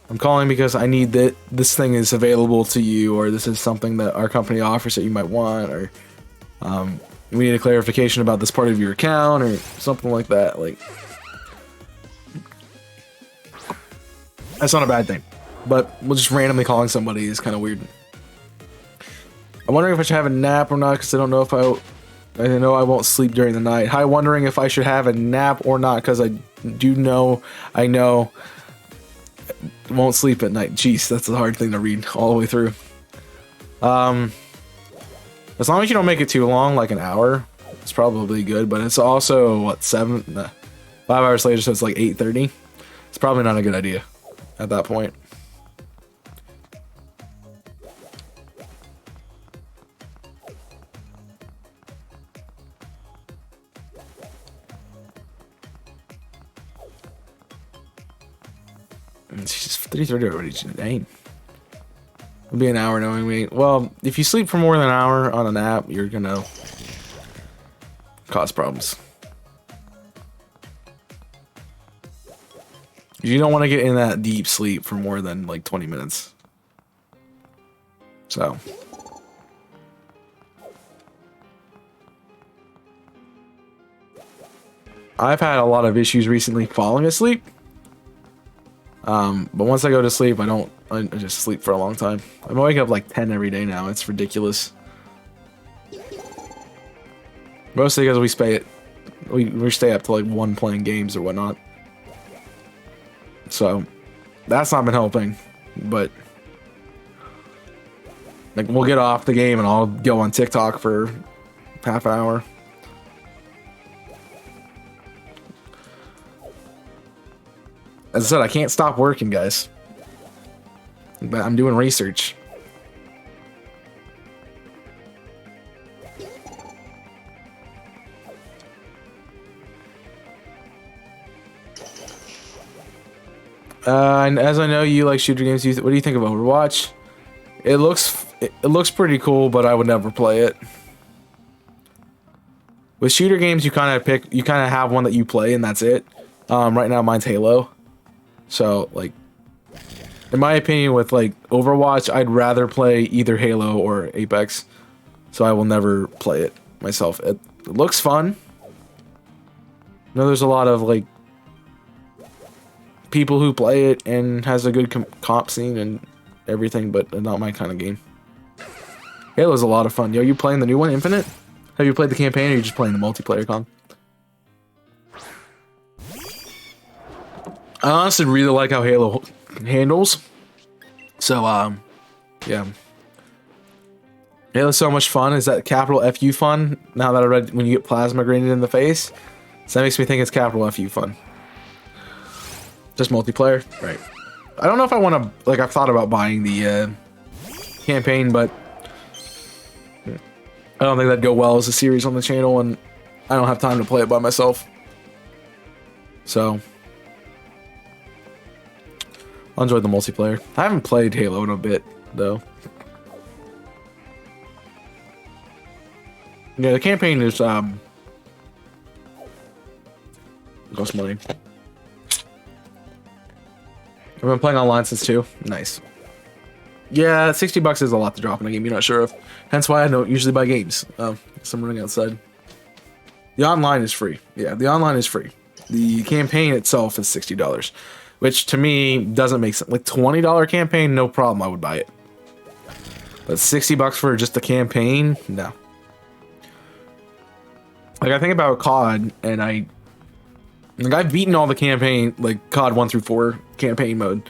I'm calling because I need that this thing is available to you, or this is something that our company offers that you might want, or we need a clarification about this part of your account, or something like that. Like, that's not a bad thing, but just randomly calling somebody is kind of weird. I'm wondering if I should have a nap or not, because I don't know if I know I won't sleep during the night. Hi, wondering if I should have a nap or not, because I know won't sleep at night. Jeez, that's a hard thing to read all the way through. As long as you don't make it too long, like an hour, it's probably good. But it's also what 5 hours later, so it's like 8:30. It's probably not a good idea at that point. It's just 3:30 already. Dang. It'll be an hour knowing me. Well, if you sleep for more than an hour on a nap, you're gonna cause problems. You don't want to get in that deep sleep for more than like 20 minutes. So. I've had a lot of issues recently falling asleep. But once I go to sleep, I just sleep for a long time. I'm waking up like 10 every day now. It's ridiculous. Mostly because we stay up to like 1 playing games or whatnot. So that's not been helping, but like we'll get off the game and I'll go on TikTok for half an hour. As I said, I can't stop working, guys. But I'm doing research. And as I know you like shooter games, what do you think of Overwatch? It looks pretty cool, but I would never play it. With shooter games, you kind of have one that you play, and that's it. Right now, mine's Halo. So, like, in my opinion, with like Overwatch, I'd rather play either Halo or Apex. So I will never play it myself. It looks fun. I know there's a lot of like people who play it and has a good comp scene and everything, but not my kind of game. Halo's a lot of fun. Yo, you playing the new one, Infinite? Have you played the campaign, or are you just playing the multiplayer con? I honestly really like how Halo handles. So, yeah. Halo's so much fun. Is that capital FU fun? Now that I read when you get plasma grenaded in the face. So that makes me think it's capital FU fun. Just multiplayer? Right. I don't know if I want to, like, I've thought about buying the campaign, but I don't think that'd go well as a series on the channel, and I don't have time to play it by myself. So I'll enjoy the multiplayer. I haven't played Halo in a bit, though. Yeah, the campaign is, costs money. I've been playing online since 2. Nice. Yeah, $60 is a lot to drop in a game you're not sure of. Hence why I don't usually buy games. So I'm running outside. The online is free. Yeah, the online is free. The campaign itself is $60. Which to me doesn't make sense. Like $20 campaign, no problem, I would buy it. But $60 for just the campaign? No. Like I think about COD and I've beaten all the campaign, like COD 1 through 4 campaign mode.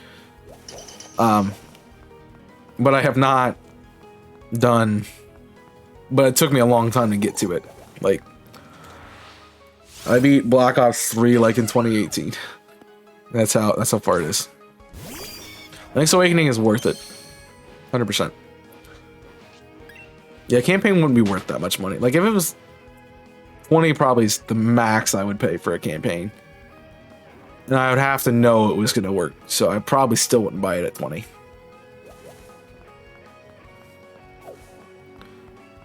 But I have not done, but it took me a long time to get to it. Like, I beat Black Ops 3 like in 2018. That's how far it is. Link's Awakening is worth it. 100%. Yeah, campaign wouldn't be worth that much money. Like if it was 20, probably is the max I would pay for a campaign. And I would have to know it was going to work. So I probably still wouldn't buy it at 20.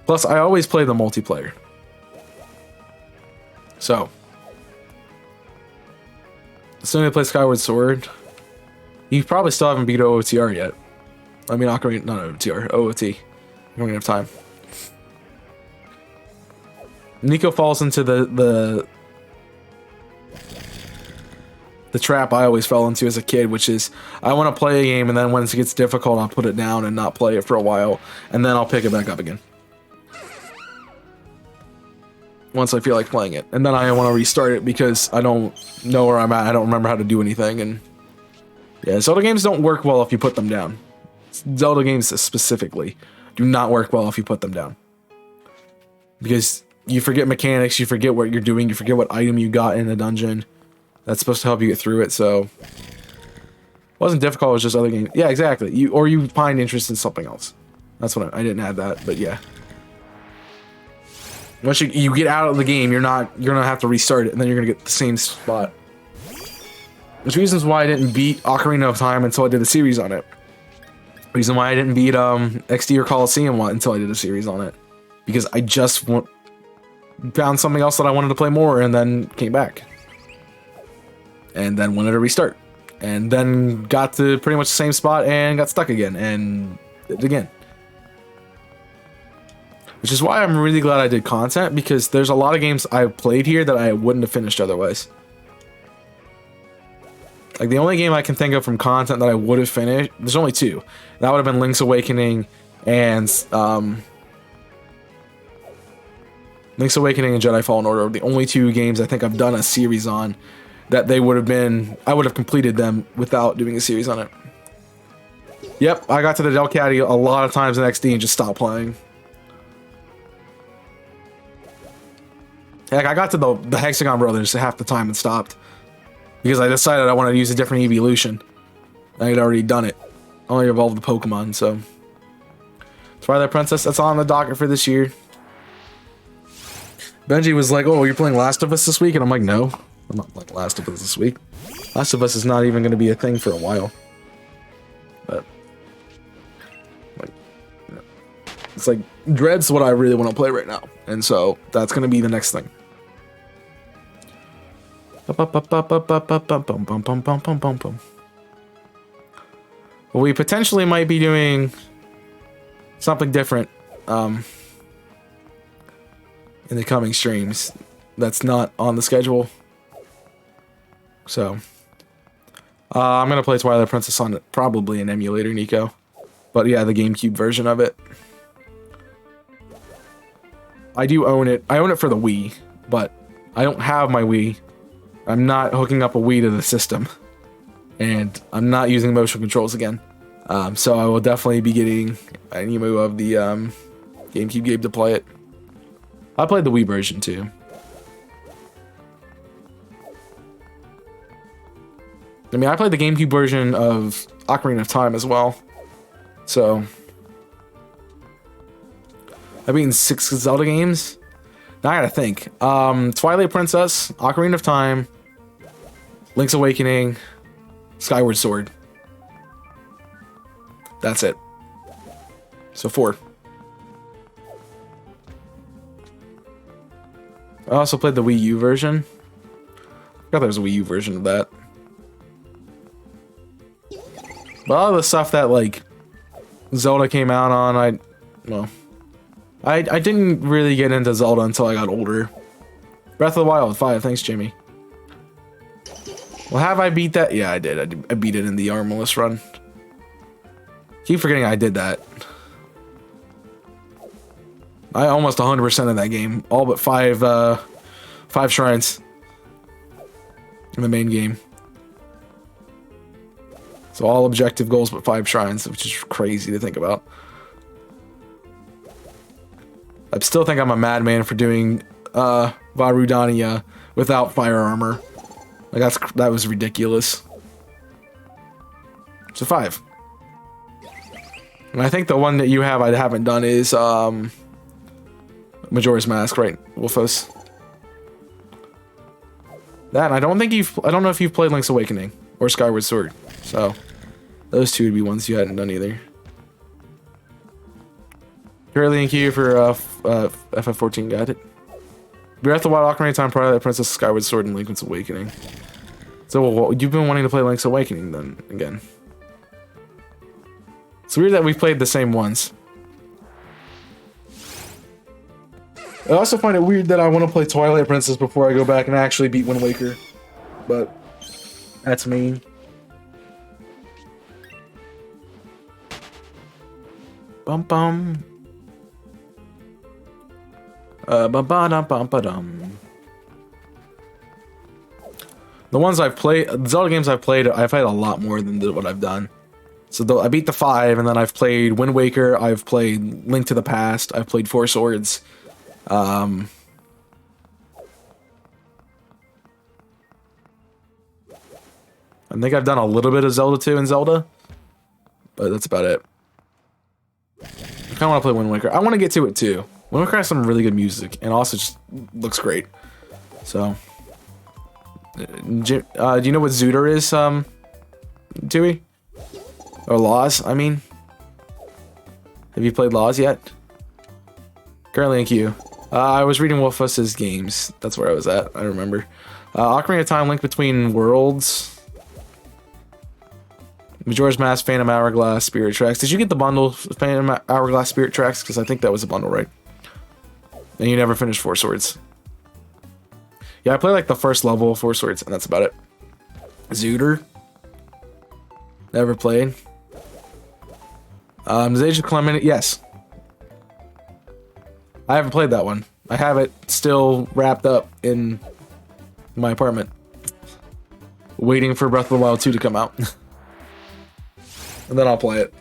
Plus, I always play the multiplayer. So, as soon as I play Skyward Sword, you probably still haven't beat OOTR yet. I mean, Ocarina, not OOTR, OOT. You don't have time. Nico falls into the trap I always fell into as a kid, which is I want to play a game, and then when it gets difficult, I'll put it down and not play it for a while, and then I'll pick it back up again. Once I feel like playing it, and then I want to restart it because I don't know where I'm at. I don't remember how to do anything, and yeah, Zelda games don't work well if you put them down. Zelda games specifically do not work well if you put them down, because you forget mechanics, you forget what you're doing, you forget what item you got in a dungeon that's supposed to help you get through it. So it wasn't difficult, it was just other games. Yeah, exactly. You find interest in something else. That's what I didn't add that, but yeah. Once you get out of the game, you're gonna have to restart it, and then you're gonna get the same spot. There's reasons why I didn't beat Ocarina of Time until I did a series on it. Reason why I didn't beat XD or Coliseum until I did a series on it, because I just found something else that I wanted to play more, and then came back, and then wanted to restart, and then got to pretty much the same spot and got stuck again, and did it again. Which is why I'm really glad I did content, because there's a lot of games I've played here that I wouldn't have finished otherwise. Like the only game I can think of from content that I would have finished, there's only 2. That would have been Link's Awakening and Jedi Fallen Order. The only 2 games I think I've done a series on that I would have completed them without doing a series on it. Yep, I got to the Del Caddy a lot of times in XD and just stopped playing. Heck, I got to the Hexagon Brothers half the time and stopped. Because I decided I wanted to use a different evolution. I had already done it. I only evolved the Pokemon, so. Twilight Princess, that's on the docket for this year. Benji was like, "Oh, you're playing Last of Us this week," and I'm like, "No, I'm not playing Last of Us this week. Last of Us is not even going to be a thing for a while." But like, you know, it's like Dread's what I really want to play right now, and so that's going to be the next thing. Well, we potentially might be doing something different in the coming streams that's not on the schedule. So I'm gonna play Twilight Princess on probably an emulator, Nico. But yeah, the GameCube version of it. I do own it. I own it for the Wii, but I don't have my Wii. I'm not hooking up a Wii to the system, and I'm not using motion controls again. So I will definitely be getting an emu of the GameCube game to play it. I played the Wii version too. I mean, I played the GameCube version of Ocarina of Time as well. So I've beaten 6 Zelda games. Now I gotta think. Twilight Princess, Ocarina of Time, Link's Awakening, Skyward Sword. That's it. So 4. I also played the Wii U version. I forgot there was a Wii U version of that. But all the stuff that like Zelda came out on, I didn't really get into Zelda until I got older. Breath of the Wild 5, thanks Jimmy. Well, have I beat that? Yeah, I did. I beat it in the Armless run. Keep forgetting I did that. I almost 100% of that game. All but 5 shrines in the main game. So all objective goals but 5 shrines, which is crazy to think about. I still think I'm a madman for doing Varudania without fire armor. Like that was ridiculous. So 5. And I think the one that you have I haven't done is Majora's Mask, right, Wolfos? That, and I don't know if you've played Link's Awakening or Skyward Sword. So those two would be ones you hadn't done either. Currently in queue for FF14, got it. Breath of the Wild, Ocarina of Time, Twilight Princess, Skyward Sword, and Link's Awakening. So well, you've been wanting to play Link's Awakening then again. It's weird that we've played the same ones. I also find it weird that I want to play Twilight Princess before I go back and actually beat Wind Waker. But that's me. Bum bum. Bum ba dum bum ba dum. The ones I've played, the Zelda games I've played a lot more than what I've done. So I beat the 5, and then I've played Wind Waker, I've played Link to the Past, I've played Four Swords. I think I've done a little bit of Zelda 2 and Zelda, but that's about it. I kind of want to play Wind Waker. I want to get to it too. Wind Waker has some really good music, and also just looks great. So, do you know what Zooter is, Dewey? Or Laws, I mean? Have you played Laws yet? Currently in queue. I was reading Wolfus's games. That's where I was at, I remember. Ocarina of Time, Link Between Worlds. Majora's Mask, Phantom Hourglass, Spirit Tracks. Did you get the bundle, Phantom Hourglass, Spirit Tracks? Because I think that was a bundle, right? And you never finished Four Swords. Yeah, I played like the first level of Four Swords, and that's about it. Zooter. Never played. Is Age of Calamity? Yes. I haven't played that one. I have it still wrapped up in my apartment. Waiting for Breath of the Wild 2 to come out. And then I'll play it.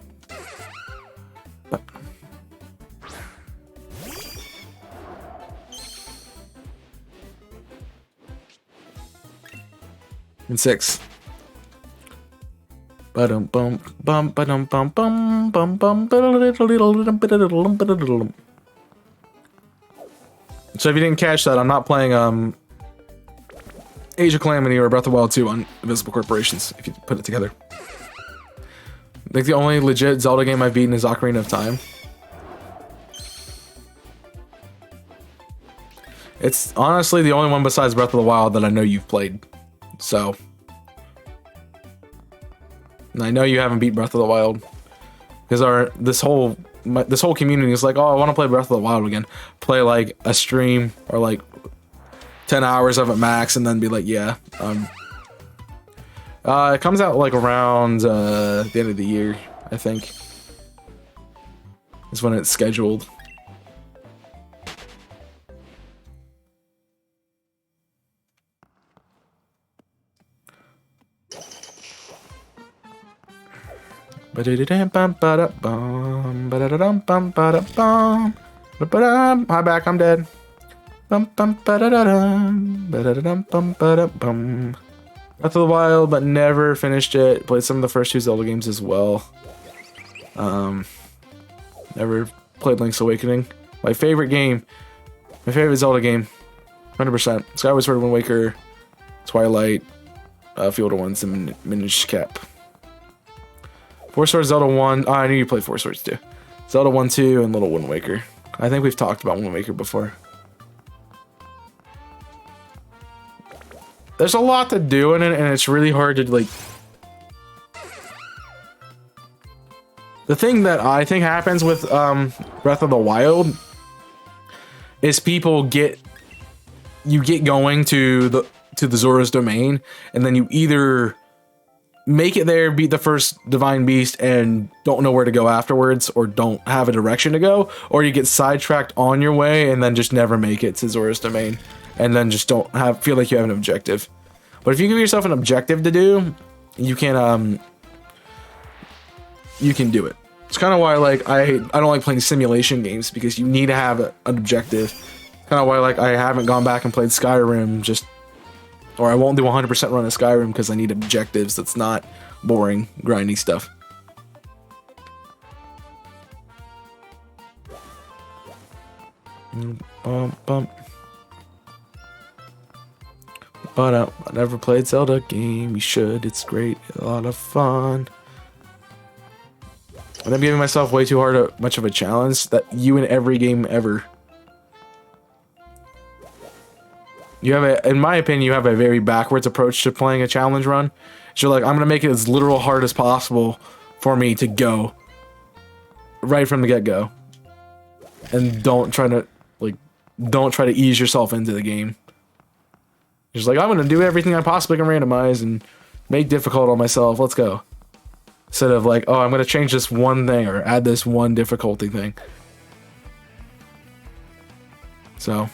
In 6. Ba-dum bum bum ba-dum bum bum bum bum ba-da-da-da-da-da-da-da-da-da-da-da. So if you didn't catch that, I'm not playing Age of Calamity or Breath of the Wild 2 on Invisible Corporations, if you put it together. I think the only legit Zelda game I've beaten is Ocarina of Time. It's honestly the only one besides Breath of the Wild that I know you've played. So... And I know you haven't beat Breath of the Wild. Because this whole community is like, oh, I want to play Breath of the Wild again. Play like a stream or like 10 hours of it max and then be like, yeah. It comes out like around the end of the year, I think. Is when it's scheduled. Hi back, I'm dead. Breath of the Wild, but never finished it. Played some of the first 2 Zelda games as well. Never played Link's Awakening. My favorite game. My favorite Zelda game. 100%. Skyward Sword, Wind Waker, Twilight, Field of Winds, and Minish Cap. Four Swords, Zelda 1. Oh, I knew you played Four Swords too. Zelda 1, 2, and Little Wind Waker. I think we've talked about Wind Waker before. There's a lot to do in it, and it's really hard to, like... The thing that I think happens with Breath of the Wild is people get... You get going to the Zora's Domain, and then you either make it there, beat the first Divine Beast, and don't know where to go afterwards, or don't have a direction to go, or you get sidetracked on your way and then just never make it to Zora's Domain, and then just don't feel like you have an objective. But if you give yourself an objective to do, you can do it. It's kind of why like I don't like playing simulation games, because you need to have an objective. Kind of why like I haven't gone back and played Skyrim, or I won't do 100% run of Skyrim because I need objectives that's not boring, grindy stuff. But I never played Zelda game. You should. It's great. A lot of fun. And I'm giving myself way too much of a challenge that you in every game ever. In my opinion, you have a very backwards approach to playing a challenge run. So you're like, I'm gonna make it as literal hard as possible for me to go right from the get-go, and don't try to ease yourself into the game. You're just like, I'm gonna do everything I possibly can randomize and make difficult on myself. Let's go. Instead of like, oh, I'm gonna change this one thing or add this one difficulty thing. So.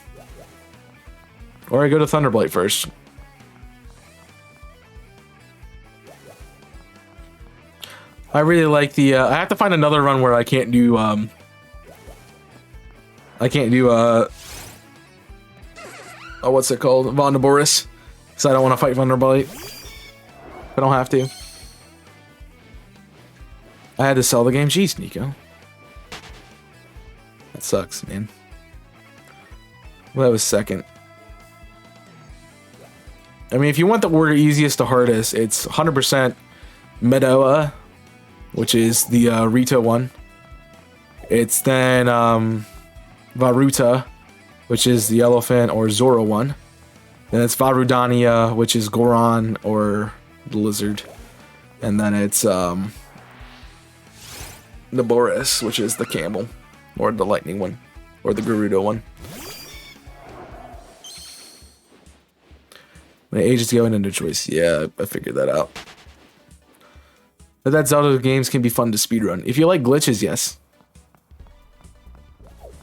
Or I go to Thunderblight first. I really like the, I have to find another run where I can't do, oh, what's it called? Vondaboris. So I don't want to fight Thunderblight. I don't have to. I had to sell the game. Jeez, Nico. That sucks, man. Well, that was second. I mean, if you want the order easiest to hardest, it's 100% Medoa, which is the Rito one. It's then Varuta, which is the elephant or Zora one. Then it's Varudania, which is Goron or the lizard. And then it's Naboris, which is the camel or the lightning one or the Gerudo one. My ages to go in under choice. Yeah, I figured that out. But that Zelda games can be fun to speedrun. If you like glitches, yes.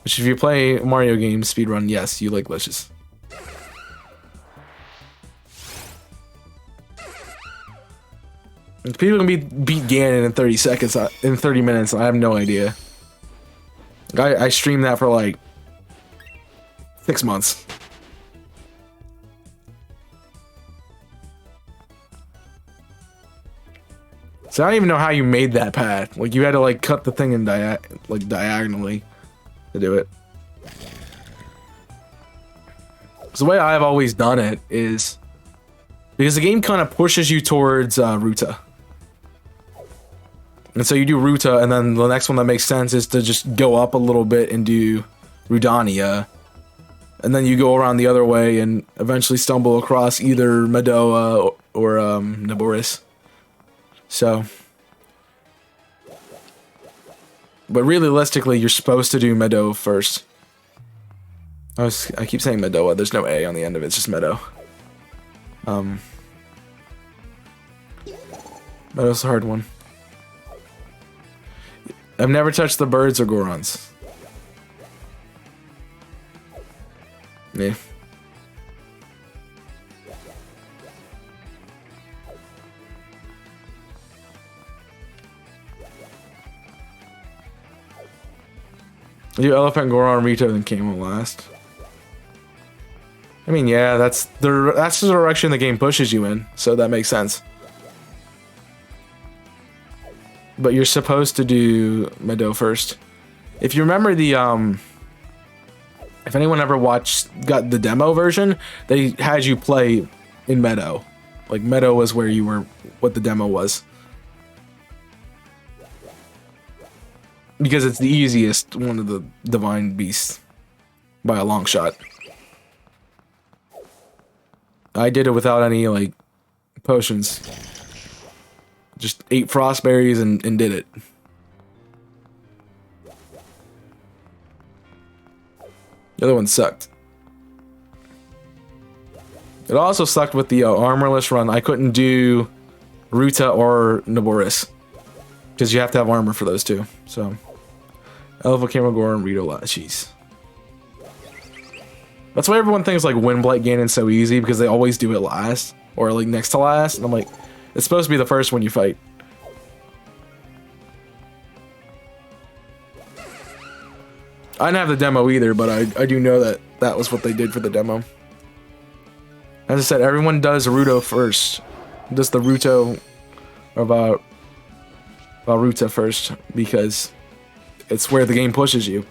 Which if you play Mario games speedrun, yes, you like glitches. People can beat Ganon in 30 seconds, in 30 minutes, I have no idea. I streamed that for like 6 months. So I don't even know how you made that path. Like, you had to, like, cut the thing in diagonally to do it. So the way I've always done it is because the game kind of pushes you towards Ruta. And so you do Ruta, and then the next one that makes sense is to just go up a little bit and do Rudania. And then you go around the other way and eventually stumble across either Medoa or Naboris. So. But realistically, you're supposed to do Meadow first. I keep saying Medoa. There's no A on the end of it. It's just Meadow. Meadow's a hard one. I've never touched the birds or Gorons. Yeah. You Elephant, Goron, Rito, then Camo last. I mean, yeah, that's the direction the game pushes you in, so that makes sense. But you're supposed to do Meadow first. If you remember the if anyone ever got the demo version, they had you play in Meadow. Like Meadow was where you were, what the demo was. Because it's the easiest one of the divine beasts by a long shot. I did it without any like potions. Just ate frost berries and did it. The other one sucked. It also sucked with the armorless run. I couldn't do Ruta or Naboris. Because you have to have armor for those two. So, Elva, Camagor, and Rito. Jeez. That's why everyone thinks like Windblight Ganon's so easy, because they always do it last. Or like next to last. And I'm like, it's supposed to be the first one you fight. I didn't have the demo either, but I do know that that was what they did for the demo. As I said, everyone does Ruto first. Does the Ruto about Ruta first, because it's where the game pushes you.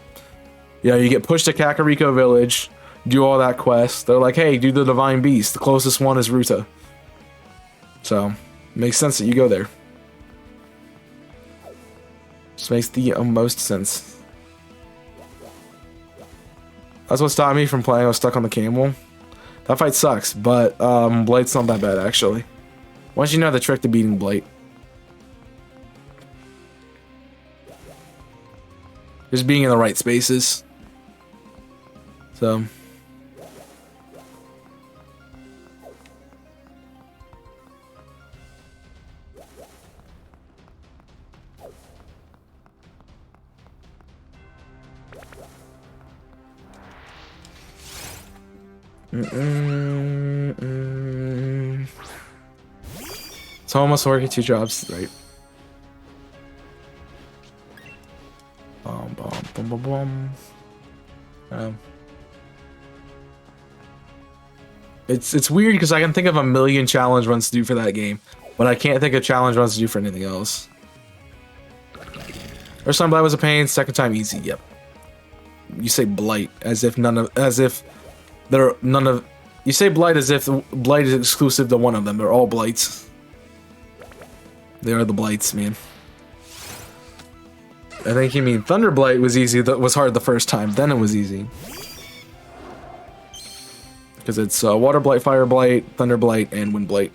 You know, you get pushed to Kakariko Village, do all that quest. They're like, hey, do the Divine Beast. The closest one is Ruta. So, it makes sense that you go there. Just makes the most sense. That's what stopped me from playing. I was stuck on the camel. That fight sucks, but Blight's not that bad, actually. Once you know the trick to beating Blight. Just being in the right spaces. So. It's almost working 2 jobs, right? It's weird because I can think of a million challenge runs to do for that game, but I can't think of challenge runs to do for anything else. First time Blight was a pain, second time easy. Yep. You say Blight as if you say Blight as if Blight is exclusive to one of them. They're all Blights. They are the Blights, man. I think you mean Thunder Blight was easy. That was hard the first time. Then it was easy. Because it's Water Blight, Fire Blight, Thunder Blight, and Wind Blight.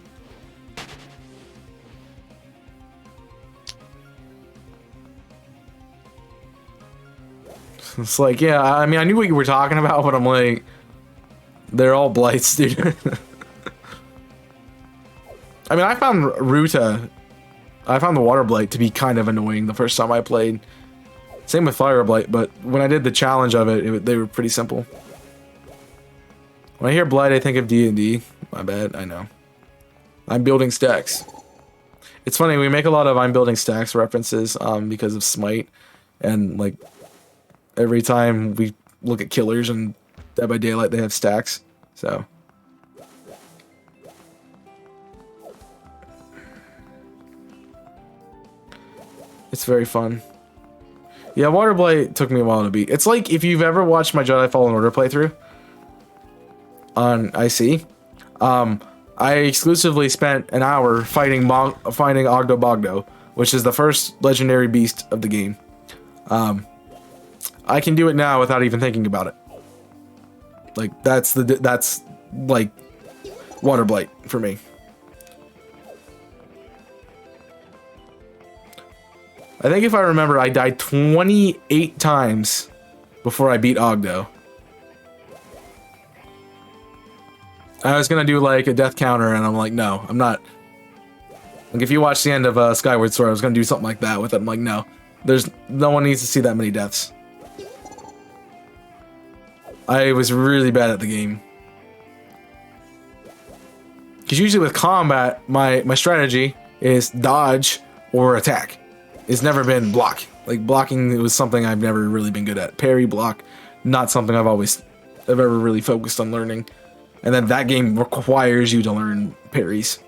It's like, yeah, I mean, I knew what you were talking about, but I'm like, they're all Blights, dude. I mean, I found Ruta, I found the Water Blight to be kind of annoying the first time I played. Same with Fire Blight, but when I did the challenge of it, they were pretty simple. When I hear Blight, I think of D&D. My bad, I know. I'm building stacks. It's funny, we make a lot of I'm building stacks references because of Smite. And like, every time we look at killers and Dead by Daylight, they have stacks. So. It's very fun. Yeah, Water Blight took me a while to beat. It's like if you've ever watched my Jedi Fallen Order playthrough. on IC. I exclusively spent an hour fighting Ogdo Bogdo, which is the first legendary beast of the game. I can do it now without even thinking about it. Like that's like water blight for me. I think if I remember, I died 28 times before I beat Ogdo. I was gonna do like a death counter, and I'm like, no, I'm not. Like, if you watch the end of Skyward Sword, I was gonna do something like that with it. I'm like, no, no one needs to see that many deaths. I was really bad at the game. Because usually with combat, my strategy is dodge or attack. It's never been block. Like, blocking was something I've never really been good at. Parry, block, not something I've ever really focused on learning. And then that game requires you to learn parries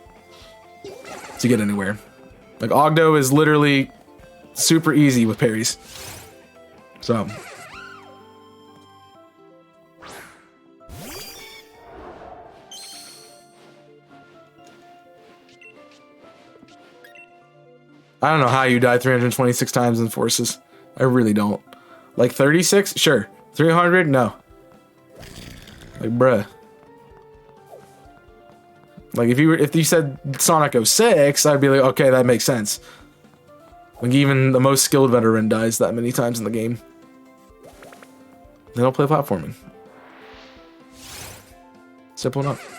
to get anywhere. Like, Ogdo is literally super easy with parries. So... I don't know how you died 326 times in Forces. I really don't. Like 36? Sure. 300? No. Like, bruh. Like, if you said Sonic 06, I'd be like, okay, that makes sense. Like, even the most skilled veteran dies that many times in the game. They don't play platforming. Simple enough.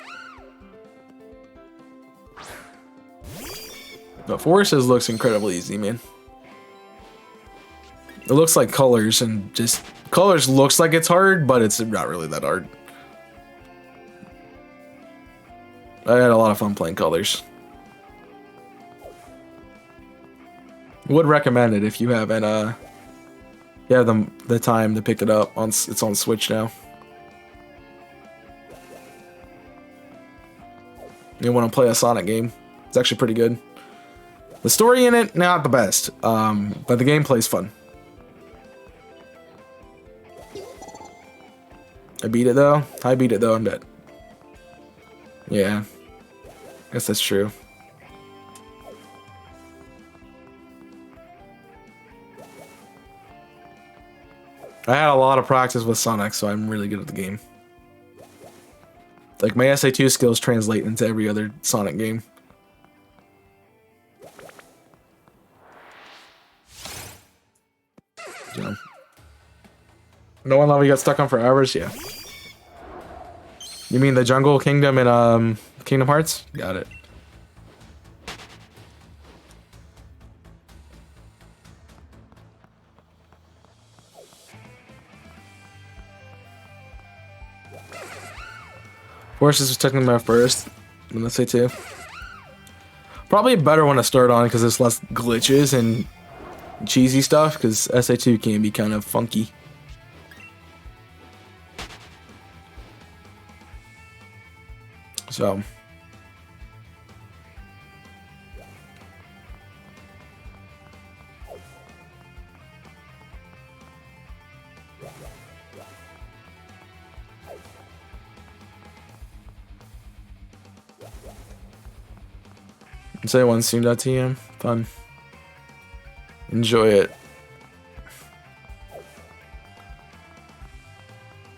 But Forces looks incredibly easy, man. It looks like Colors, and just... Colors looks like it's hard, but it's not really that hard. I had a lot of fun playing Colors. Would recommend it if you haven't, you have the time to pick it up. It's on Switch now. You want to play a Sonic game. It's actually pretty good. The story in it, not the best, but the gameplay's fun. I beat it though. I'm dead. Yeah, guess that's true. I had a lot of practice with Sonic, so I'm really good at the game. Like, my SA2 skills translate into every other Sonic game. Yeah. No one level you got stuck on for hours? Yeah. You mean the Jungle Kingdom in Kingdom Hearts? Got it. Forces was technically my first. Let's say 2. Probably a better one to start on because there's less glitches and cheesy stuff, because SA2 can be kind of funky. So say one soon.tm. Fun. Enjoy it.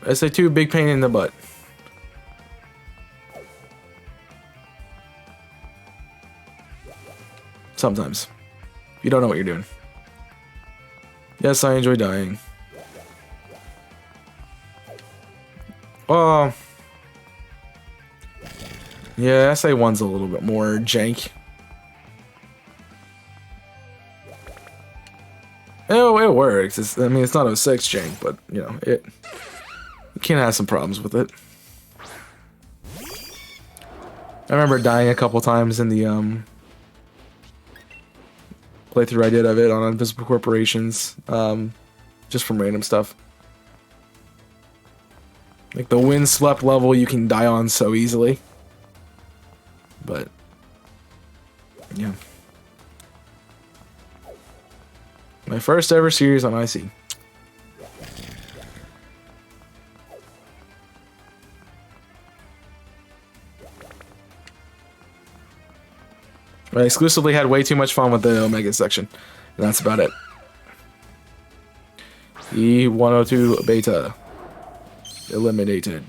SA2, big pain in the butt. Sometimes. If you don't know what you're doing. Yes, I enjoy dying. Oh. Yeah, SA1's a little bit more jank. Oh, it works. I mean, it's not 06 jank, but, you know, it can have some problems with it. I remember dying a couple times in the, playthrough I did of it on Invisible Corporations, just from random stuff. Like, the windswept level you can die on so easily. But, yeah. My first ever series on IC. I exclusively had way too much fun with the Omega section. And that's about it. E102 Beta. Eliminated.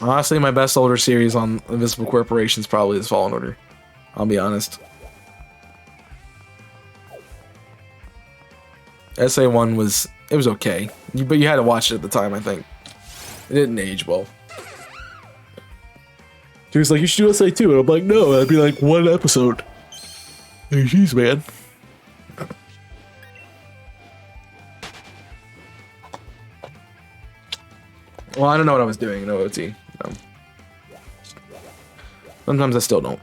Honestly, my best older series on Invisible Corporations probably is Fallen Order. I'll be honest. SA1 was... It was okay. But you had to watch it at the time, I think. It didn't age well. He was like, you should do SA2. And I'm like, no, that'd be like one episode. Hey, jeez, man. Well, I don't know what I was doing in OOT. No. Sometimes I still don't.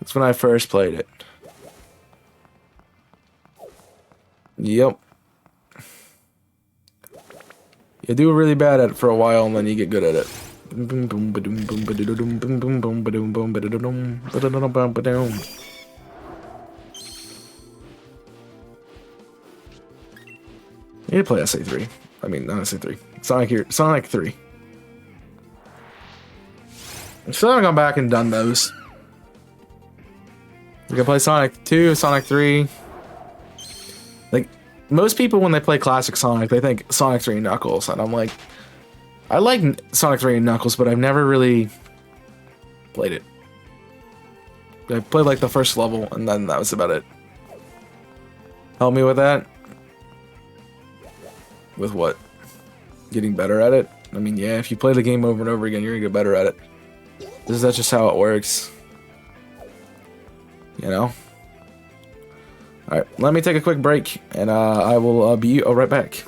That's when I first played it. Yep. You do really bad at it for a while and then you get good at it. You need to play SA3. I mean, not SA3. Sonic 3. I still haven't gone back and done those. You can play Sonic 2, Sonic 3. Like, most people when they play classic Sonic, they think Sonic 3 and Knuckles, and I'm like, I like Sonic 3 and Knuckles, but I've never really played it. I played like the first level, and then that was about it. Help me with that? With what? Getting better at it? I mean, yeah, if you play the game over and over again, you're gonna get better at it. That's just how it works. You know? Alright, let me take a quick break, and I will be right back.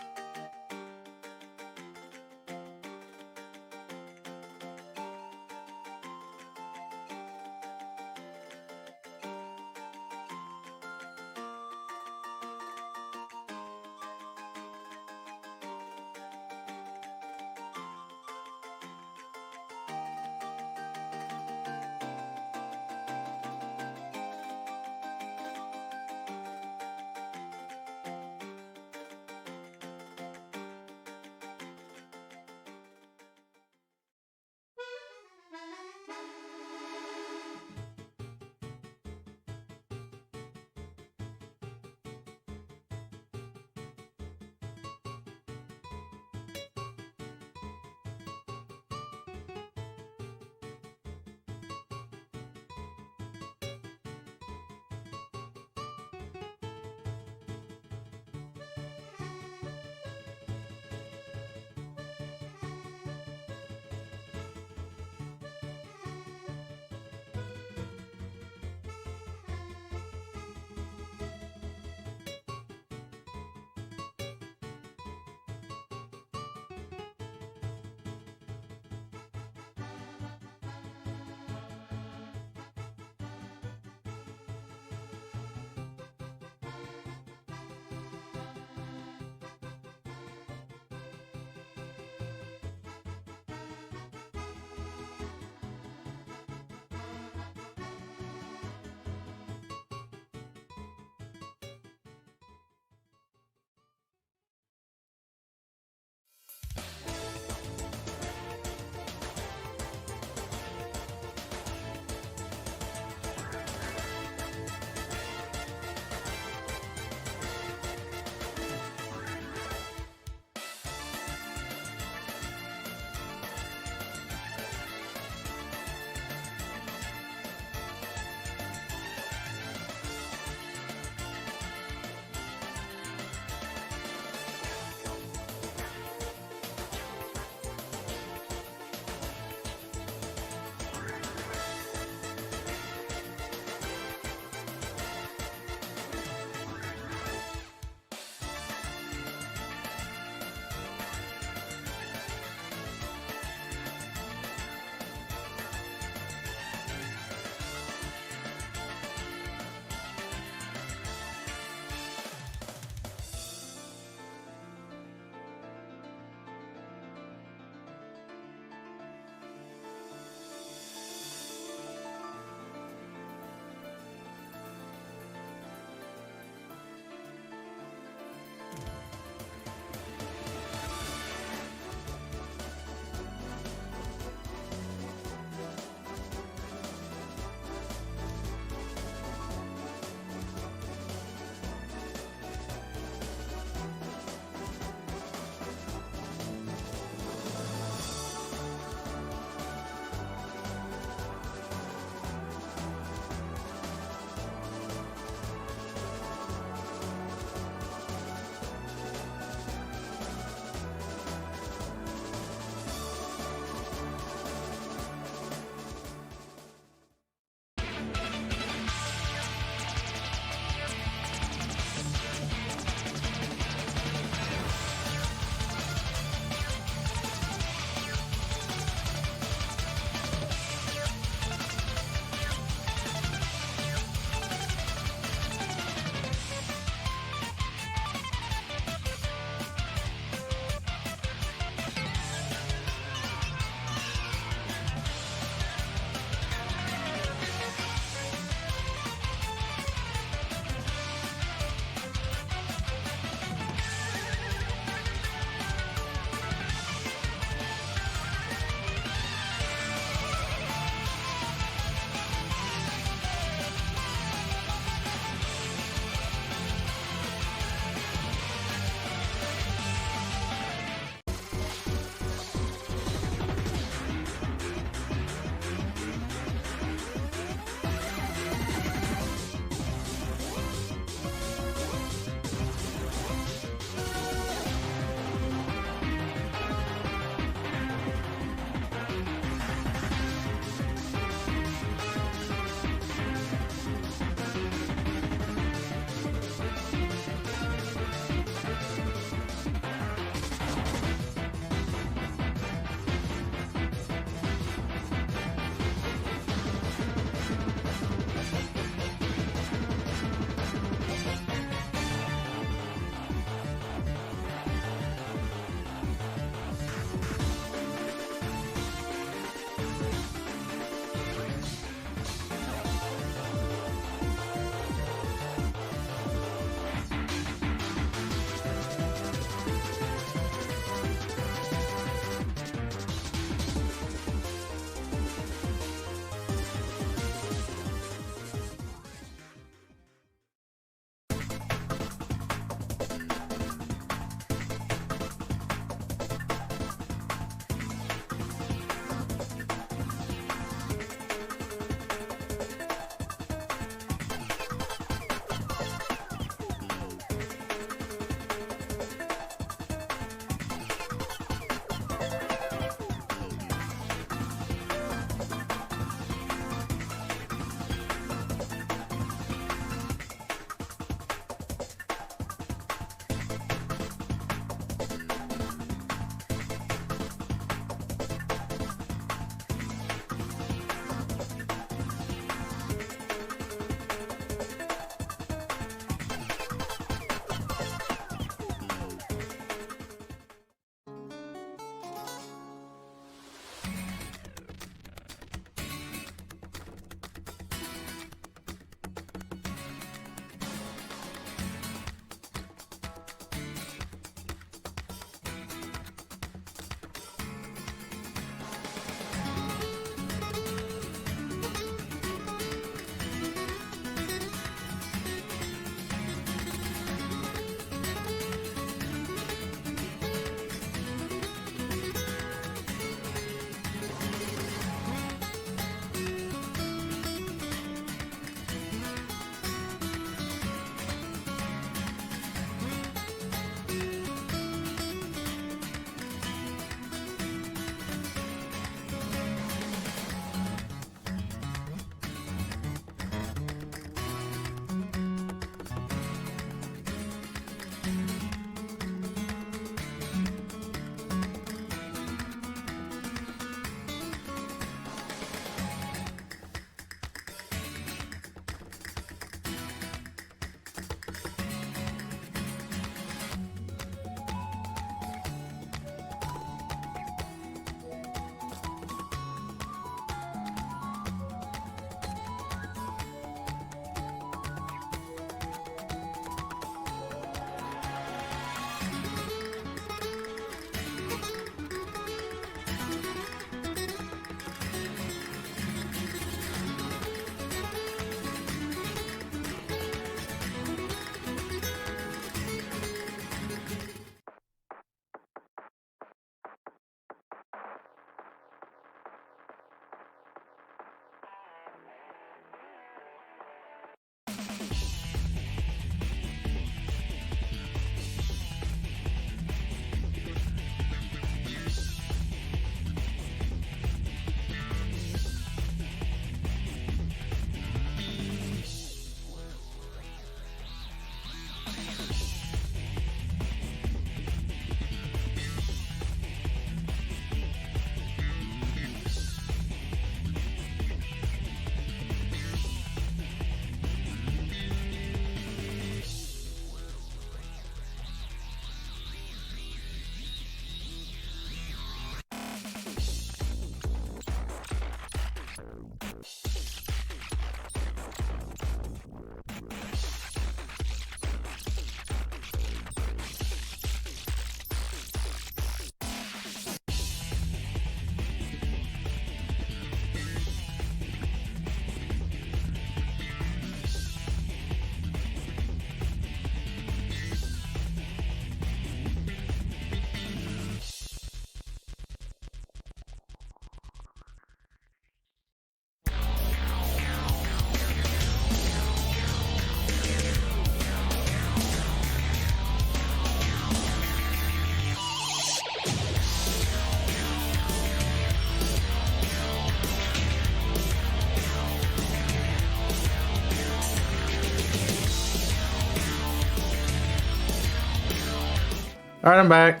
Alright, I'm back.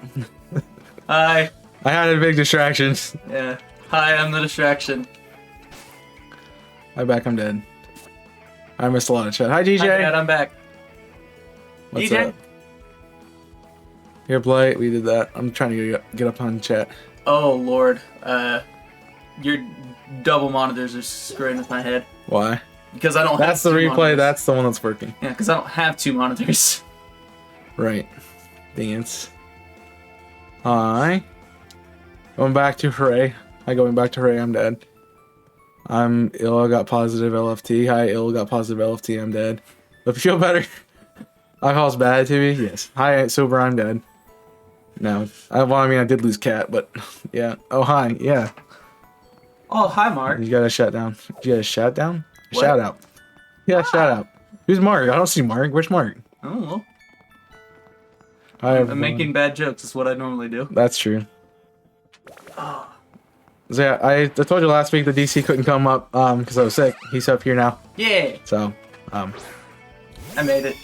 Hi. I had a big distraction. Yeah. Hi, I'm the distraction. I'm back, I'm dead. I missed a lot of chat. Hi, DJ. Hi, Dad, I'm back. What's DJ? up? Here, Blight, we did that. I'm trying to get up on chat. Oh, Lord. Your double monitors are screwing with my head. Why? Because I don't That's the have two replay, monitors. that's the one that's working. Yeah, because I don't have two monitors. Right. Dance. Hi. Going back to Hooray. Hi, going back to Hooray, I'm dead. I'm ill, I got positive LFT. Hi, ill, got positive LFT, I'm dead. Hope you feel better. Alcohol's bad to me? Yes. Hi, sober, I'm dead. No. I mean, I did lose cat, but yeah. Oh, hi, yeah. Oh, hi, Mark. You got a shut down. You got a shout down? What? Shout out. Yeah, shout out. Who's Mark? I don't see Mark. Where's Mark? I don't know. Hi, I'm everyone. making bad jokes. Is what I normally do. That's true. Oh. So yeah, I told you last week the DC couldn't come up because I was sick. He's up here now. Yeah. So I made it.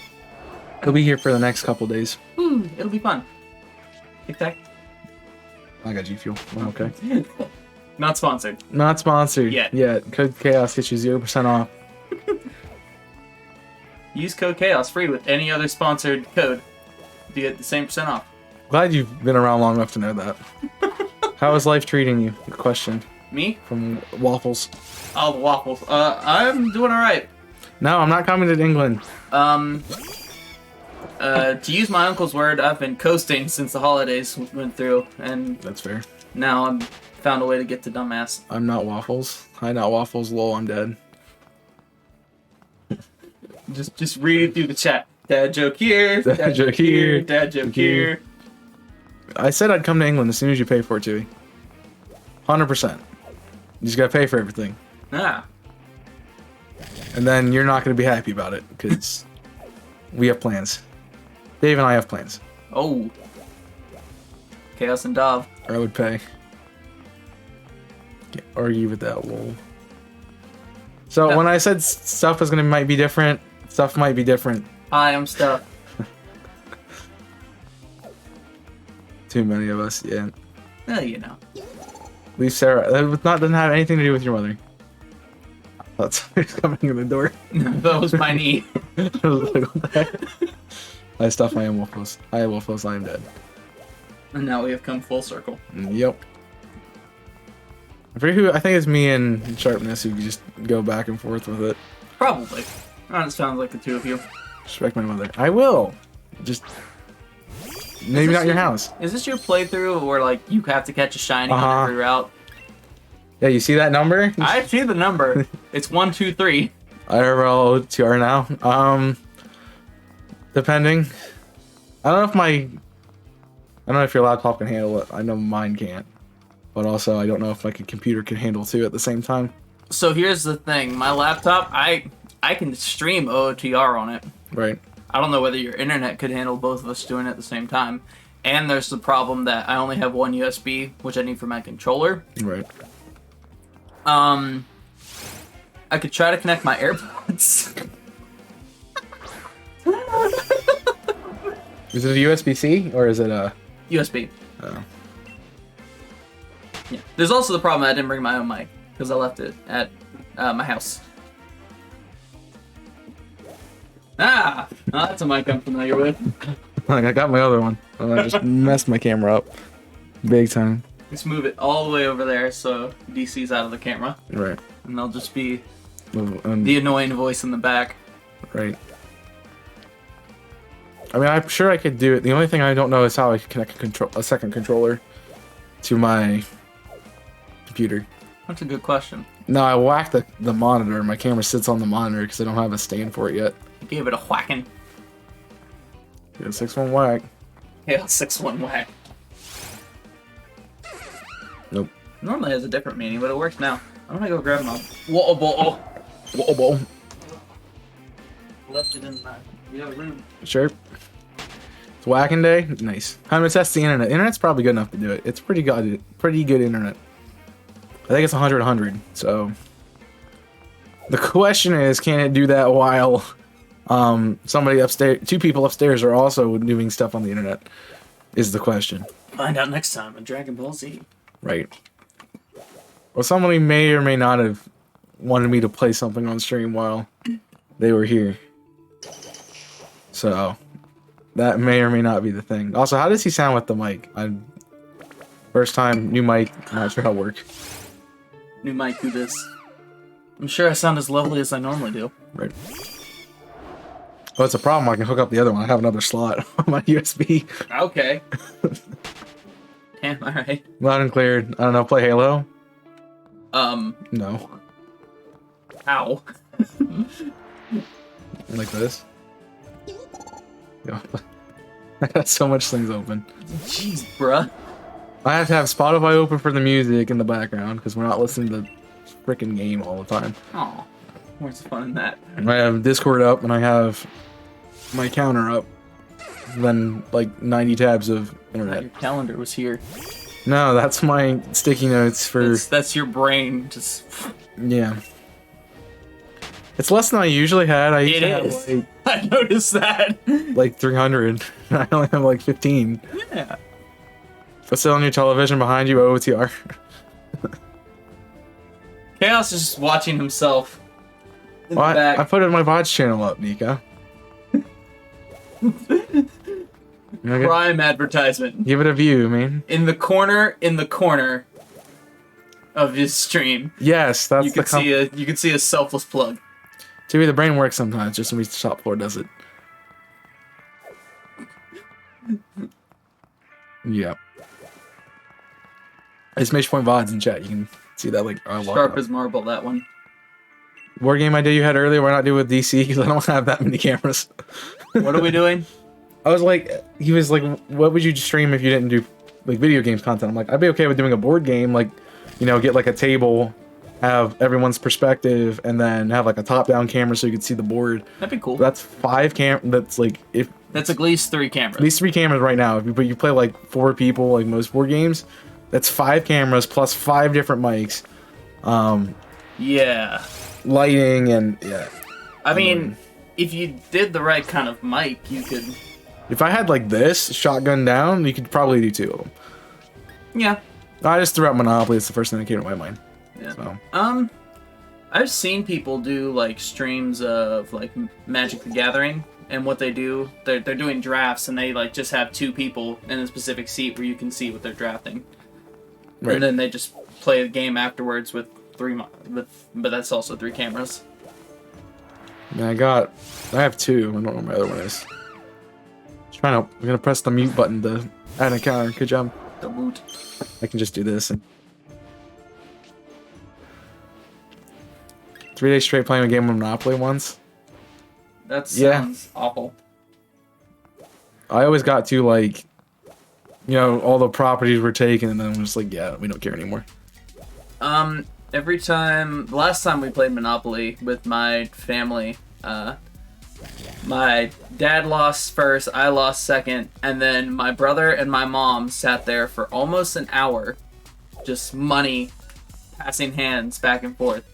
he'll be here for the next couple days. It'll be fun. Tic Tac. I got G Fuel. Okay. Not sponsored. Not sponsored. Yet. Yeah. Code Chaos gets you 0% off. Use code Chaos free with any other sponsored code to get the same % off. Glad you've been around long enough to know that. How is life treating you? Good question Me? from Waffles. Oh, the waffles. I'm doing alright. No, I'm not coming to England. To use my uncle's word, I've been coasting since the holidays went through, and That's fair. now I'm found a way to get to dumbass. I'm not Waffles. Hi, not Waffles. Lol, I'm dead. Just read it through the chat. Dad joke here. Dad joke here. Dad joke Here. here. I said I'd come to England as soon as you pay for it, Chewy. 100%. You just gotta pay for everything. Ah. And then you're not gonna be happy about it, because we have plans. Dave and I have plans. Oh. Chaos and Dov. Or I would pay. Can't argue with that, lol. So Yeah. when I said stuff is might be different, stuff might be different. Hi, I'm Stuff. Too many of us, yeah. Well, you know. Leave Sarah. Doesn't have anything to do with your mother. That's who's coming in the door. That was my knee. I was like, what the heck? I stuff I am Wolfos. I am Wolfos, I am dead. And now we have come full circle. Yep. I forget who. I think it's me and Sharpness who just go back and forth with it. Probably. Oh, it sounds like the two of you. Respect my mother. I will. Just maybe not your house. Is this your playthrough where like you have to catch a shiny on every route? Yeah, you see that number? I see the number. It's 1, 2, 3. IRL2R now. Depending. I don't know if your laptop can handle it. I know mine can't. But also, I don't know if like a computer can handle two at the same time. So here's the thing. My laptop, I can stream OOTR on it. Right. I don't know whether your internet could handle both of us doing it at the same time. And there's the problem that I only have one USB, which I need for my controller. Right. I could try to connect my AirPods. Is it a USB-C or is it a... USB. Oh. Yeah. There's also the problem I didn't bring my own mic because I left it at my house. Ah! Oh, that's a mic I'm familiar with. Like, I got my other one. And I just messed my camera up. Big time. Let's move it all the way over there so DC's out of the camera. Right. And they'll just be And, the annoying voice in the back. right. I mean, I'm sure I could do it. The only thing I don't know is how I can connect a second controller to my computer. That's a good question. No, I whacked the monitor. My camera sits on the monitor because I don't have a stand for it yet. I gave it a whacking. Yeah, 6-1 whack. Yeah, 6-1 whack. Nope. Normally has a different meaning, but it works now. I'm gonna go grab my water bottle. Whoa, whoa. Left it in the other room. Sure. It's whacking day. Nice. I'm gonna test the internet. Internet's probably good enough to do it. It's pretty good. Pretty good internet. I think it's 100. So the question is, can it do that while somebody upstairs, two people upstairs, are also doing stuff on the internet? is the question. Find out next time on Dragon Ball Z. Right. Well, somebody may or may not have wanted me to play something on stream while they were here. So, that may or may not be the thing. Also, how does he sound with the mic? First time, new mic, not sure how it works. New mic, do this. I'm sure I sound as lovely as I normally do. Right. Well, it's a problem. I can hook up the other one. I have another slot on my USB. Okay. Damn, alright. Loud and cleared. I don't know, play Halo? No. Ow. Like this? Yeah. I got so much things open. Jeez, bruh. I have to have Spotify open for the music in the background because we're not listening to the freaking game all the time. Aw. Where's the fun in that? I have Discord up and I have my counter up. Then like 90 tabs of internet. Your calendar was here. No, that's my sticky notes for. That's your brain just. Yeah. It's less than I usually had. I It usually is. had like, I noticed that. like 300. I only have like 15. Yeah. What's on your television behind you? OOTR. Chaos is just watching himself. In Well, the back. I put it in my VODs channel up, Nika. Okay. Prime advertisement. Give it a view, man. In the corner of his stream. Yes, that's You the can see a selfless plug. To me, the brain works sometimes. Just when we top floor does it. Yeah. It's Mage Point VODs in chat. You can see that like Sharp as marble, that one. War game idea you had earlier. Why not do it with DC? Because I don't have that many cameras. What are we doing? I was like, he was like, what would you stream if you didn't do like video games content? I'm like, I'd be okay with doing a board game, like, you know, get like a table, have everyone's perspective, and then have like a top-down camera so you could see the board. That'd be cool. That's 5 That's like if That's at least 3 cameras. at least 3 cameras right now. But you play like 4 people, like most board games. That's 5 cameras plus 5 different mics, Yeah. lighting, and yeah. I mean, if you did the right kind of mic, you could. If I had like this shotgun down, you could probably do 2 of them. Yeah. I just threw out Monopoly. It's the first thing that came to my mind. Yeah. So. I've seen people do like streams of like Magic the Gathering, and what they do, they're doing drafts, and they like just have 2 people in a specific seat where you can see what they're drafting, Right. and then they just play the game afterwards with 3, but that's also 3 cameras. Yeah, I have 2. I don't know where my other one is. I'm gonna press the mute button to add an encounter. Good job. The boot. I can just do this. And 3 days straight playing a game of Monopoly once. That sounds awful. I always got to like, you know, all the properties were taken, and then I'm just like, yeah, we don't care anymore. The last time we played Monopoly with my family, my dad lost first, I lost second, and then my brother and my mom sat there for almost an hour, just money passing hands back and forth.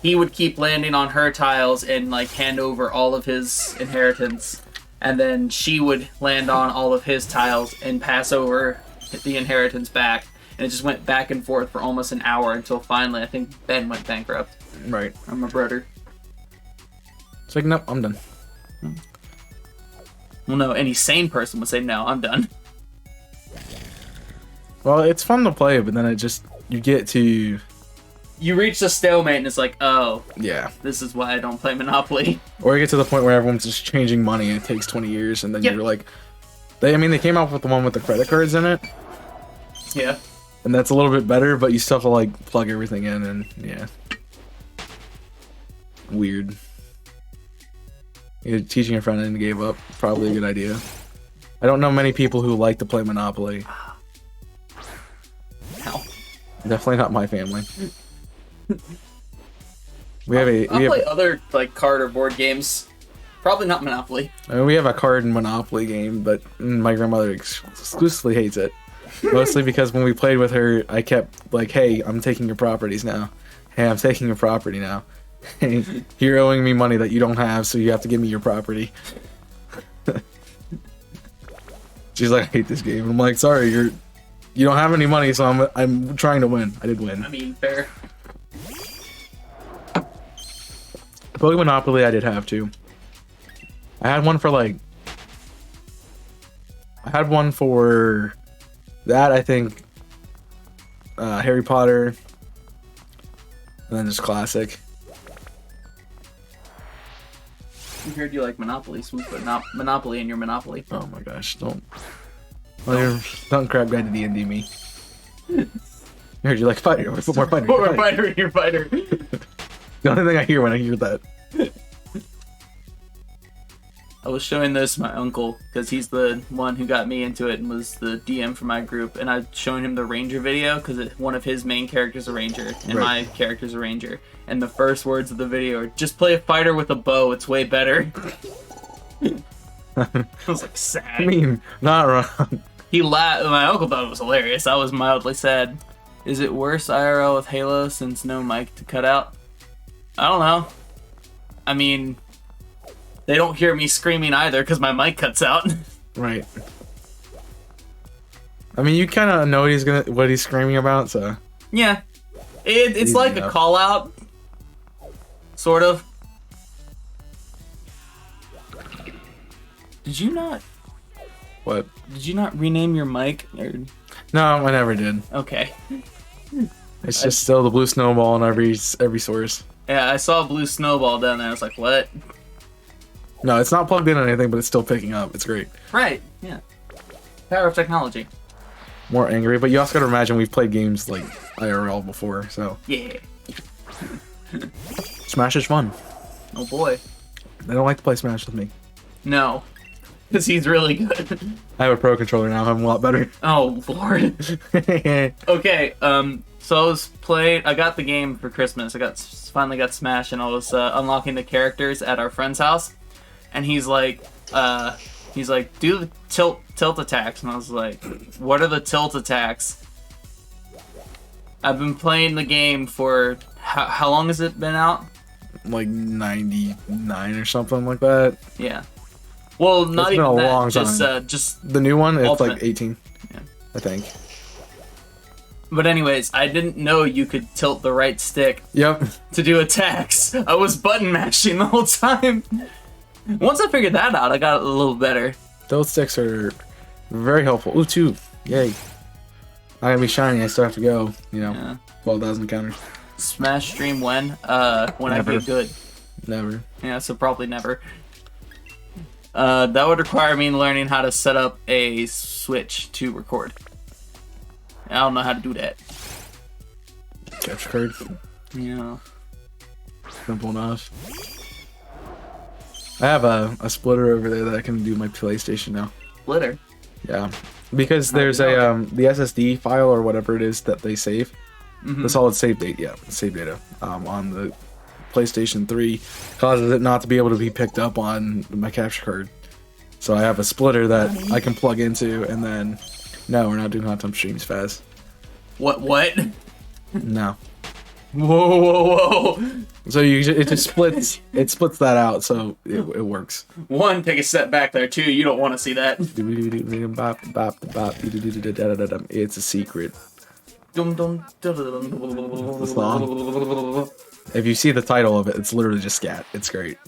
He would keep landing on her tiles and like hand over all of his inheritance, and then she would land on all of his tiles and pass over the inheritance back, and it just went back and forth for almost an hour until finally I think Ben went bankrupt. Right. Or my brother. It's like, nope, I'm done. Well, no, any sane person would say, no, I'm done. Well, it's fun to play, but then you get to... You reach the stalemate and it's like, oh, Yeah. this is why I don't play Monopoly. Or you get to the point where everyone's just changing money and it takes 20 years, and then Yep. you're like... They came out with the one with the credit cards in it, Yeah. and that's a little bit better, but you still have to, like, plug everything in, and yeah. Weird. You're teaching a friend and gave up. Probably a good idea. I don't know many people who like to play Monopoly. Ow. Definitely not my family. I'll play other like card or board games. Probably not Monopoly. We have a card and Monopoly game, but my grandmother exclusively hates it. Mostly because when we played with her, I kept like, hey, I'm taking your properties now. Hey, I'm taking your property now. Hey, you're owing me money that you don't have, so you have to give me your property. She's like, I hate this game. I'm like, sorry, you don't have any money, so I'm trying to win. I did win. I mean, fair. Pokemon Monopoly, I did have to. I had one for like. I had one for that, I think. Harry Potter. And then just classic. We heard you like Monopoly, so we put Monopoly in your Monopoly. Oh my gosh, don't crab guy to D&D me. I heard you like fighter. Put more fighter. Put more fighter in your fighter. The only thing I hear when I hear that. I was showing this to my uncle because he's the one who got me into it and was the DM for my group, and I showing him the Ranger video because one of his main characters is a Ranger and my character's a Ranger, and the first words of the video are "Just play a fighter with a bow; it's way better." I was like sad. I mean, not wrong. He laughed. My uncle thought it was hilarious. I was mildly sad. Is it worse IRL with Halo since no mic to cut out? I don't know. I mean, they don't hear me screaming either because my mic cuts out. Right. I mean, you kind of know what he's screaming about, so. Yeah, it's like a call out, sort of. Did you not? What? Did you not rename your mic? Or... No, I never did. Okay. It's just still the blue snowball in every source. Yeah, I saw a blue snowball down there. I was like, what? No, it's not plugged in or anything, but it's still picking up. It's great. Right. Yeah. Power of technology. More angry, but you also got to imagine we've played games like IRL before, so. Yeah. Smash is fun. Oh boy. They don't like to play Smash with me. No. Because he's really good. I have a pro controller now. I'm a lot better. Oh lord. Okay. So I got the game for Christmas. I finally got Smash, and I was unlocking the characters at our friend's house, and he's like, do the tilt attacks, and I was like, what are the tilt attacks? I've been playing the game for how long has it been out? Like 99 or something like that. Yeah. Well, not it's even been a that. long time. Just the new one. It's Ultimate. like 18. Yeah. I think. But anyways, I didn't know you could tilt the right stick. Yep. To do attacks. I was button mashing the whole time. Once I figured that out, I got a little better. Those sticks are very helpful. Ooh, 2. Yay. I gotta be shiny. I still have to go. 12,000 counters. Smash stream when? When I get good. Never. Yeah, so probably never. That would require me learning how to set up a Switch to record. I don't know how to do that. Capture card. Yeah. Simple enough. I have a splitter over there that I can do my PlayStation now. Splitter? Yeah. Because there's the SSD file or whatever it is that they save. Mm-hmm. The solid save data, save data on the PlayStation 3 causes it not to be able to be picked up on my capture card. So I have a splitter that I can plug into, and then no, we're not doing hot tub streams fast. What? No. Whoa. So it just splits. It splits that out, so it works. One, take a step back there. Two, you don't want to see that. It's a secret. The song. If you see the title of it, it's literally just scat. It's great.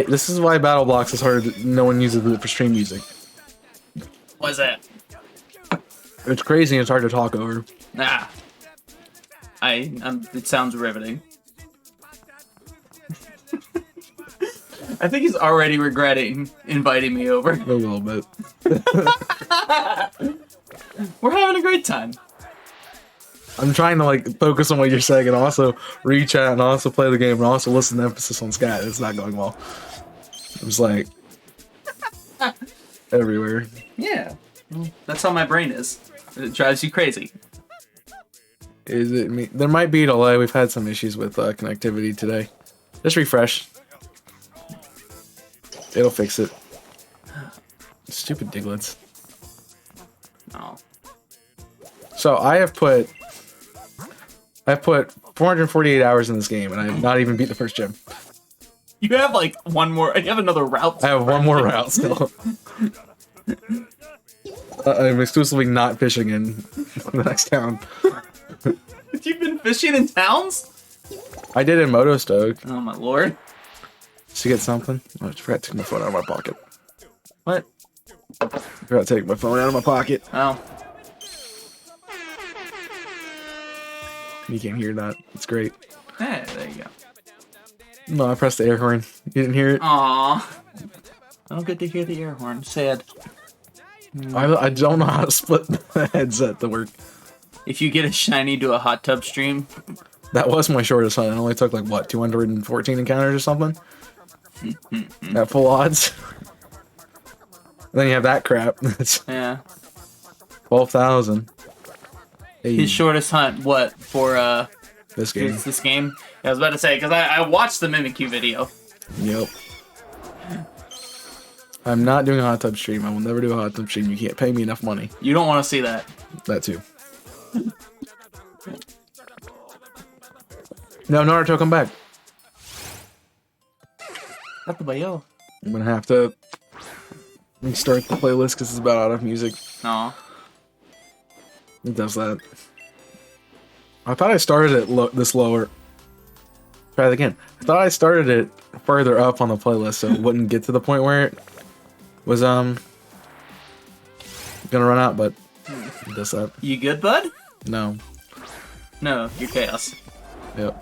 This is why Battle Blocks is hard. No one uses it for stream music. What's that? It's crazy and it's hard to talk over. Nah. It sounds riveting. I think he's already regretting inviting me over. A little bit. We're having a great time. I'm trying to focus on what you're saying and also read chat and also play the game and also listen to emphasis on scat. It's not going well. I'm just everywhere. Yeah. That's how my brain is. It drives you crazy. Is it me? There might be a delay. We've had some issues with connectivity today. Just refresh. It'll fix it. Stupid Diglets. Oh. So I've put 448 hours in this game, and I have not even beat the first gym. You have like one more. You have another route. I have one more route still. I'm exclusively not fishing in the next town. You've been fishing in towns? I did in Motostoke. Oh my lord. To get something. Oh, I forgot to take my phone out of my pocket. What? I forgot to take my phone out of my pocket. Oh. You can't hear that. It's great. Hey, there you go. No, I pressed the air horn. You didn't hear it? Aw. I don't get to hear the air horn. Sad. I don't know how to split the headset to work. If you get a shiny to a hot tub stream, That was my shortest hunt. It only took like, what, 214 encounters or something? At full odds. Then you have that crap. That's yeah. 12,000. Hey, His shortest hunt, what, for this game. this game? I was about to say, because I watched the Mimikyu video. Yep. I'm not doing a hot tub stream. I will never do a hot tub stream. You can't pay me enough money. You don't want to see that. That too. No, Naruto, come back. Not the bayo. I'm gonna have to restart the playlist because it's about out of music. Aw. It does that. I thought I started it this lower. Try it again. I thought I started it further up on the playlist so it wouldn't get to the point where it was gonna run out, but it does that. You good, bud? No. No, you're chaos. Yep.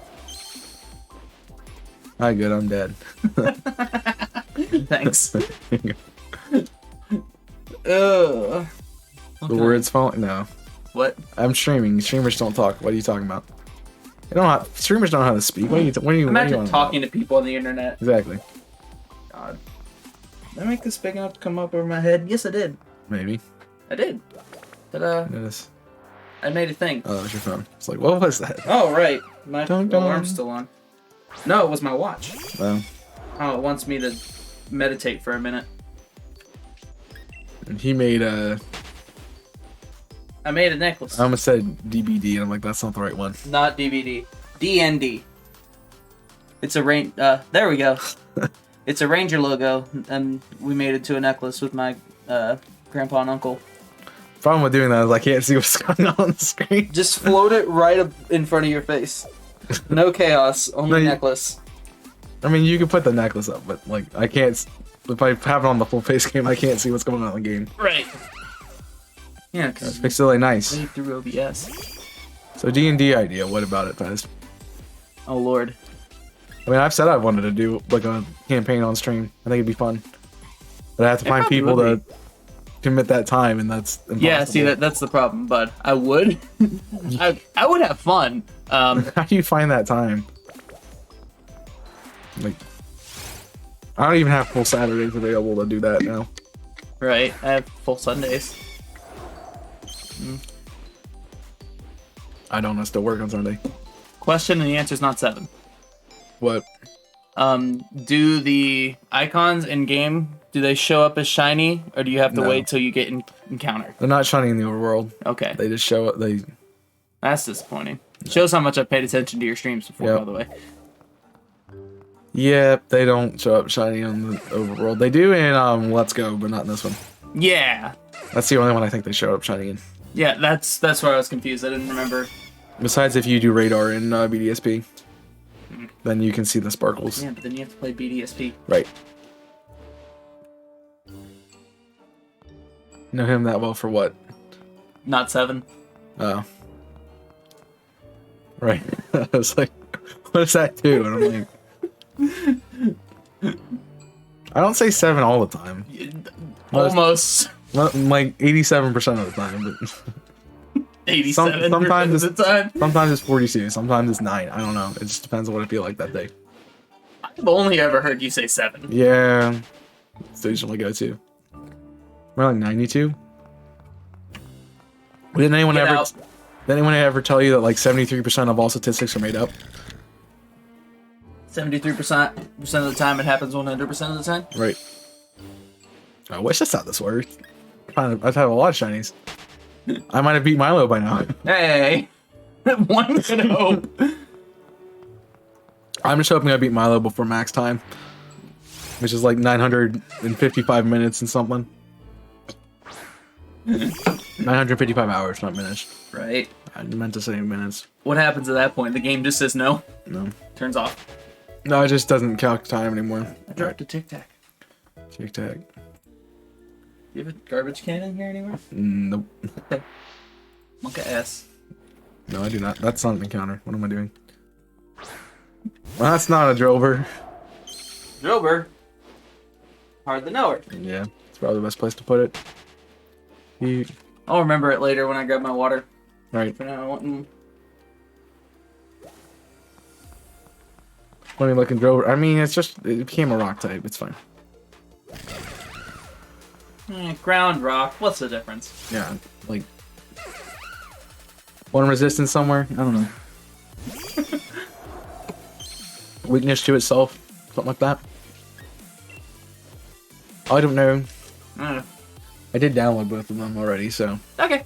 Hi, good. I'm dead. Thanks. Ugh. The words falling. No. What? I'm streaming. Streamers don't talk. What are you talking about? They don't have, streamers don't know how to speak. What are you? What are you? Imagine on talking to people on the internet. Exactly. God. Did I make this big enough to come up over my head? Yes, I did. Maybe. I did. Ta-da. It is. I made a thing. Oh, that was your phone. It's like, what was that? Oh, right. My Dun, dun. alarm's still on. No, it was my watch. Oh, Oh, it wants me to meditate for a minute. and he made a. I made a necklace. I almost said DBD, and I'm like, that's not the right one. Not DVD. DND. It's a rain. There we go. It's a ranger logo, and we made it to a necklace with my grandpa and uncle. Problem with doing that is I can't see what's going on the screen. Just float it right up in front of your face. No chaos, only No, you- necklace. I mean, you can put the necklace up, but like, I can't. If I have it on the full face game, I can't see what's going on in the game. Right. Yeah, because It's really nice. played through OBS. So D&D idea. What about it, Fez? Oh lord. I mean, I've said I wanted to do like a campaign on stream. I think it'd be fun, but I have to It find probably people would to commit that time, and that's impossible. Yeah, see that's the problem. But I would, I would have fun. How do you find that time? Like, I don't even have full Saturdays available to do that now. Right. I have full Sundays. I don't still work on Sunday. Question and the answer is not 7. What? Do the icons in game, do they show up as shiny, or do you have to No. wait till you get encounter? They're not shining in the overworld. Okay, They just show up. that's disappointing. Shows how much I've paid attention to your streams before, Yep. by the way. Yeah, they don't show up shiny on the overworld. They do in Let's Go, but not in this one. Yeah, That's the only one I think they show up shiny in. yeah, that's where I was confused. I didn't remember. Besides, if you do radar in BDSP, then you can see the sparkles. Yeah, but then you have to play BDSP. Right. Know him that well for what? Not 7. Oh. Right. I was like, what does that do? And I'm like, I don't say 7 all the time. Almost Like 87% of the time, but 87% sometimes of the time. sometimes it's 42, sometimes it's 9. I don't know. It just depends on what I feel like that day. I've only ever heard you say 7. Yeah. It's usually go to. We're like 92. Didn't anyone Get ever out. did anyone ever tell you that like 73% of all statistics are made up? 73% of the time it happens 100% of the time. Right. I wish that's how this worked. I've had a lot of shinies. I might have beat Milo by now. Hey, one could hope. I'm just hoping I beat Milo before max time, which is like 955 minutes and something. 955 hours, not minutes. Right. I meant to say minutes. What happens at that point? The game just says no. No. Turns off. No, it just doesn't calc time anymore. I dropped a Tic Tac. Tic Tac. You have a garbage can in here anywhere? Nope. Okay. Monka S. No, I do not. That's not an encounter. What am I doing? Well, that's not a drover. Drover. Hard to know it. Yeah, it's probably the best place to put it. You, I'll remember it later when I grab my water. right. For now, I want... Funny looking drover. I mean, it's just, it became a rock type. It's fine. ground rock. What's the difference? Yeah, like, one resistance somewhere? I don't know. Weakness to itself? Something like that? I don't know. I don't know. I did download both of them already, so Okay.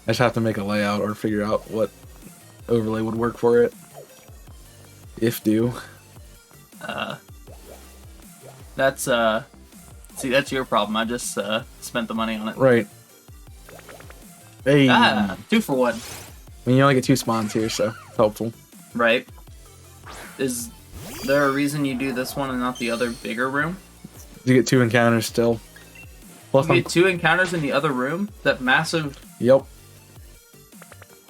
I just have to make a layout or figure out what overlay would work for it. If do. See, that's your problem. I just spent the money on it. Right. Hey. Ah, 2 for 1. I mean, you only get 2 spawns here, so it's helpful. Right. Is there a reason you do this one and not the other bigger room? You get 2 encounters still. Plus, You get 2 encounters in the other room? That massive... Yep.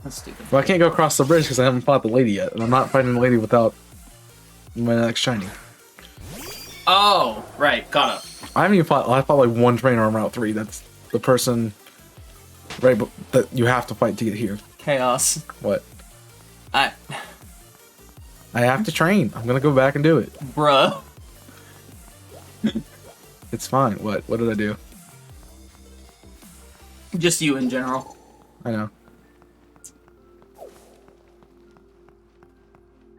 That's stupid. Well, I can't go across the bridge because I haven't fought the lady yet, and I'm not fighting the lady without my next shiny. Oh, right. Got up. I haven't even fought. I fought like 1 trainer on Route 3. That's the person, right? But that you have to fight to get here. Chaos. What? I... I have to train. I'm gonna go back and do it. Bruh. It's fine. What? What did I do? Just you in general. I know.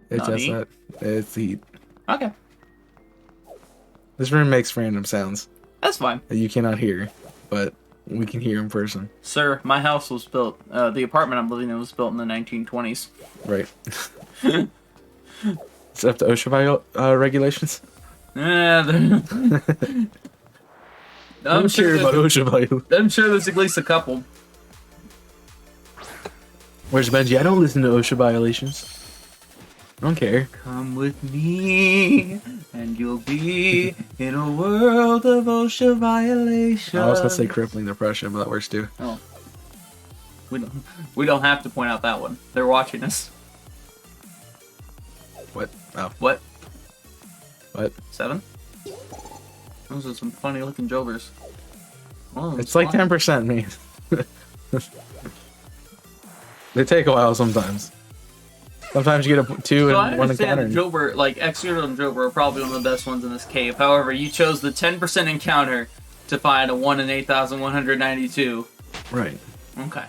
It's just Nani? that. It's the heat. Okay. This room makes random sounds That's fine. that you cannot hear, but we can hear in person. Sir, my house was built... the apartment I'm living in was built in the 1920s. Right. It's up to OSHA regulations. Yeah, I'm sure about OSHA violations. I'm sure there's at least a couple. Where's Benji? I don't listen to OSHA violations. I don't care. Come with me, and you'll be in a world of OSHA violations. I was gonna say crippling depression, but that works too. Oh. We don't have to point out that one. They're watching us. What? Oh. What? What? 7? Those are some funny looking jovers. Oh, It's like 10%, man. They take a while sometimes. Sometimes you get a 2 So I and 1 understand encounter. the Jover, like Executor and Jover are probably one of the best ones in this cave. However, you chose the 10% encounter to find a 1 in 8,192. Right. Okay.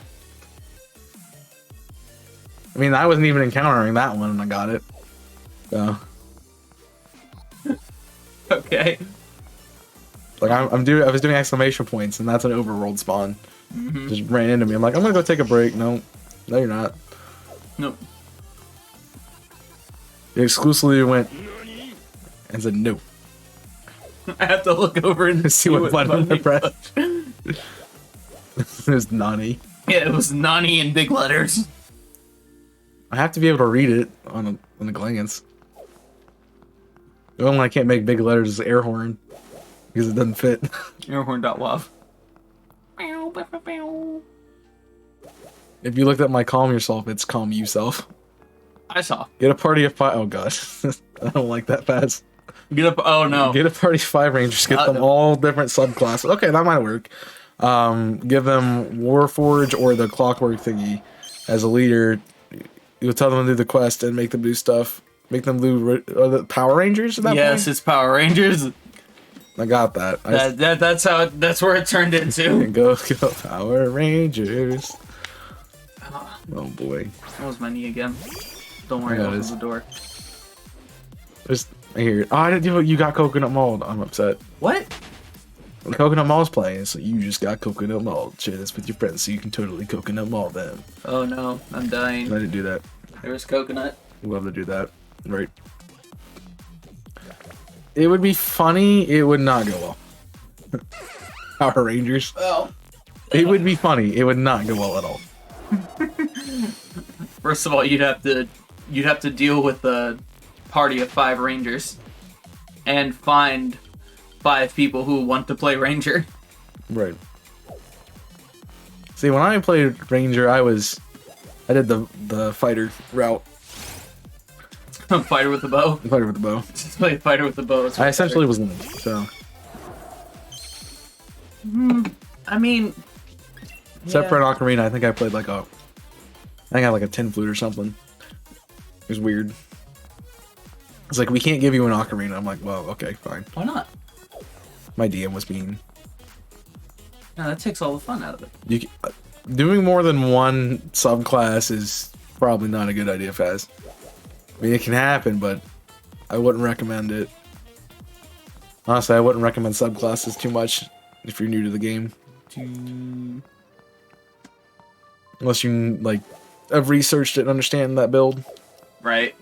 I mean, I wasn't even encountering that one and I got it. So, Okay. like, I was doing exclamation points and that's an overworld spawn. Mm-hmm. Just ran into me. I'm like, I'm gonna go take a break. No, you're not. Nope. They exclusively went and said no. I have to look over and See what button I pressed. put. It was Nani. Yeah, it was Nani in big letters. I have to be able to read it on a glance. The only one I can't make big letters is air horn because it doesn't fit. Airhorn.wav. If you looked at my calm yourself, it's calm you self. I saw. Get a party of 5. Oh god, I don't like that fast. Get up. Oh no. Get a party of 5 rangers. Get them No. all different subclasses. Okay, that might work. Give them Warforge or the Clockwork thingy as a leader. You'll tell them to do the quest and make them do stuff. Make them do the Power Rangers at that Yes, point? it's Power Rangers. I got that. That's where it turned into. Go Power Rangers. Oh boy. That was my knee again. Don't worry, Yeah, it I'll open is. the door. I hear it. Oh, I didn't do it. You got Coconut Mold. I'm upset. What? Coconut Mall's playing, so you just got Coconut Mold. Share this with your friends so you can totally Coconut Mall them. Oh no, I'm I dying. didn't do that. There was coconut. Love to do that. Right. It would be funny. It would not go well. Power Rangers. Well, It would be funny. It would not go well at all. first of all, you'd have to deal with a party of 5 Rangers and find 5 people who want to play Ranger. Right. See, when I played Ranger, I did the fighter route. Fighter with the bow. Fighter with the bow. Just play fighter with the bow. It's I way essentially better. was Link, so. I mean, Except yeah. for an ocarina, I think I played I had like a tin flute or something. It was weird. It's like, we can't give you an ocarina. I'm like, well, okay, fine. Why not? My DM was mean. No, that takes all the fun out of it. Doing more than one subclass is probably not a good idea, Faz. I mean, it can happen, but I wouldn't recommend it. Honestly, I wouldn't recommend subclasses too much if you're new to the game. Unless you, have researched it and understand that build. Right.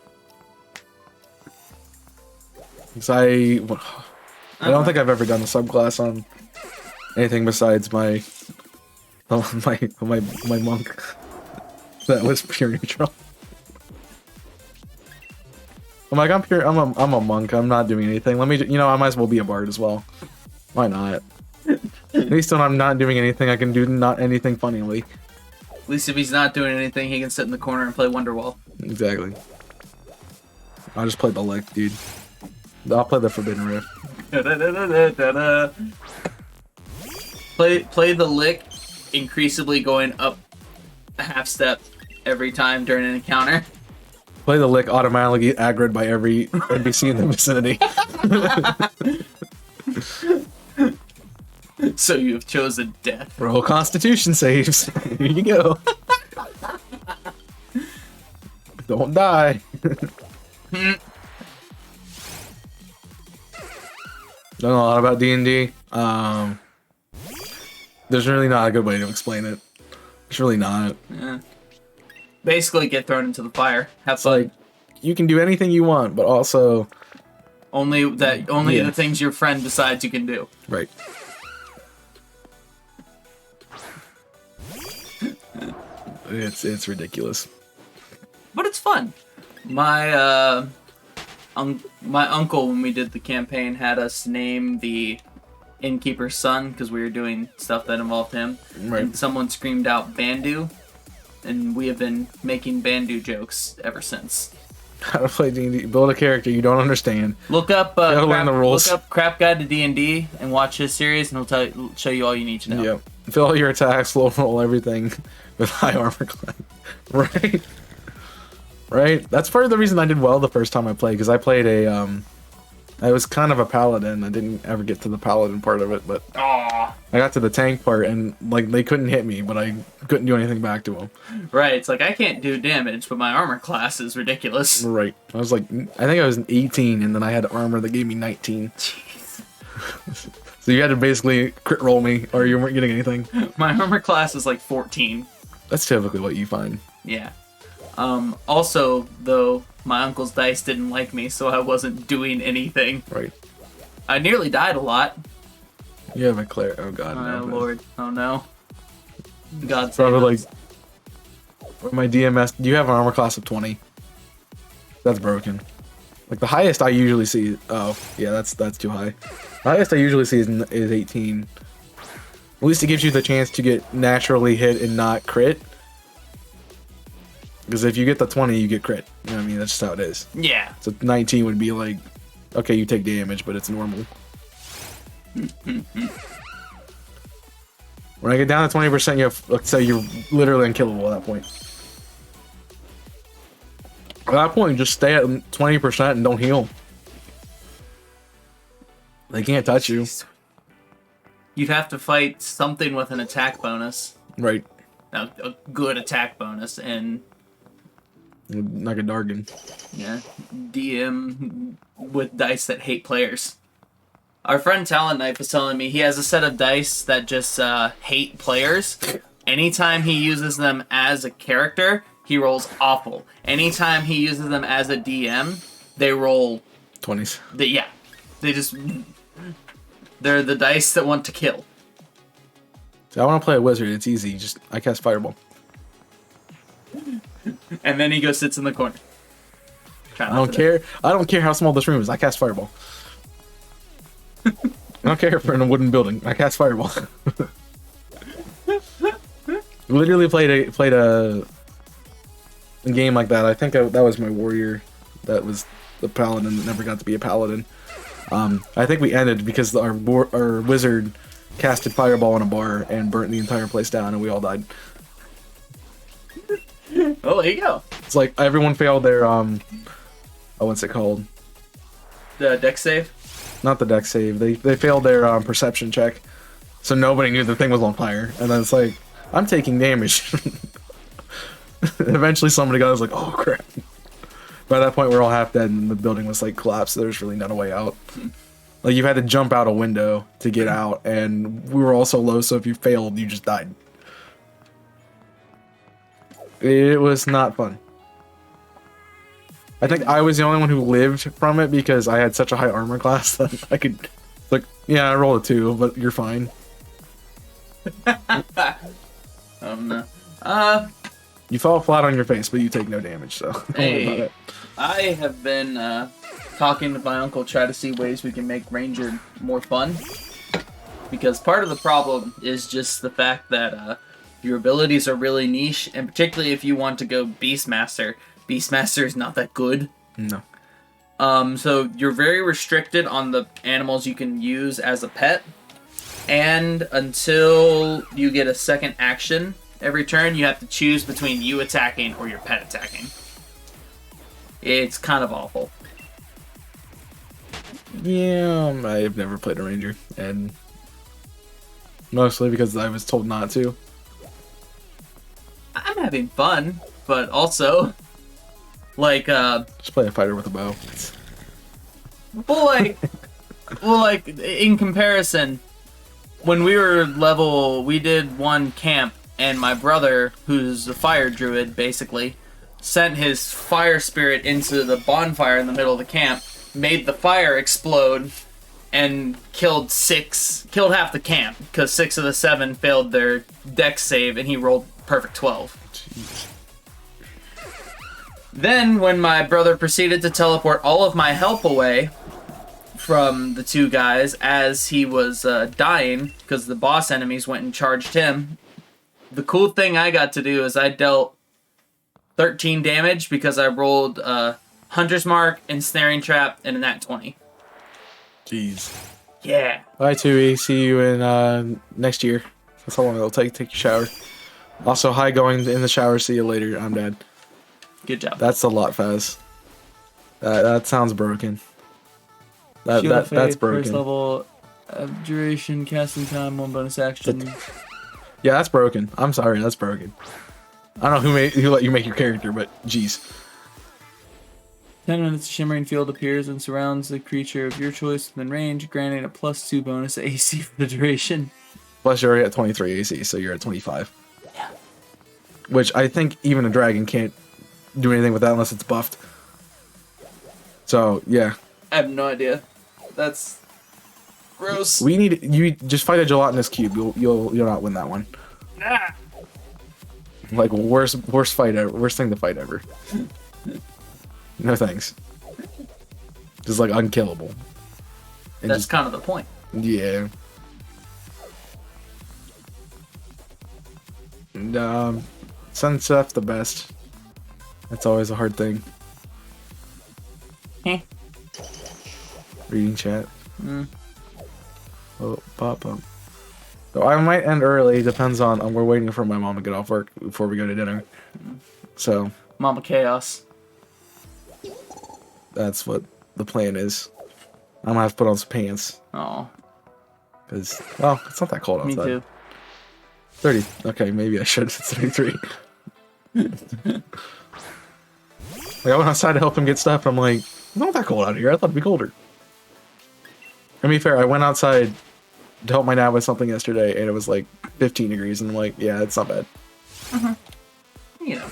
Because I don't think I've ever done a subclass on anything besides my monk. That was pure neutral. I'm like, I'm a monk. I'm not doing anything. Let me, I might as well be a bard as well. Why not? At least when I'm not doing anything, I can do not anything funnily. At least if he's not doing anything, he can sit in the corner and play Wonderwall. Exactly. I'll just play the lick, dude. I'll play the Forbidden Rift. Play the lick, increasingly going up a half step every time during an encounter. Play the lick, automatically get aggroed by every NPC in the vicinity. So you have chosen death. Roll Constitution saves. Here you go. Don't die. Don't know a lot about D&D. There's really not a good way to explain it. It's really not. Yeah. Basically, get thrown into the fire. Have It's fun. like, you can do anything you want, but also... Only Yeah. the things your friend decides you can do. Right. It's ridiculous. But it's fun. My my uncle, when we did the campaign, had us name the innkeeper's son because we were doing stuff that involved him. Right. And someone screamed out Bandu, and we have been making Bandu jokes ever since. How to play D&D. Build a character you don't understand. Look up gotta learn the rules. Look up Crap Guide to D&D and watch his series, and show you all you need to know. Yep. Fill all your attacks, low roll everything with high armor class. Right? Right? That's part of the reason I did well the first time I played, because I played I was kind of a paladin. I didn't ever get to the paladin part of it, but Aw. I got to the tank part, and they couldn't hit me, but I couldn't do anything back to them. Right, it's like I can't do damage, but my armor class is ridiculous. Right. I was I think I was 18, and then I had armor that gave me 19. So you had to basically crit roll me, or you weren't getting anything. My armor class is like 14. That's typically what you find. Yeah. Also, though, my uncle's dice didn't like me, so I wasn't doing anything. Right. I nearly died a lot. You have a cleric. Oh god. Oh, no. Lord. Oh, no. God save Probably us. for my DMS. Do you have an armor class of 20? That's broken. The highest I usually see. Oh yeah, that's too high. The highest I usually see is 18. At least it gives you the chance to get naturally hit and not crit. Because if you get the 20, you get crit. You know what I mean? That's just how it is. Yeah. So 19 would be okay, you take damage, but it's normal. When I get down to 20%, you have, let's say you're literally unkillable at that point. At that point, just stay at 20% and don't heal. They can't touch you. You'd have to fight something with an attack bonus. Right. A good attack bonus, and Like a Dargan. yeah, DM with dice that hate players. Our friend Talon Knife was telling me he has a set of dice that just hate players. Anytime he uses them as a character, he rolls awful. Anytime he uses them as a DM, they roll 20s. yeah. They're the dice that want to kill. So I want to play a wizard. It's easy. I cast fireball. And then he goes sits in the corner. I don't care. I don't care how small this room is. I cast fireball. I don't care if we're in a wooden building. I cast fireball. Literally played a game like that. I think that was my warrior. That was the paladin that never got to be a paladin. I think we ended because our wizard casted fireball in a bar and burnt the entire place down, and we all died. Oh, there you go. It's like everyone failed their what's it called? The deck save. Not the deck save. They failed their perception check, so nobody knew the thing was on fire. And then it's like, I'm taking damage. Eventually, somebody got. I was like, oh crap. By that point, we're all half dead, and the building was like collapsed. So there's really not a way out. Like you had to jump out a window to get out, and we were all so low. So if you failed, you just died. It was not fun. I think I was the only one who lived from it because I had such a high armor class that I could, like, yeah, I rolled a 2, but you're fine. No. You fall flat on your face, but you take no damage, so don't worry about Hey, it. I have been talking to my uncle, try to see ways we can make Ranger more fun. Because part of the problem is just the fact that your abilities are really niche, and particularly if you want to go Beastmaster. Beastmaster is not that good. No. So you're very restricted on the animals you can use as a pet. And until you get a second action every turn, you have to choose between you attacking or your pet attacking. It's kind of awful. Yeah, I've never played a ranger, and mostly because I was told not to. I'm having fun, but also, like, Just play a fighter with a bow. well, like, in comparison, when we did one camp, and my brother, who's a fire druid, basically, sent his fire spirit into the bonfire in the middle of the camp, made the fire explode, and killed half the camp, because 6 of the 7 failed their dex save, and he rolled perfect 12. Jeez. Then, when my brother proceeded to teleport all of my help away from the 2 guys as he was dying, because the boss enemies went and charged him, the cool thing I got to do is I dealt 13 damage because I rolled Hunter's Mark, Ensnaring Trap, and a nat 20. Jeez. Yeah. Bye, Tui. See you in next year. That's how long it'll take. Take your shower. Also, hi, going in the shower. See you later. I'm dead. Good job. That's a lot, Faz. That sounds broken. That's First broken. level, duration, casting time, 1 bonus action. Yeah, that's broken. I'm sorry, that's broken. I don't know who let you make your character, but jeez. 10 minutes, a shimmering field appears and surrounds the creature of your choice within range, granting a +2 bonus AC for the duration. Plus, you're already at 23 AC, so you're at 25. Yeah. Which I think even a dragon can't do anything with that unless it's buffed. So yeah. I have no idea. That's gross. You just fight a gelatinous cube. You'll not win that one. Nah. Like worst fight ever. Worst thing to fight ever. No thanks. Just like unkillable. And That's kind of the point. yeah. And Sun stuff the best. That's always a hard thing. Heh. Reading chat. Oh, pop up. So I might end early. Depends on we're waiting for my mom to get off work before we go to dinner. So Mama Chaos. that's what the plan is. I'm gonna have to put on some pants Oh, because well, it's not that cold outside. me too. 30. Okay, maybe I should. It's 33. Like I went outside to help him get stuff. I'm like, it's not that cold out here. I thought it'd be colder. To be fair, I went outside to help my dad with something yesterday, and it was like 15 degrees, and I'm like, yeah, it's not bad. You know,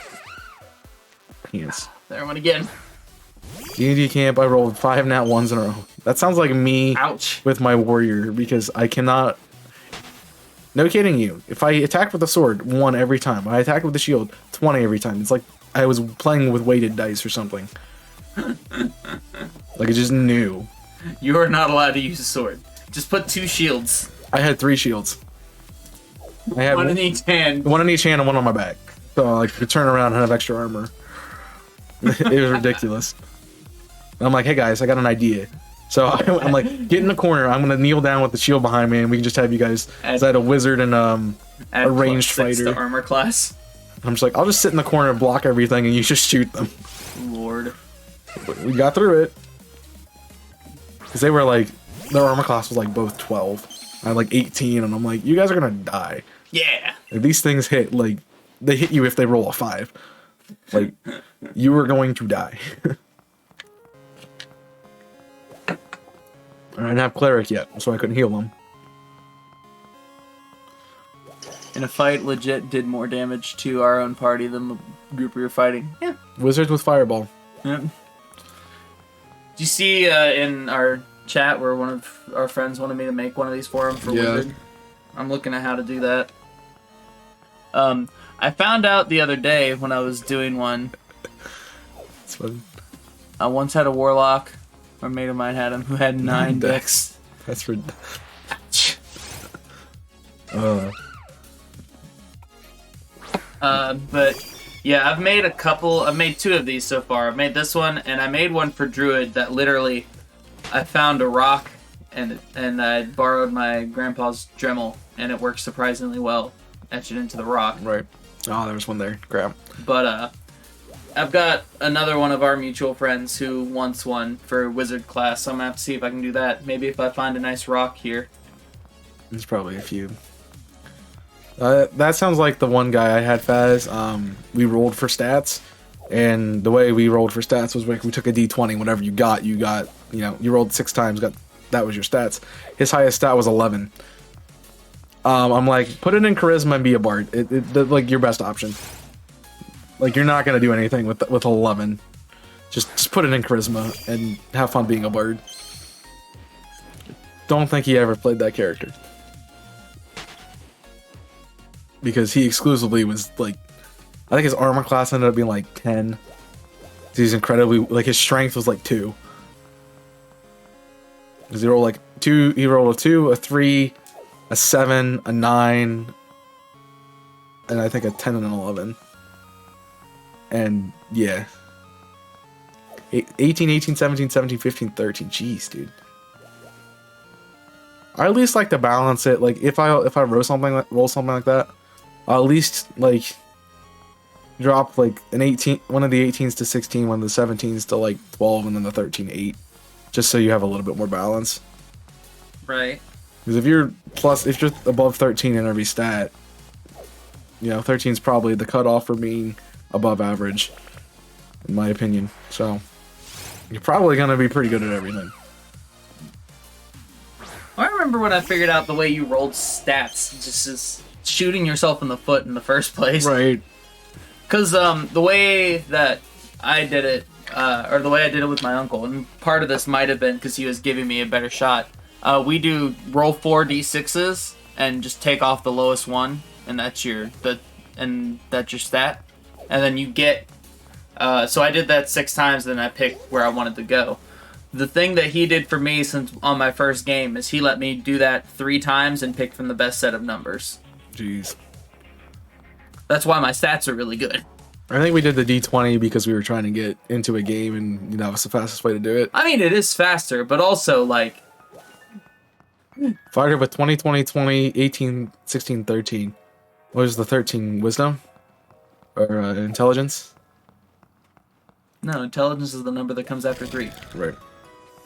Yes. there one again. D&D camp, I rolled 5 nat 1s in a row. That sounds like me Ouch. with my warrior, because I cannot... No kidding you. If I attack with the sword, 1 every time. I attack with the shield, 20 every time. It's like I was playing with weighted dice or something. Like, I just knew. You are not allowed to use a sword. Just put 2 shields. I had 3 shields. I had 1 in each hand. 1 in each hand and 1 on my back. So I could turn around and have extra armor. It was ridiculous. I'm like, hey guys, I got an idea. So I'm like, get in the corner. I'm gonna kneel down with the shield behind me, and we can just have you guys. Cause I had a wizard and a ranged fighter. The armor class. I'm just like, I'll just sit in the corner and block everything, and you just shoot them. Lord. But we got through it. Cause they were like, their armor class was like both 12. I had like 18, and I'm like, you guys are gonna die. Yeah. And these things hit like, they hit you if they roll a 5. Like, you are going to die. I didn't have cleric yet, so I couldn't heal them. In a fight, legit did more damage to our own party than the group we were fighting. Yeah. Wizards with fireball. Yeah. Did you see in our chat where one of our friends wanted me to make one of these for him for Wizard? I'm looking at how to do that. I found out the other day when I was doing one. It's fun. I once had a warlock, or a mate of mine had him, who had 9 dex. That's for. But yeah, I've made 2 of these so far. I've made this one, and I made one for Druid that literally, I found a rock, and I borrowed my grandpa's Dremel, and it works surprisingly well. Etch it into the rock. Right. Oh, there was one there. Grab. But I've got another one of our mutual friends who wants one for Wizard class, so I'm gonna have to see if I can do that. Maybe if I find a nice rock here. There's probably a few. That sounds like the one guy I had, Faz. We rolled for stats, and the way we rolled for stats was like we took a d20. Whatever you got, you know, you rolled 6 times, that was your stats. His highest stat was 11. I'm like, put it in charisma and be a bard. Like your best option. Like you're not gonna do anything with 11. Just put it in charisma and have fun being a bard. Don't think he ever played that character. Because he exclusively was like, I think his armor class ended up being like 10. He's incredibly, like his strength was like 2. Because he rolled like 2, he rolled a 2, a 3, a 7, a 9, and I think a 10 and an 11. And yeah. 18, 17, 17, 15, 13. Jeez, dude. I at least like to balance it. Like if I roll something like that, I'll at least like drop like an 18, one of the 18s to 16, one of the 17s to like 12, and then the 13 to 8, just so you have a little bit more balance. Right. Because if you're above 13 in every stat, you know, 13 is probably the cutoff for being above average, in my opinion. So you're probably gonna be pretty good at everything. I remember when I figured out the way you rolled stats, just as shooting yourself in the foot in the first place. Right. Because the way that I did it, or the way I did it with my uncle, and part of this might have been because he was giving me a better shot. We do roll 4 d6s and just take off the lowest one, and that's your stat. And then you get. So I did that 6 times, then I picked where I wanted to go. The thing that he did for me since on my first game is he let me do that 3 times and pick from the best set of numbers. Jeez. That's why my stats are really good. I think we did the D20 because we were trying to get into a game, and you know, it's the fastest way to do it. I mean, it is faster, but also like. Fighter with 20, 20, 20, 18, 16, 13. What was the 13? Wisdom? Or intelligence? No, intelligence is the number that comes after 3. Right.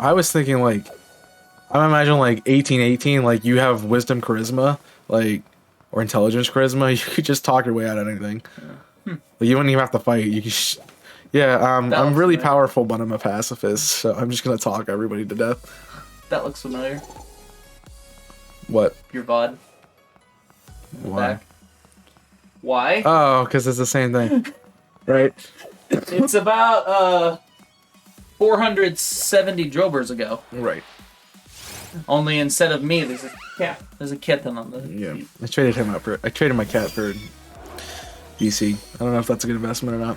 I was thinking like, I imagine like 18, 18, like you have wisdom, charisma, like, or intelligence, charisma. You could just talk your way out of anything. Yeah. Like, you wouldn't even have to fight. You could. I'm really powerful, but I'm a pacifist, so I'm just gonna talk everybody to death. That looks familiar. What? Your VOD. Why? Back. Why? Oh, because it's the same thing, right? It's about 470 Drobers ago. Right. Only instead of me, there's a cat. There's a kitten on the. Yeah. I traded my cat for DC. I don't know if that's a good investment or not.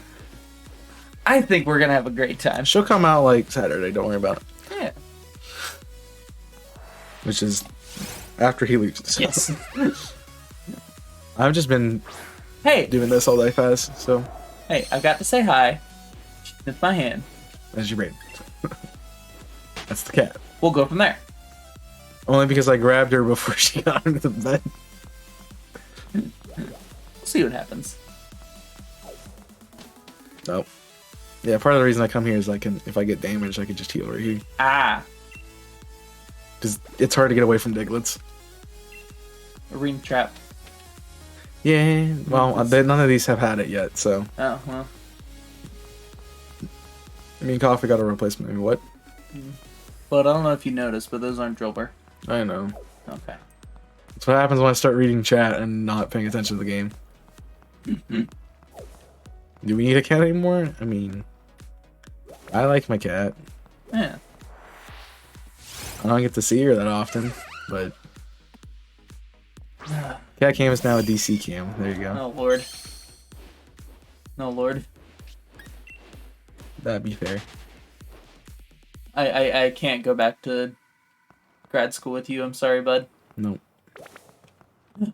I think we're gonna have a great time. She'll come out like Saturday. Don't worry about it. Yeah. Which is after he leaves. So. Yes. I've just been Hey. doing this all day fast. So Hey, I got to say hi. She sniffed my hand. that's your brain. That's the cat. We'll go from there. Only because I grabbed her before she got into the bed. We'll see what happens. Oh. Yeah, part of the reason I come here is if I get damaged, I can just heal right here. Ah. Because it's hard to get away from Diglets. Arena trap. Yeah, well, none of these have had it yet, so. Oh, well. I mean, Coffee got a replacement. I mean, what? But I don't know if you noticed, but those aren't Drillbur. I know. Okay. That's what happens when I start reading chat and not paying attention to the game. Do we need a cat anymore? I mean, I like my cat. Yeah. I don't get to see her that often, but cat cam is now a DC cam. There you go. Oh, Lord. No, Lord. That'd be fair. I can't go back to grad school with you. I'm sorry, bud. Nope.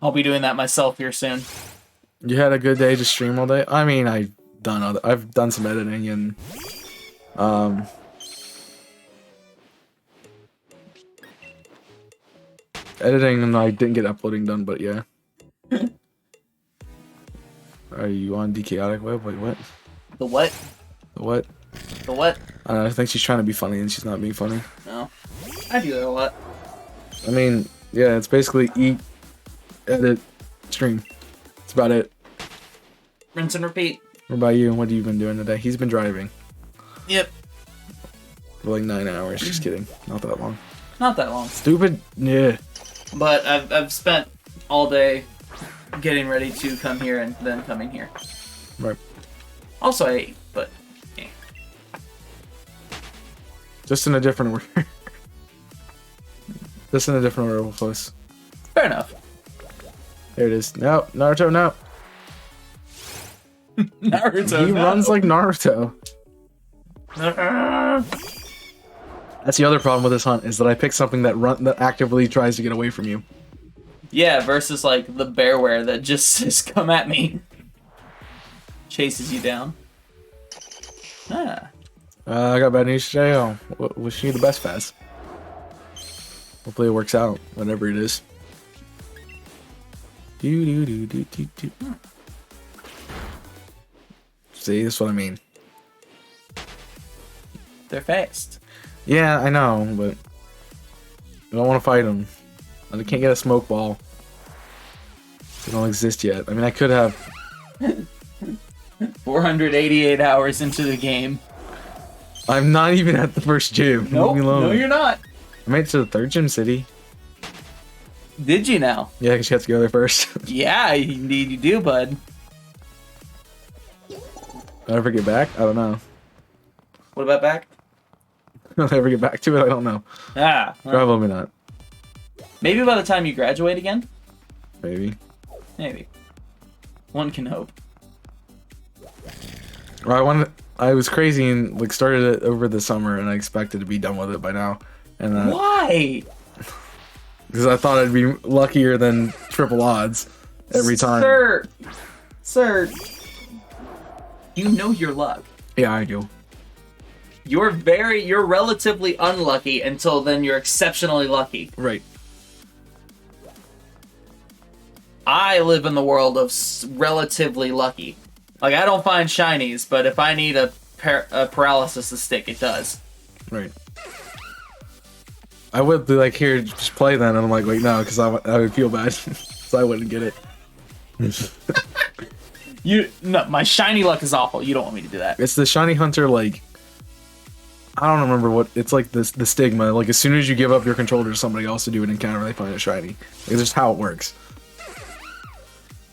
I'll be doing that myself here soon. You had a good day to stream all day? I mean, I've done some editing and editing, and I didn't get uploading done, but yeah. Are you on DKotic Web? Wait, what? The what? The what? The what? I don't know, I think she's trying to be funny and she's not being funny. No. I do that a lot. I mean, yeah, it's basically eat, edit, stream. That's about it. Rinse and repeat. What about you? What have you been doing today? He's been driving Yep. for like 9 hours. Just kidding. Not that long. Not that long. Stupid. Yeah. But I've spent all day getting ready to come here and then coming here. Right. Also, I ate, but yeah. Just in a different order. Just in a different order, close. Fair enough. There it is. No, Naruto, no. Naruto. He runs like Naruto. That's the other problem with this hunt, is that I picked something that actively tries to get away from you. Yeah, versus like the bearware that just says, come at me. Chases you down. Ah. I got bad news today. Oh, wishing you the best, Faz. Hopefully it works out, whatever it is. Do. See, that's what I mean. They're fast. Yeah, I know, but I don't want to fight them. I can't get a smoke ball. They don't exist yet. I mean, I could have. 488 hours into the game. I'm not even at the first gym. Nope, Leave me alone. no you're not. I made it to the third gym city. Did you now? Yeah, because you have to go there first. Yeah, indeed you do, bud. I'll ever get back? I don't know. What about back? I'll ever get back to it? I don't know. Ah. well, Probably not. maybe by the time you graduate again? Maybe. Maybe. One can hope. Or I was crazy and like started it over the summer, and I expected to be done with it by now. And Why? because I thought I'd be luckier than triple odds every time. Sir, you know your luck. Yeah, I do. You're relatively unlucky until then you're exceptionally lucky. Right. I live in the world of relatively lucky. Like, I don't find shinies, but if I need a paralysis to stick, it does. Right. I would be like, here, just play then. And I'm like, wait, no, because I would feel bad. So I wouldn't get it. No, my shiny luck is awful. You don't want me to do that. It's the shiny hunter, like, I don't remember what, it's like the stigma. Like, as soon as you give up your controller to somebody else to do an encounter, they find it shiny. Like, it's just how it works.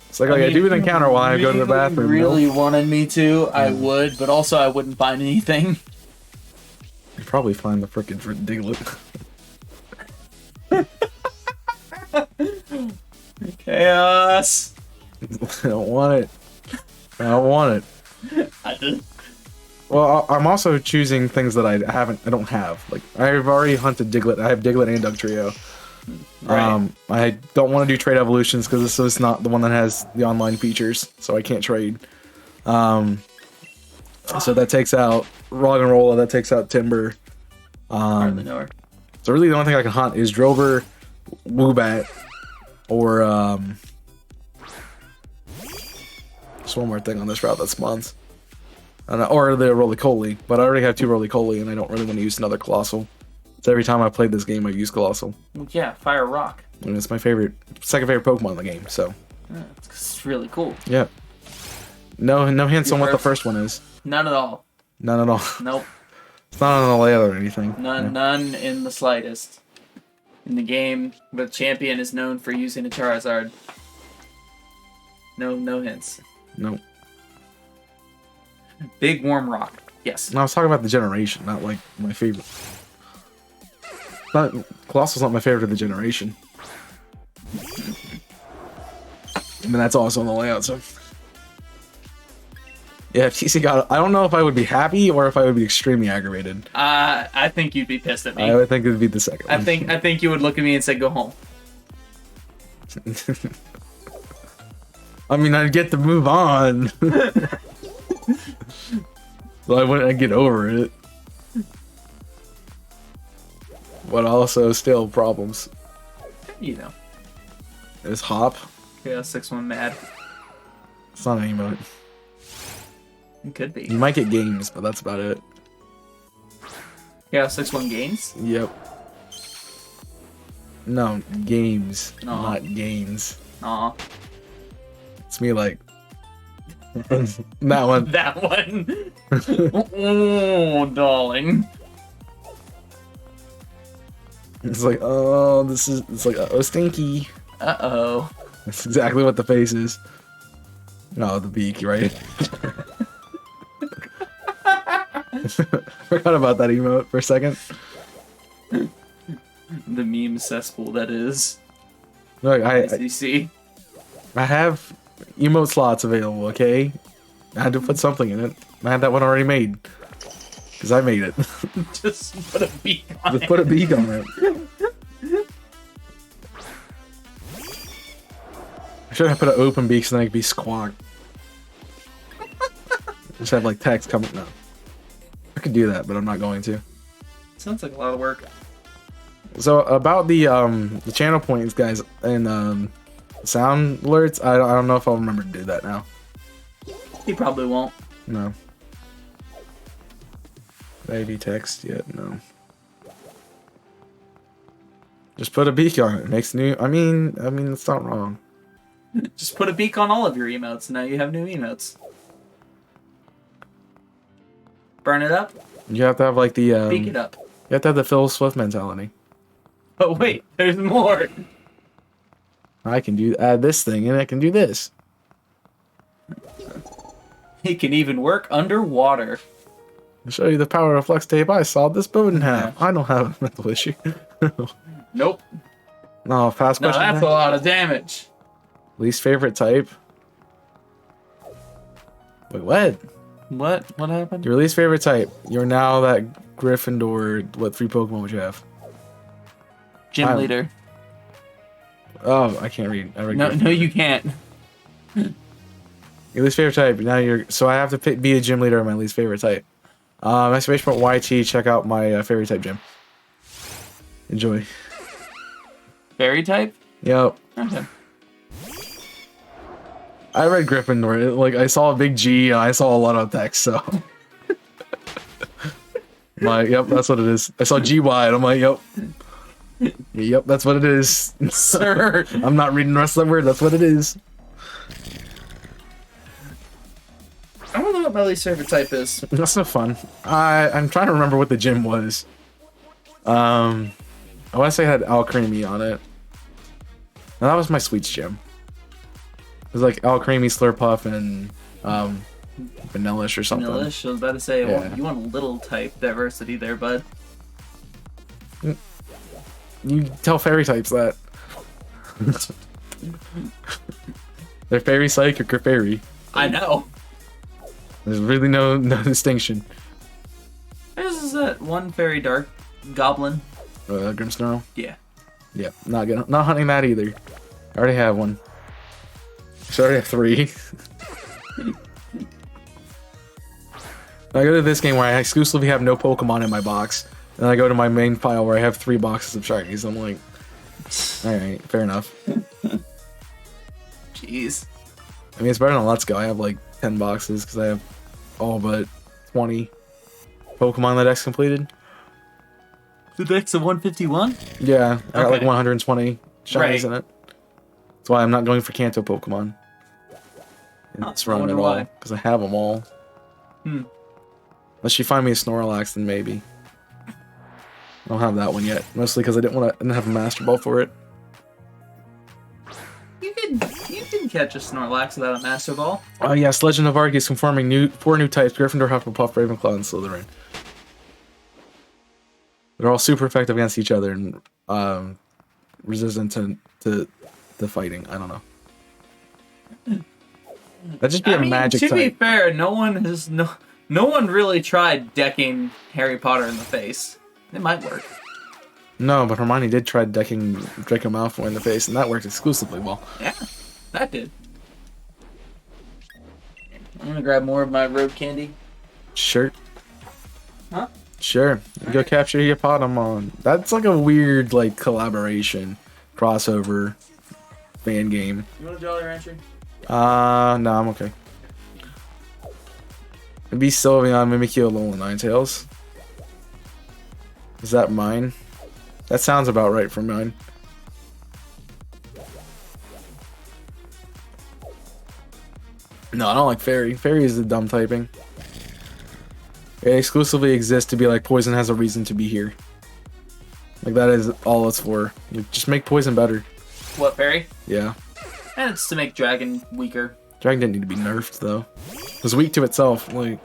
It's like, I do an encounter while I go to the bathroom. Really wanted me to, I would, but also I wouldn't find anything. You probably find the frickin' for Diglett. Chaos. I don't want it. I don't want it. I just. Well, I'm also choosing things that I don't have. Like, I've already hunted Diglett. I have Diglett and Dugtrio. Right. I don't want to do trade evolutions because this is not the one that has the online features, so I can't trade. So that takes out Rog and Rolla, that takes out Timber. Hardly know her. So really the only thing I can hunt is Drover, Woobat, or just one more thing on this route that spawns. Or the Roly-Coly, but I already have 2 Roly-Coly and I don't really want to use another Colossal. So every time I played this game, I've used Colossal. Well, yeah, Fire Rock. And it's my second favorite Pokemon in the game, so. Yeah, it's really cool. Yeah. No hints on what the first one is. None at all. None at all. Nope. It's not on the layout or anything. None in the slightest. In the game, the champion is known for using a Charizard. No hints. Nope. Big Warm Rock. Yes. No, I was talking about the generation, not like my favorite. Colossal's not my favorite of the generation. I mean, that's also on the layout, so. Yeah, if TC got it, I don't know if I would be happy or if I would be extremely aggravated. I think you'd be pissed at me. I would think it would be the second one. I think you would look at me and say, "Go home." I mean, I'd get to move on. So I wouldn't get over it. But also still problems. You know. There's Hop. Yeah, 6-1 mad. It's not an emote. It could be. You might get games, but that's about it. Yeah, 6-1 gains. Yep. No, games, Aw. not gains. Aw. It's me like that one. That one. Oh, darling. It's like, oh, it's like, oh, stinky. Uh-oh. That's exactly what the face is. No, the beak, right? Forgot about that emote for a second. The meme cesspool that is. Look, SEC. I have emote slots available, okay? I had to put something in it. I had that one already made. Because I made it. Just put a beak on Just it. put a beak on it. I should have put an open beak so then I could be Squawk. Just have like text coming. No. I could do that, but I'm not going to. Sounds like a lot of work. So about the channel points, guys, and sound alerts, I don't know if I'll remember to do that now. He probably won't. No. Maybe text yet? No. Just put a beak on it. Makes new. I mean, it's not wrong. Just put a beak on all of your emotes, and now you have new emotes. Burn it up, You have to have like the beak it up. you have to have the Phil Swift mentality. Oh wait, there's more. I can add this thing and I can do this. He can even work underwater. I'll show you the power of flex tape. I saw this boat in half. I don't have a mental issue. Nope. No, fast No, question. that's a lot of damage. Least favorite type. Wait, what? What? What happened? Your least favorite type. You're now that Gryffindor. What 3 Pokemon would you have? Gym leader. Oh, I can't read. I read No, Gryffindor. no, you can't. Your least favorite type. Now you're. So I have to be a gym leader of my least favorite type. Exclamation point YT. Check out my favorite type gym. Enjoy. Fairy type? Yep. Okay. I read Gryffindor. Like I saw a big G and I saw a lot of text. So. Yep, that's what it is. I saw GY and I'm like, yep. Yep, that's what it is. Sir. I'm not reading the rest of the word. That's what it is. I don't know what my least favorite type is. That's no fun. I'm trying to remember what the gym was. I want to say it had Alcremie on it. And that was my sweets gym. It was like Alcremie, Slurpuff, and Vanillish or something. Vanillish. I was about to say, Yeah. you want a little type diversity there, bud. You tell fairy types that. They're fairy psychic or fairy. I know. There's really no distinction. This is that one fairy dark goblin. Grimmsnarl? Yeah. Yeah, not hunting that either. I already have one. So I already have 3. I go to this game where I exclusively have no Pokemon in my box. And I go to my main file where I have 3 boxes of shinies. I'm like, alright, fair enough. Jeez. I mean, it's better than Let's Go. I have like 10 boxes because I have all but 20 Pokemon that X completed. The deck's a 151? Yeah, I got like Okay. 120 shinies Right. in it. That's why I'm not going for Kanto Pokemon. In Huh, this I run wonder at all. why. Because I have them all. Hmm. Unless you find me a Snorlax, then maybe. I don't have that one yet. Mostly because I didn't have a Master Ball for it. You can catch a Snorlax without a Master Ball. Oh yes, Legend of Arceus confirming 4 new types: Gryffindor, Hufflepuff, Ravenclaw, and Slytherin. They're all super effective against each other and resistant to fighting. I don't know. That'd just be a magic to be type. fair, no one really tried decking Harry Potter in the face. It might work. No, but Hermione did try decking Draco Malfoy in the face, and that worked exclusively well. Yeah, that did. I'm gonna grab more of my road candy. Sure. Huh? Sure. Go capture your Potamon. That's like a weird like collaboration, crossover, fan game. You want a Jolly Rancher? No, I'm okay. It'd be Sylveon, Mimikyu, Alolan Ninetales. Is that mine? That sounds about right for mine. No, I don't like Fairy. Fairy is the dumb typing. It exclusively exists to be like Poison has a reason to be here. Like that is all it's for. Like, just make Poison better. What, Fairy? Yeah. And it's to make Dragon weaker. Dragon didn't need to be nerfed though. It was weak to itself. Like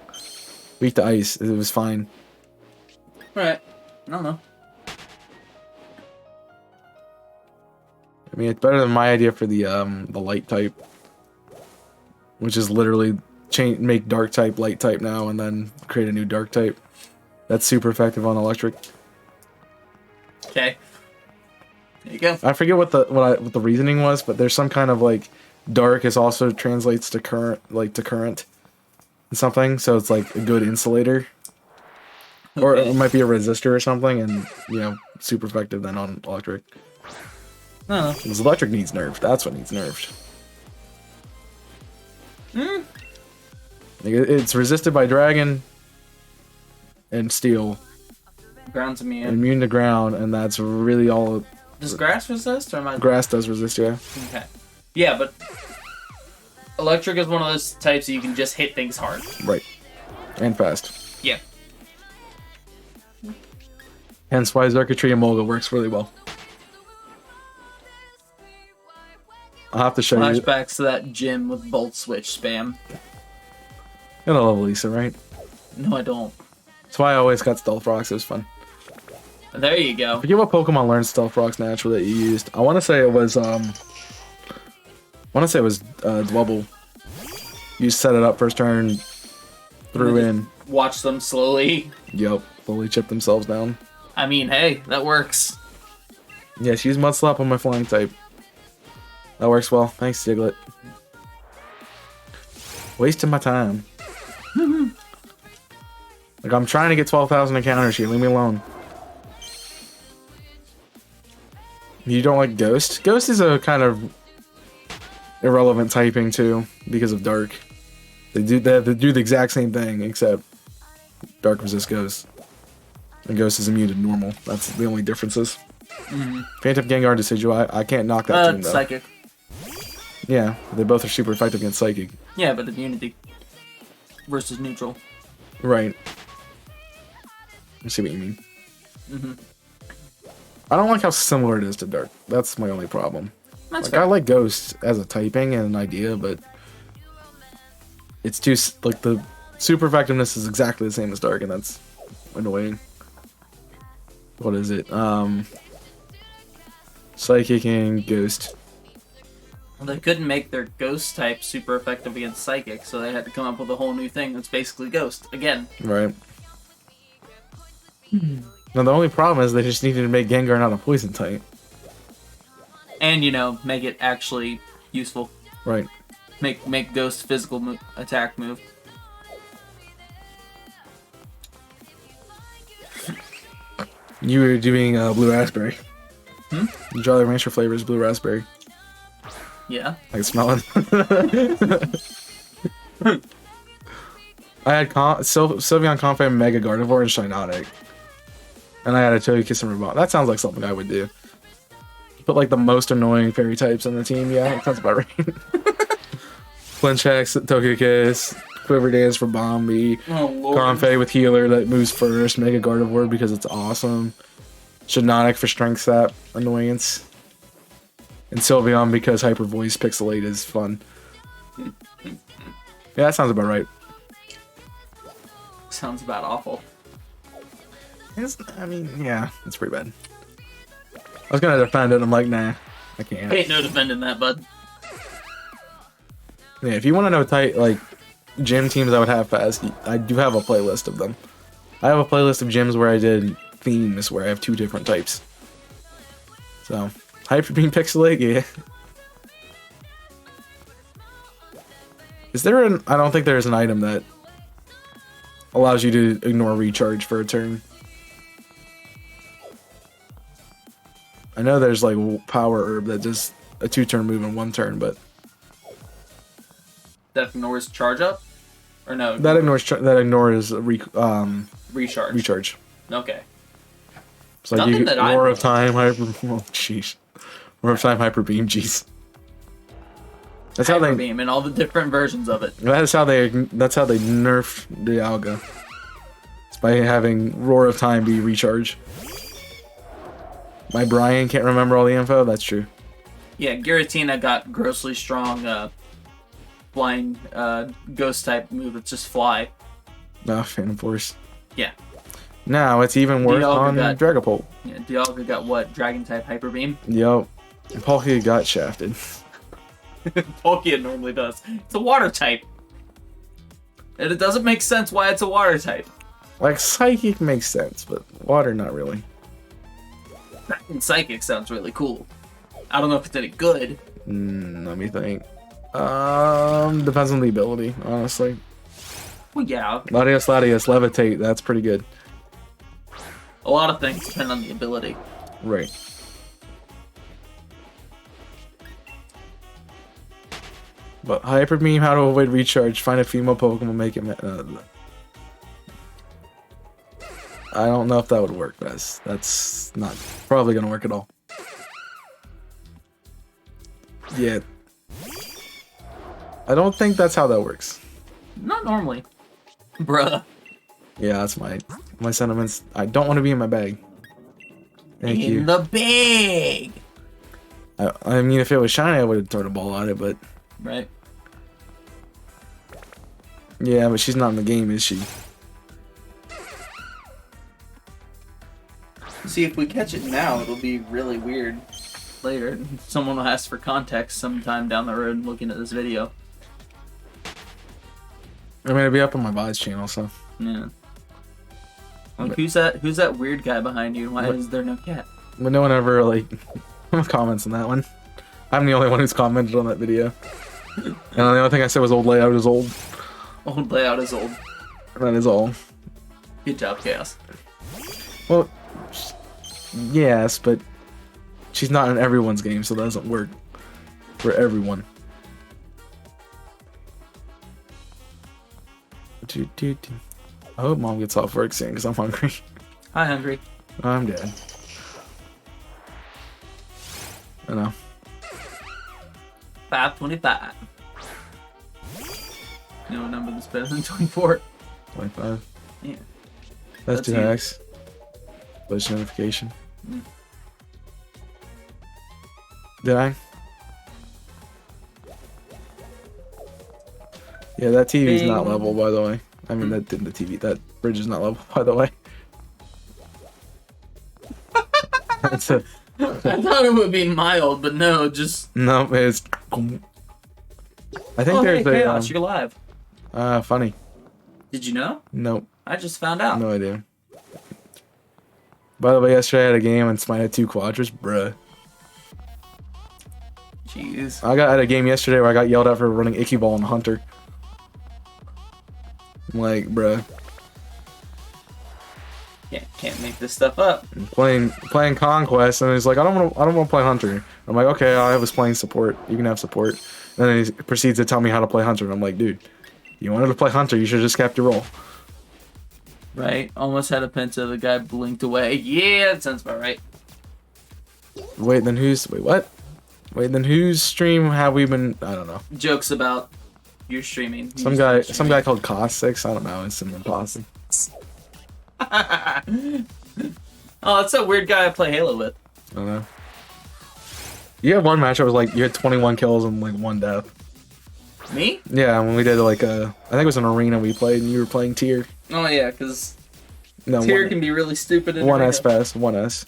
weak to ice. It was fine. Right. I don't know. I mean, it's better than my idea for the light type, which is literally make dark type light type now and then create a new dark type. That's super effective on electric. Okay. There you go. I forget what the reasoning was, but there's some kind of like dark is also translates to current, like to current and something, so it's like a good insulator. Or it might be a resistor or something, and you know, super effective then on electric. I don't know. Because electric needs nerfed. That's what needs nerfed. Hmm. Like, it's resisted by dragon and steel, Ground's immune. immune to ground, and that's really all. Does grass resist or am I? Grass does resist, yeah. Okay. Yeah, but electric is one of those types that you can just hit things hard. Right. And fast. Yeah. Hence why Xurkitree and Molga works really well. I'll have to show you. Flashbacks to that gym with Bolt Switch spam. You gotta love Lisa, right? No, I don't. That's why I always got Stealth Rocks. It was fun. There you go. I forget what Pokemon learned Stealth Rocks natural that you used. I want to say it was Dwebble. You set it up first turn, threw in. Watch them slowly. Yep, slowly chip themselves down. I mean, hey, that works. Yes, use Mud Slap on my flying type. That works well. Thanks, Diglett. Wasting my time. Like, I'm trying to get 12,000 encounters here. Leave me alone. You don't like Ghost? Ghost is a kind of irrelevant typing, too, because of Dark. They do the exact same thing, except Dark resists Ghost. And Ghost is immune to normal. That's the only differences. Mm-hmm. Phantom Gengar Decidueye, I can't knock that team, though. Psychic. Yeah, they both are super effective against Psychic. Yeah, but immunity versus neutral. Right. I see what you mean. Mm-hmm. I don't like how similar it is to Dark. That's my only problem. That's Like, fair. I like Ghost as a typing and an idea, but it's too like the super effectiveness is exactly the same as Dark, and that's annoying. What is it? Psychic and Ghost. Well, they couldn't make their Ghost type super effective against Psychic, so they had to come up with a whole new thing that's basically Ghost again. Right. Now the only problem is they just needed to make Gengar not a poison type. And make it actually useful. Right. Make Ghost physical attack move. You were doing blue raspberry. Hmm? The Jolly Rancher flavor is blue raspberry. Yeah. I can smell it. I had Sylveon Confab, Mega Gardevoir, and Shiinotic. And I had a Togekiss and Rebond. That sounds like something I would do. Put like the most annoying fairy types on the team. Yeah, that sounds about right. Flinchex, Togekiss, Quiver Dance for Bombi, Confab with Healer that moves first, Mega Gardevoir because it's awesome, Shiinotic for Strength Sap, annoyance, and Sylveon because Hyper Voice Pixelate is fun. Yeah, that sounds about right. Sounds about awful. I mean, yeah, it's pretty bad. I was gonna defend it, I'm like, nah, I can't. Ain't no defending that, bud. Yeah, if you want to know tight, like, gym teams I would have fast, I do have a playlist of them. I have a playlist of gyms where I did themes where I have 2 different types. So, Hyper Beam Pixelate, yeah. Is there an... I don't think there's an item that allows you to ignore recharge for a turn. I know there's, like, Power Herb that does a 2-turn move in 1 turn, but... That ignores charge up? Or no? That ignores recharge. recharge. Okay. So Nothing you that get I Roar know of Time, Hyper... Oh, jeez. Roar of Time, Hyper Beam, jeez. That's how Hyper they... Beam and all the different versions of it. That's how they nerf Dialga. It's by having Roar of Time be recharge. My Brian can't remember all the info, that's true. Yeah, Giratina got grossly strong flying ghost type move that's just fly. No, Phantom Force. Yeah. Now it's even worse Dialga on got- Dragapult. Yeah, Dialga got what? Dragon type Hyper Beam? Yup. And Palkia got shafted. Palkia normally does. It's a water type. And it doesn't make sense why it's a water type. Like, Psychic makes sense, but Water not really. And Psychic sounds really cool. I don't know if it's any good. Let me think. Depends on the ability, honestly. Well, yeah, Latias, Levitate, that's pretty good. a lot of things depend on the ability. Right. But Hyper Beam, how to avoid recharge, find a female Pokemon, make it... I don't know if that would work, guys. That's not probably gonna work at all. Yeah. I don't think that's how that works. Not normally. Bruh. Yeah, that's my sentiments. I don't want to be in my bag. Thank you. In the bag! I mean, if it was shiny, I would have thrown a ball at it, but... Right. Yeah, but she's not in the game, is she? See, if we catch it now, it'll be really weird later. Someone will ask for context sometime down the road looking at this video. I mean, it'll be up on my Vi's channel, so... Yeah. Like, who's that weird guy behind you? Why is there no cat? But no one ever, like, comments on that one. I'm the only one who's commented on that video. And the only thing I said was old layout is old. Old layout is old. That is all. Good job, Chaos. Well, yes, but she's not in everyone's game, so that doesn't work for everyone. I hope Mom gets off work soon because I'm hungry. Hi, hungry. I'm dead. I know. 525. You know a number that's better than 24? 25. Yeah. That's 2 you. hacks. Push notification. Mm. Did I? Yeah, that TV's not Bing. level, by the way. I mean, that that bridge is not level, by the way. That's a I thought it would be mild, but no, just. no. It's. I think Oh, there's hey, a Chaos, you're live. funny. Did you know? Nope, I just found out. no idea. By the way, yesterday I had a game and Smite had 2 quadras, bruh. Jeez. I had a game yesterday where I got yelled at for running Icky Ball and Hunter. I'm like, bruh. Can't make this stuff up. Playing Conquest, and he's like, I don't want to play Hunter. I'm like, okay, I was playing support. You can have support. And then he proceeds to tell me how to play Hunter, and I'm like, dude, you wanted to play Hunter, you should have just kept your role. Right? Almost had a Penta. The guy blinked away. Yeah, that sounds about right. Wait, then whose stream have we been? I don't know. Jokes about your streaming. Some guy called Cost6. I don't know. It's some impossible. Oh, that's a weird guy I play Halo with. I don't know. You had one match. I was like, you had 21 kills and like 1 death. Me? Yeah, when we did like I think it was an arena we played, and you were playing tier. Oh yeah, because No, tier can be really stupid. In one arena. S pass, 1S.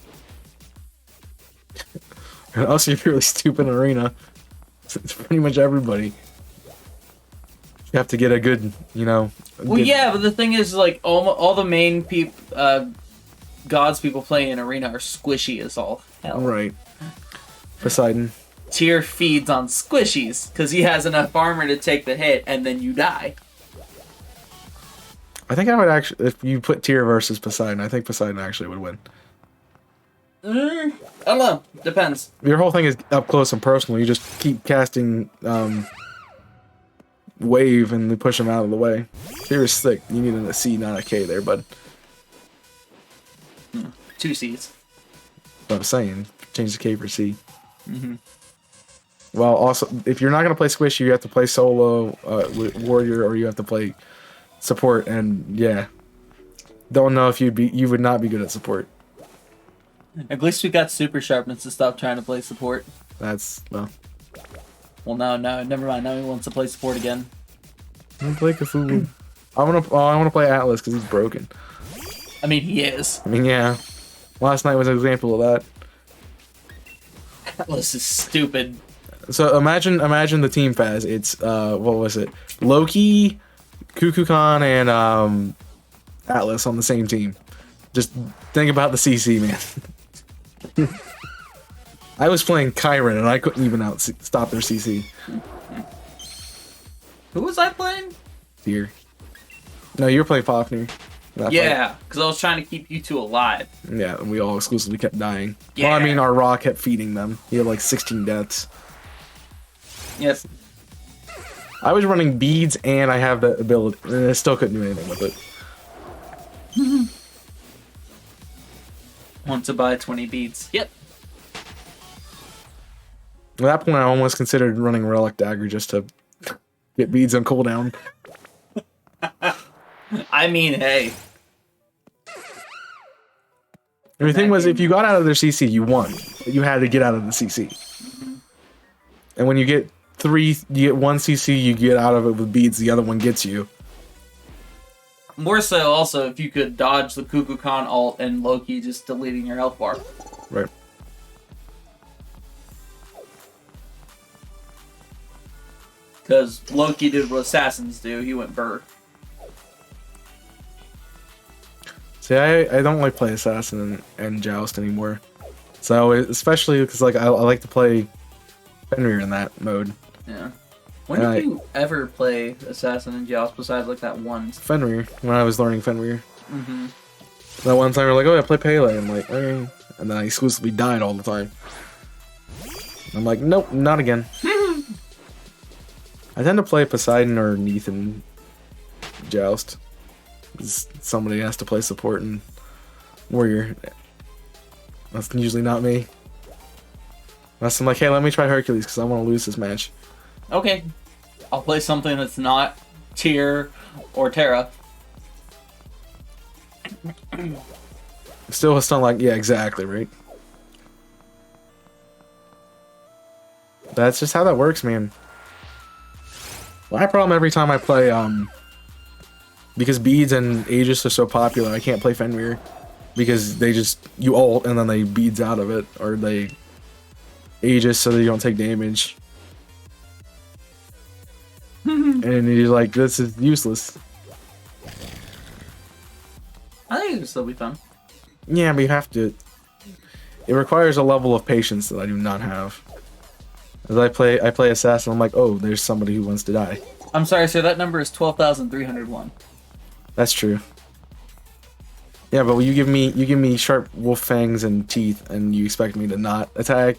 And also, you're really stupid in arena. It's pretty much everybody. You have to get a good, Well, good- yeah, but the thing is, like, all the main gods people playing in arena are squishy as all hell. Right. Poseidon. Tyr feeds on squishies because he has enough armor to take the hit, and then you die. I think I would actually, if you put tier versus Poseidon, I think Poseidon actually would win. I don't know. Depends. Your whole thing is up close and personal. You just keep casting wave and then push them out of the way. Tier is thick. You need a C, not a K there, bud. 2 C's. What I'm saying, change the K for C. Mm-hmm. Well, also, if you're not gonna play squishy, you have to play solo warrior, or you have to play support. And yeah, don't know if you would not be good at support. At least we got super sharpness to stop trying to play support. That's well. Well, no, never mind. Now he wants to play support again. I'm gonna play Cthulhu. I wanna play Atlas because he's broken. I mean, he is. I mean, yeah. Last night was an example of that. Atlas is stupid. So imagine the team phase. It's what was it? Loki, Kukulkan, and Atlas on the same team. Just think about the CC, man. I was playing Kyron and I couldn't even stop their CC. Who was I playing? Here. No, you were playing Fafnir. Yeah, because I was trying to keep you two alive. Yeah, and we all exclusively kept dying. Yeah. Well, I mean, our Raw kept feeding them. He had like 16 deaths. Yes. I was running beads and I have the ability, and I still couldn't do anything with it. Want to buy 20 beads. Yep. At that point, I almost considered running Relic Dagger just to get beads on cooldown. I mean, hey. And the thing was, if you got out of their CC, you won. But you had to get out of the CC. And when you get you get 1 CC, you get out of it with beads, the other one gets you. More so, also, if you could dodge the Kukulkan ult and Loki just deleting your health bar. Right. Because Loki did what assassins do. He went burr. See, I don't like play Assassin and Joust anymore. So I always, especially because like I like to play Fenrir in that mode. Yeah. When did you ever play Assassin and Joust besides like that one? Fenrir, when I was learning Fenrir. Mm-hmm. That one time you're like, oh yeah, play Pele. I'm like, okay. And then I exclusively died all the time. I'm like, nope, not again. I tend to play Poseidon or Neath and Joust. Somebody has to play support and warrior. That's usually not me. Unless I'm like, hey, let me try Hercules because I want to lose this match. Okay. I'll play something that's not Tyr or Terra. Still a stun like, yeah, exactly, right? That's just how that works, man. My problem every time I play, because beads and Aegis are so popular, I can't play Fenrir because they just you ult and then they beads out of it, or they Aegis so that you don't take damage. And you're like, this is useless. I think it'll still be fun. Yeah, but you have to. It requires a level of patience that I do not have. As I play assassin, I'm like, oh, there's somebody who wants to die. I'm sorry, sir. That number is 12,301. That's true. Yeah, but you give me sharp wolf fangs and teeth, and you expect me to not attack.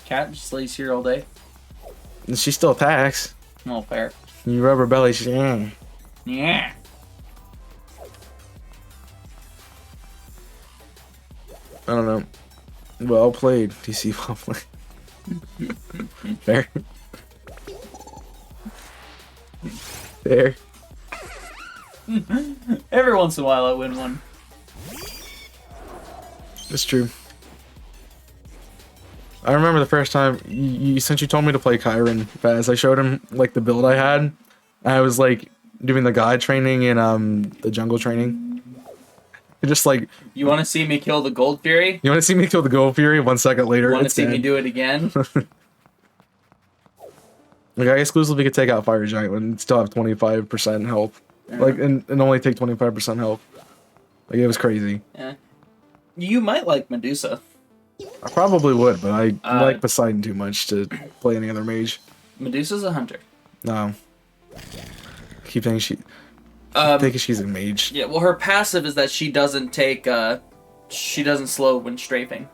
Cat just lays here all day. And she still attacks. Oh, fair. You rub her belly, she's Yeah. I don't know. Well played, DC. Well played. Fair. Fair. Every once in a while, I win one. That's true. I remember the first time since you told me to play Kyron fast, I showed him like the build I had. I was like doing the guide training and the jungle training. Just like, You want to see me kill the Gold Fury? you want to see me kill the Gold Fury? 1 second later, Want to it's see me dead. do it again? Like I exclusively could take out Fire Giant and still have 25% health. Like and only take 25% health. Like it was crazy. Yeah. You might like Medusa. I probably would, but I like Uh, Poseidon too much to play any other mage. Medusa's a hunter. No. Keep thinking she's a mage. Yeah, well, her passive is that she doesn't take, she doesn't slow when strafing.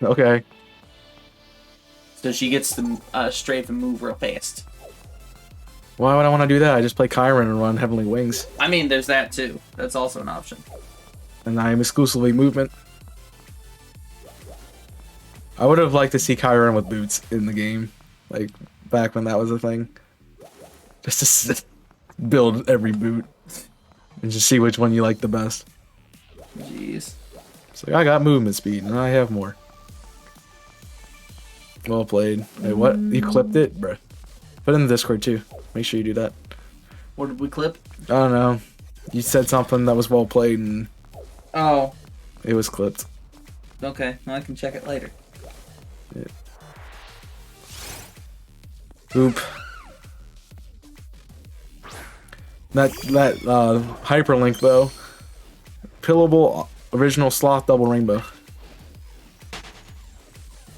Okay. So she gets to strafe and move real fast. Why would I want to do that? I just play Kyron and run Heavenly Wings. I mean, there's that too. That's also an option. And I am exclusively movement. I would have liked to see Kyron with boots in the game. Like, back when that was a thing. Just to build every boot. And just see which one you like the best. Jeez. It's like, I got movement speed, and I have more. Well played. Wait, what? You clipped it? Bruh. Put it in the Discord, too. Make sure you do that. What did we clip? I don't know. You said something that was well played, and Oh, it was clipped. okay. Well, I can check it later. Yeah. Oop. That hyperlink though. Pillable original sloth double rainbow.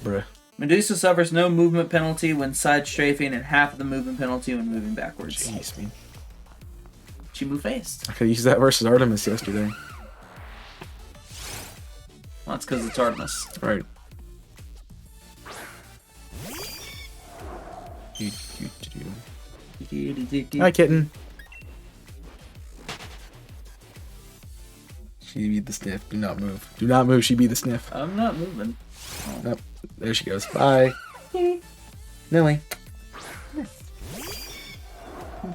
Bruh. Medusa suffers no movement penalty when side strafing and half of the movement penalty when moving backwards. Jeez, man. She moved fast. I could use that versus Artemis yesterday. Well, that's because it's Artemis. Right. Hi, kitten. She be the sniff. Do not move. Do not move. She be the sniff. I'm not moving. Nope. There she goes. Bye. Nelly.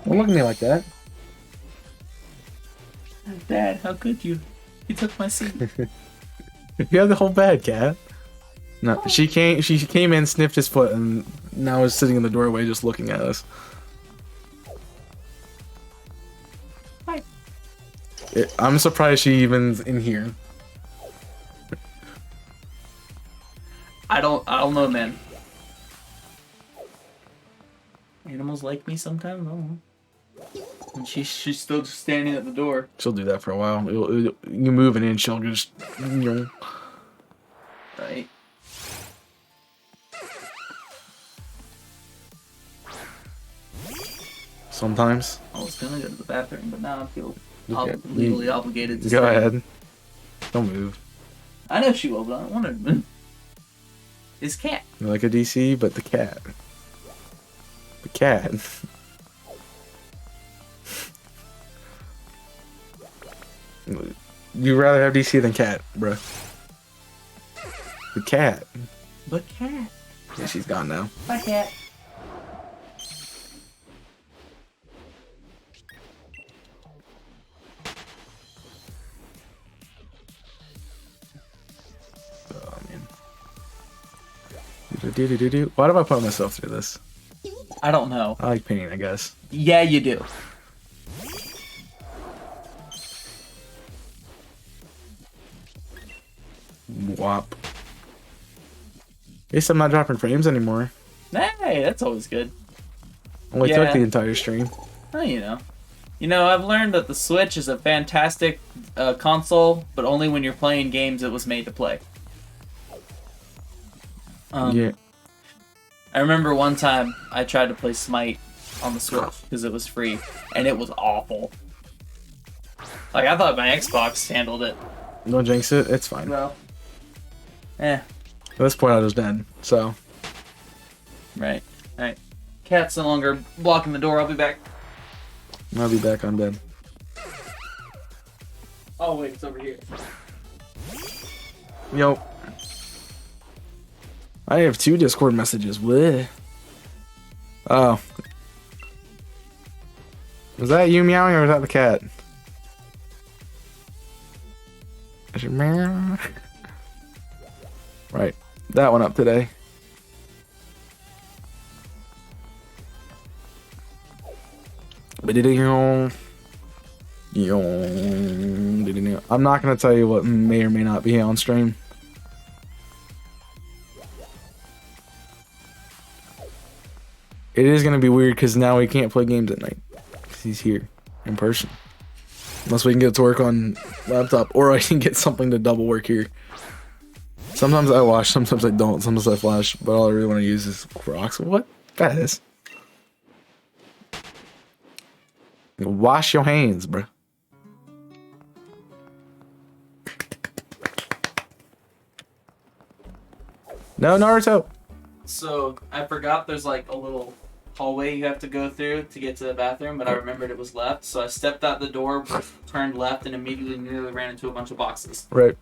Don't look at me like that. Dad, how could you? You took my seat. You have the whole bad, cat. No, she came in, sniffed his foot, and now is sitting in the doorway just looking at us. Hi. I'm surprised she even's in here. I don't know, man. Animals like me sometimes. I don't know. And she's still just standing at the door. She'll do that for a while. You move an inch, she'll just. Right. Sometimes. I was gonna go to the bathroom, but now I feel Okay. legally obligated to Go stay. ahead. Don't move. I know she will, but I don't want her to move. It's cat. You're like a DC, but the cat. The cat. You'd rather have DC than cat, bruh. The cat. But cat. Yeah, she's gone now. Bye, cat. Oh man. Why do I put myself through this? I don't know. I like painting, I guess. Yeah, you do. Wop. At least I'm not dropping frames anymore. Hey, that's always good. Only Yeah. took the entire stream. Oh, you know, I've learned that the Switch is a fantastic console, but only when you're playing games it was made to play. Yeah. I remember one time I tried to play Smite on the Switch because it was free, and it was awful. Like, I thought my Xbox handled it. Don't jinx it. It's fine. Well, eh. At this point, I was dead. So. Right. Alright. Cat's no longer blocking the door. I'll be back. I'll be back on bed. Oh, wait, it's over here. Yo. I have 2 Discord messages. Bleh. Oh. Was that you meowing or was that the cat? Is it meow? Right. That one up today. I'm not gonna tell you what may or may not be on stream. It is gonna be weird because now we can't play games at night. 'Cause he's here in person. Unless we can get to work on laptop, or I can get something to double work here. Sometimes I wash, sometimes I don't, sometimes I flash, but all I really want to use is Crocs. What? That is. Wash your hands, bruh. No, Naruto. So, I forgot there's like a little hallway you have to go through to get to the bathroom, but I remembered it was left, so I stepped out the door, turned left, and immediately nearly ran into a bunch of boxes. Right.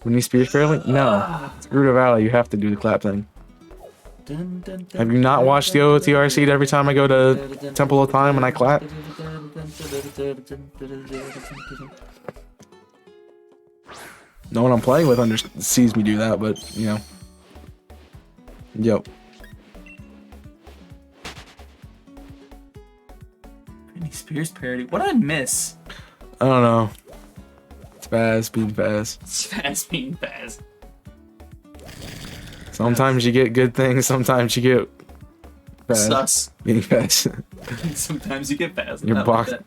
When you spear fairly? No. It's Gruta Valley, you have to do the clap thing. Have you not watched the OTR seed every time I go to Temple of Time and I clap? No one I'm playing with sees me do that, but, you know. Yep. Britney Spears parody. What did I miss? I don't know. It's fast, being fast. It's fast being fast. Sometimes you get good things, sometimes you get fast. Sus. Being fast. Sometimes you get fast. You're boxing.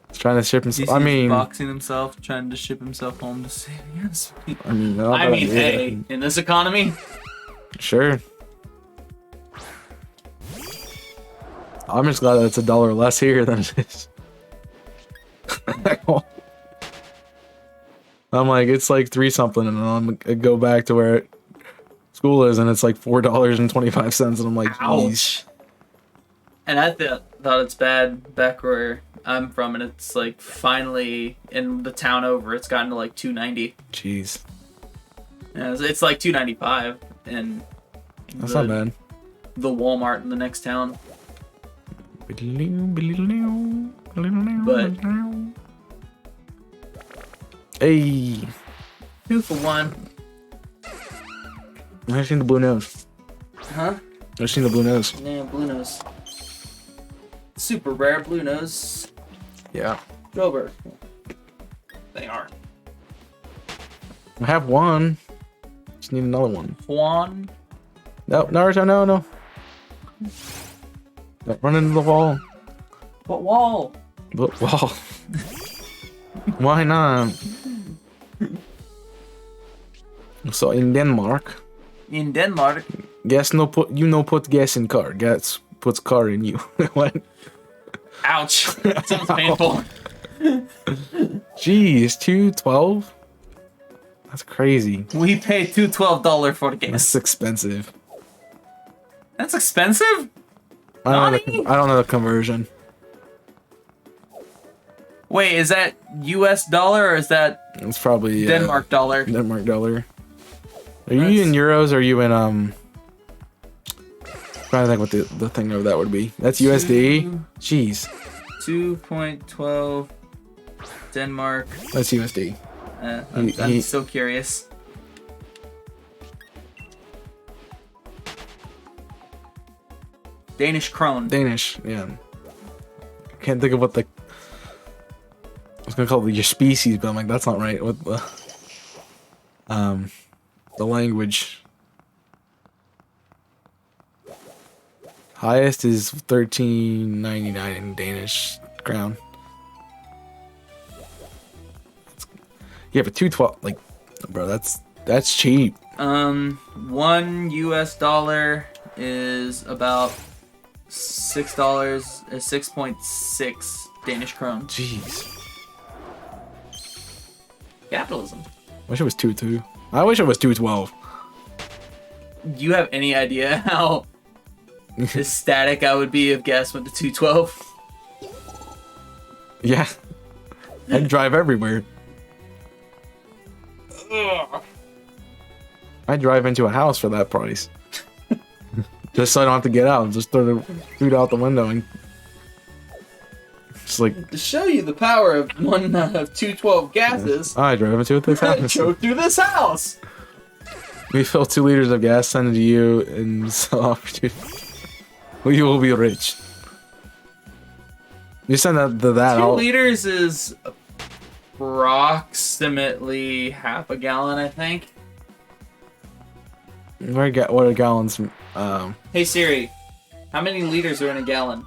He's trying to ship himself. I mean, boxing himself, trying to ship himself home to save us. I mean, Hey, in this economy, sure. I'm just glad that it's $1 less here than it is. I'm like, it's like 3 something, and I'm gonna go back to where school is, and it's like $4.25, and I'm like, ouch. And I thought it's bad back where I'm from, and it's like finally in the town over, it's gotten to like $2.90. Jeez. Yeah, it's like $2.95, and That's not bad. The Walmart in the next town. But hey, 2 for 1. I've seen the blue nose. Huh? I've seen the blue nose. Yeah, blue nose. Super rare blue nose. Yeah. Jober. They are. I have one. Just need another one. Juan. No, Naruto, no. Don't run into the wall. What wall? What wall? Why not? So in Denmark, In Denmark. gas put gas in car. Gas puts car in you. What? Ouch. That sounds painful. Jeez, $2.12? That's crazy. We pay $2.12 for the gas. That's expensive. That's expensive? I don't know the conversion. Wait, is that US dollar or is that It's probably Denmark dollar? Denmark dollar. Are you in euros or are you in trying to think what the thing of that would be. That's USD. Jeez. 2.12 Denmark. That's USD. I'm so curious. Danish krone. Danish, yeah. I can't think of what the... I was gonna call it your species, but I'm like, that's not right. What the language. Highest is 13.99 in Danish crown. Yeah, but 212, like, bro, that's cheap. $1 is about $6, 6.6 Danish krone. Jeez. Capitalism. Wish it was 2.2. I wish it was 2.12. Do you have any idea how ecstatic I would be if gas went to 212? Yeah. I'd drive everywhere. I'd drive into a house for that price. Just so I don't have to get out. Just throw the food out the window and just like... To show you the power of 212 gases, I drove into this I house. drove through this house. We fill 2 liters of gas, send it to you, and sell off to... We will be rich. You send that to that. 2 I'll... liters is approximately half a gallon, I think. What are gallons? Hey Siri, how many liters are in a gallon?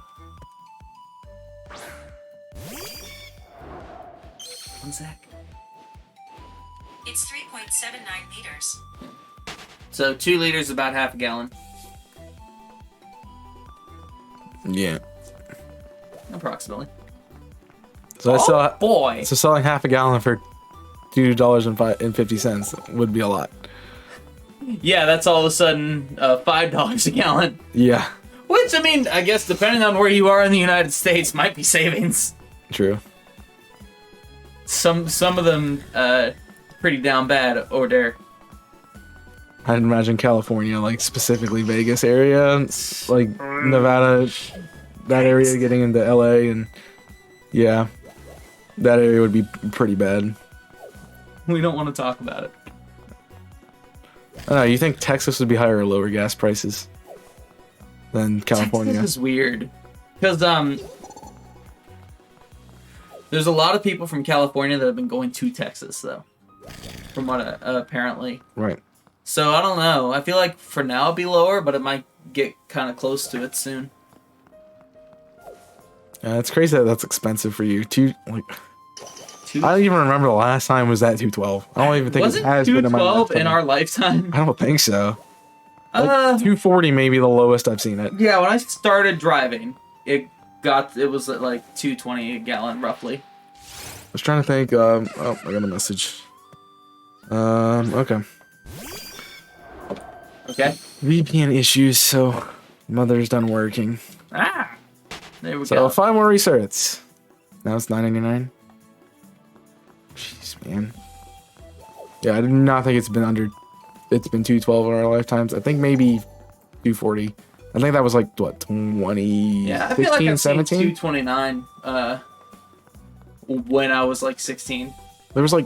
1 sec. It's 3.79 liters. So 2 liters is about half a gallon. Yeah. Approximately. So I sell. Boy! So selling half a gallon for $2.50 would be a lot. Yeah, that's all of a sudden $5 a gallon. Yeah. Which, I mean, I guess depending on where you are in the United States, might be savings. True. Some of them pretty down bad over there. I'd imagine California, like specifically Vegas area, like Nevada, that area getting into LA, and yeah, that area would be pretty bad. We don't want to talk about it. I don't know, you think Texas would be higher or lower gas prices than California? Texas is weird. Because, there's a lot of people from California that have been going to Texas, though. From what, apparently. Right. So, I don't know. I feel like for now it'll be lower, but it might get kind of close to it soon. It's crazy that that's expensive for you. I don't even remember the last time was that 212. I don't even think Was it it has been in my 212 lifetime. in our lifetime? I don't think so. Like 240 maybe the lowest I've seen it. Yeah, when I started driving, it was at like 220 a gallon roughly. I was trying to think. Oh, I got a message. Okay. Okay. VPN issues, so mother's done working. Ah, there we So go. 5 more restarts. Now it's $9.99. Jeez, man. Yeah, I do not think it's been 212 in our lifetimes. I think maybe 240. I think that was like what, 2016, Yeah, I feel like I've seen 17? 229 when I was like 16. There was like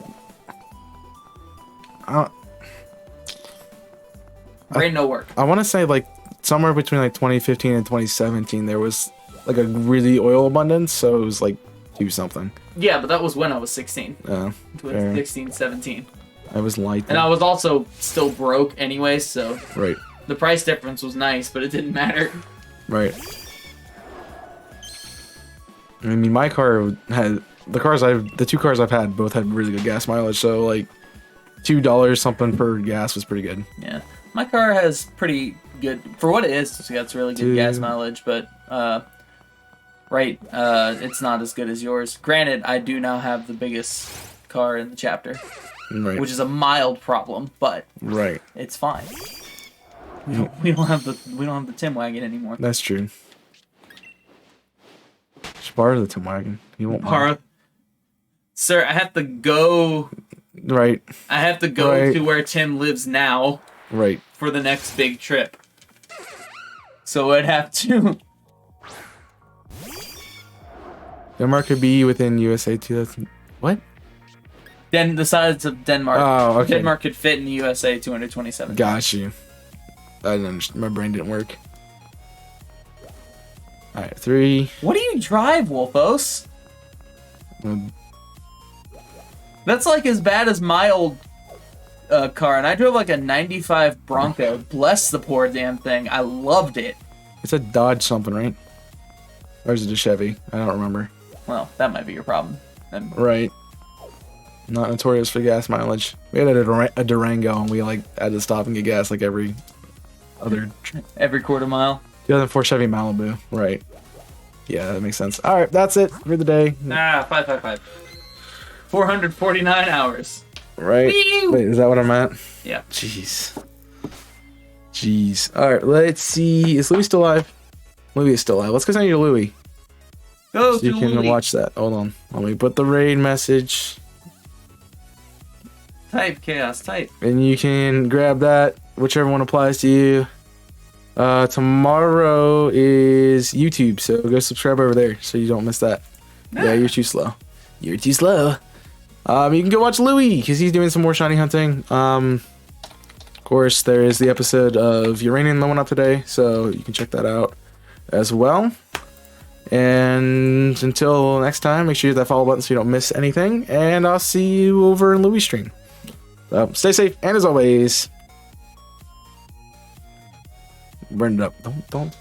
Brain no work. I want to say like somewhere between like 2015 and 2017 there was like a really oil abundance, so it was like 2 something. Yeah, but that was when I was 16. Fair. 16, 17. I was light. And I was also still broke anyway, so Right. the price difference was nice, but it didn't matter. Right. I mean, my car had the 2 cars I've had both had really good gas mileage, so like $2 something per gas was pretty good. Yeah. My car has pretty good, for what it is, it's got really good gas mileage, but, it's not as good as yours. Granted, I do now have the biggest car in the chapter, Right. which is a mild problem, but Right. it's fine. We don't have the Tim wagon anymore. That's true. Just borrow the Tim wagon. You won't mind. Para, sir, I have to go. Right. I have to go Right. to where Tim lives now Right. for the next big trip. So I'd have to. Denmark could be within USA too. That's what? The size of Denmark. Oh, okay. Denmark could fit in the USA 227. Got you. I didn't understand. My brain didn't work. All right, 3. What do you drive, Wolfos? That's like as bad as my old car, and I drove like a 95 Bronco. Bless the poor damn thing. I loved it. It's a Dodge something, right? Or is it a Chevy? I don't remember. Well, that might be your problem. Right. Not notorious for gas mileage. We had a Durango, and we like had to stop and get gas like every other. Every quarter mile. 2004 Chevy Malibu. Right. Yeah, that makes sense. All right, that's it for the day. 555. 449 hours. Right. Whee! Wait, is that what I'm at? Yeah. Jeez. All right, let's see. Is Louis still alive? Louis is still alive. Let's go send you to Louis. Go So you to can Louis. watch that. Hold on. Let me put the raid message. Type chaos. Type. And you can grab that, whichever one applies to you. Tomorrow is YouTube, so go subscribe over there so you don't miss that. Yeah, you're too slow. You're too slow. You can go watch Louis because he's doing some more shiny hunting. Of course, there is the episode of Uranium that went up today, so you can check that out as well. And until next time, make sure you hit that follow button so you don't miss anything. And I'll see you over in Louis' stream. Stay safe, and as always, burn it up. Don't.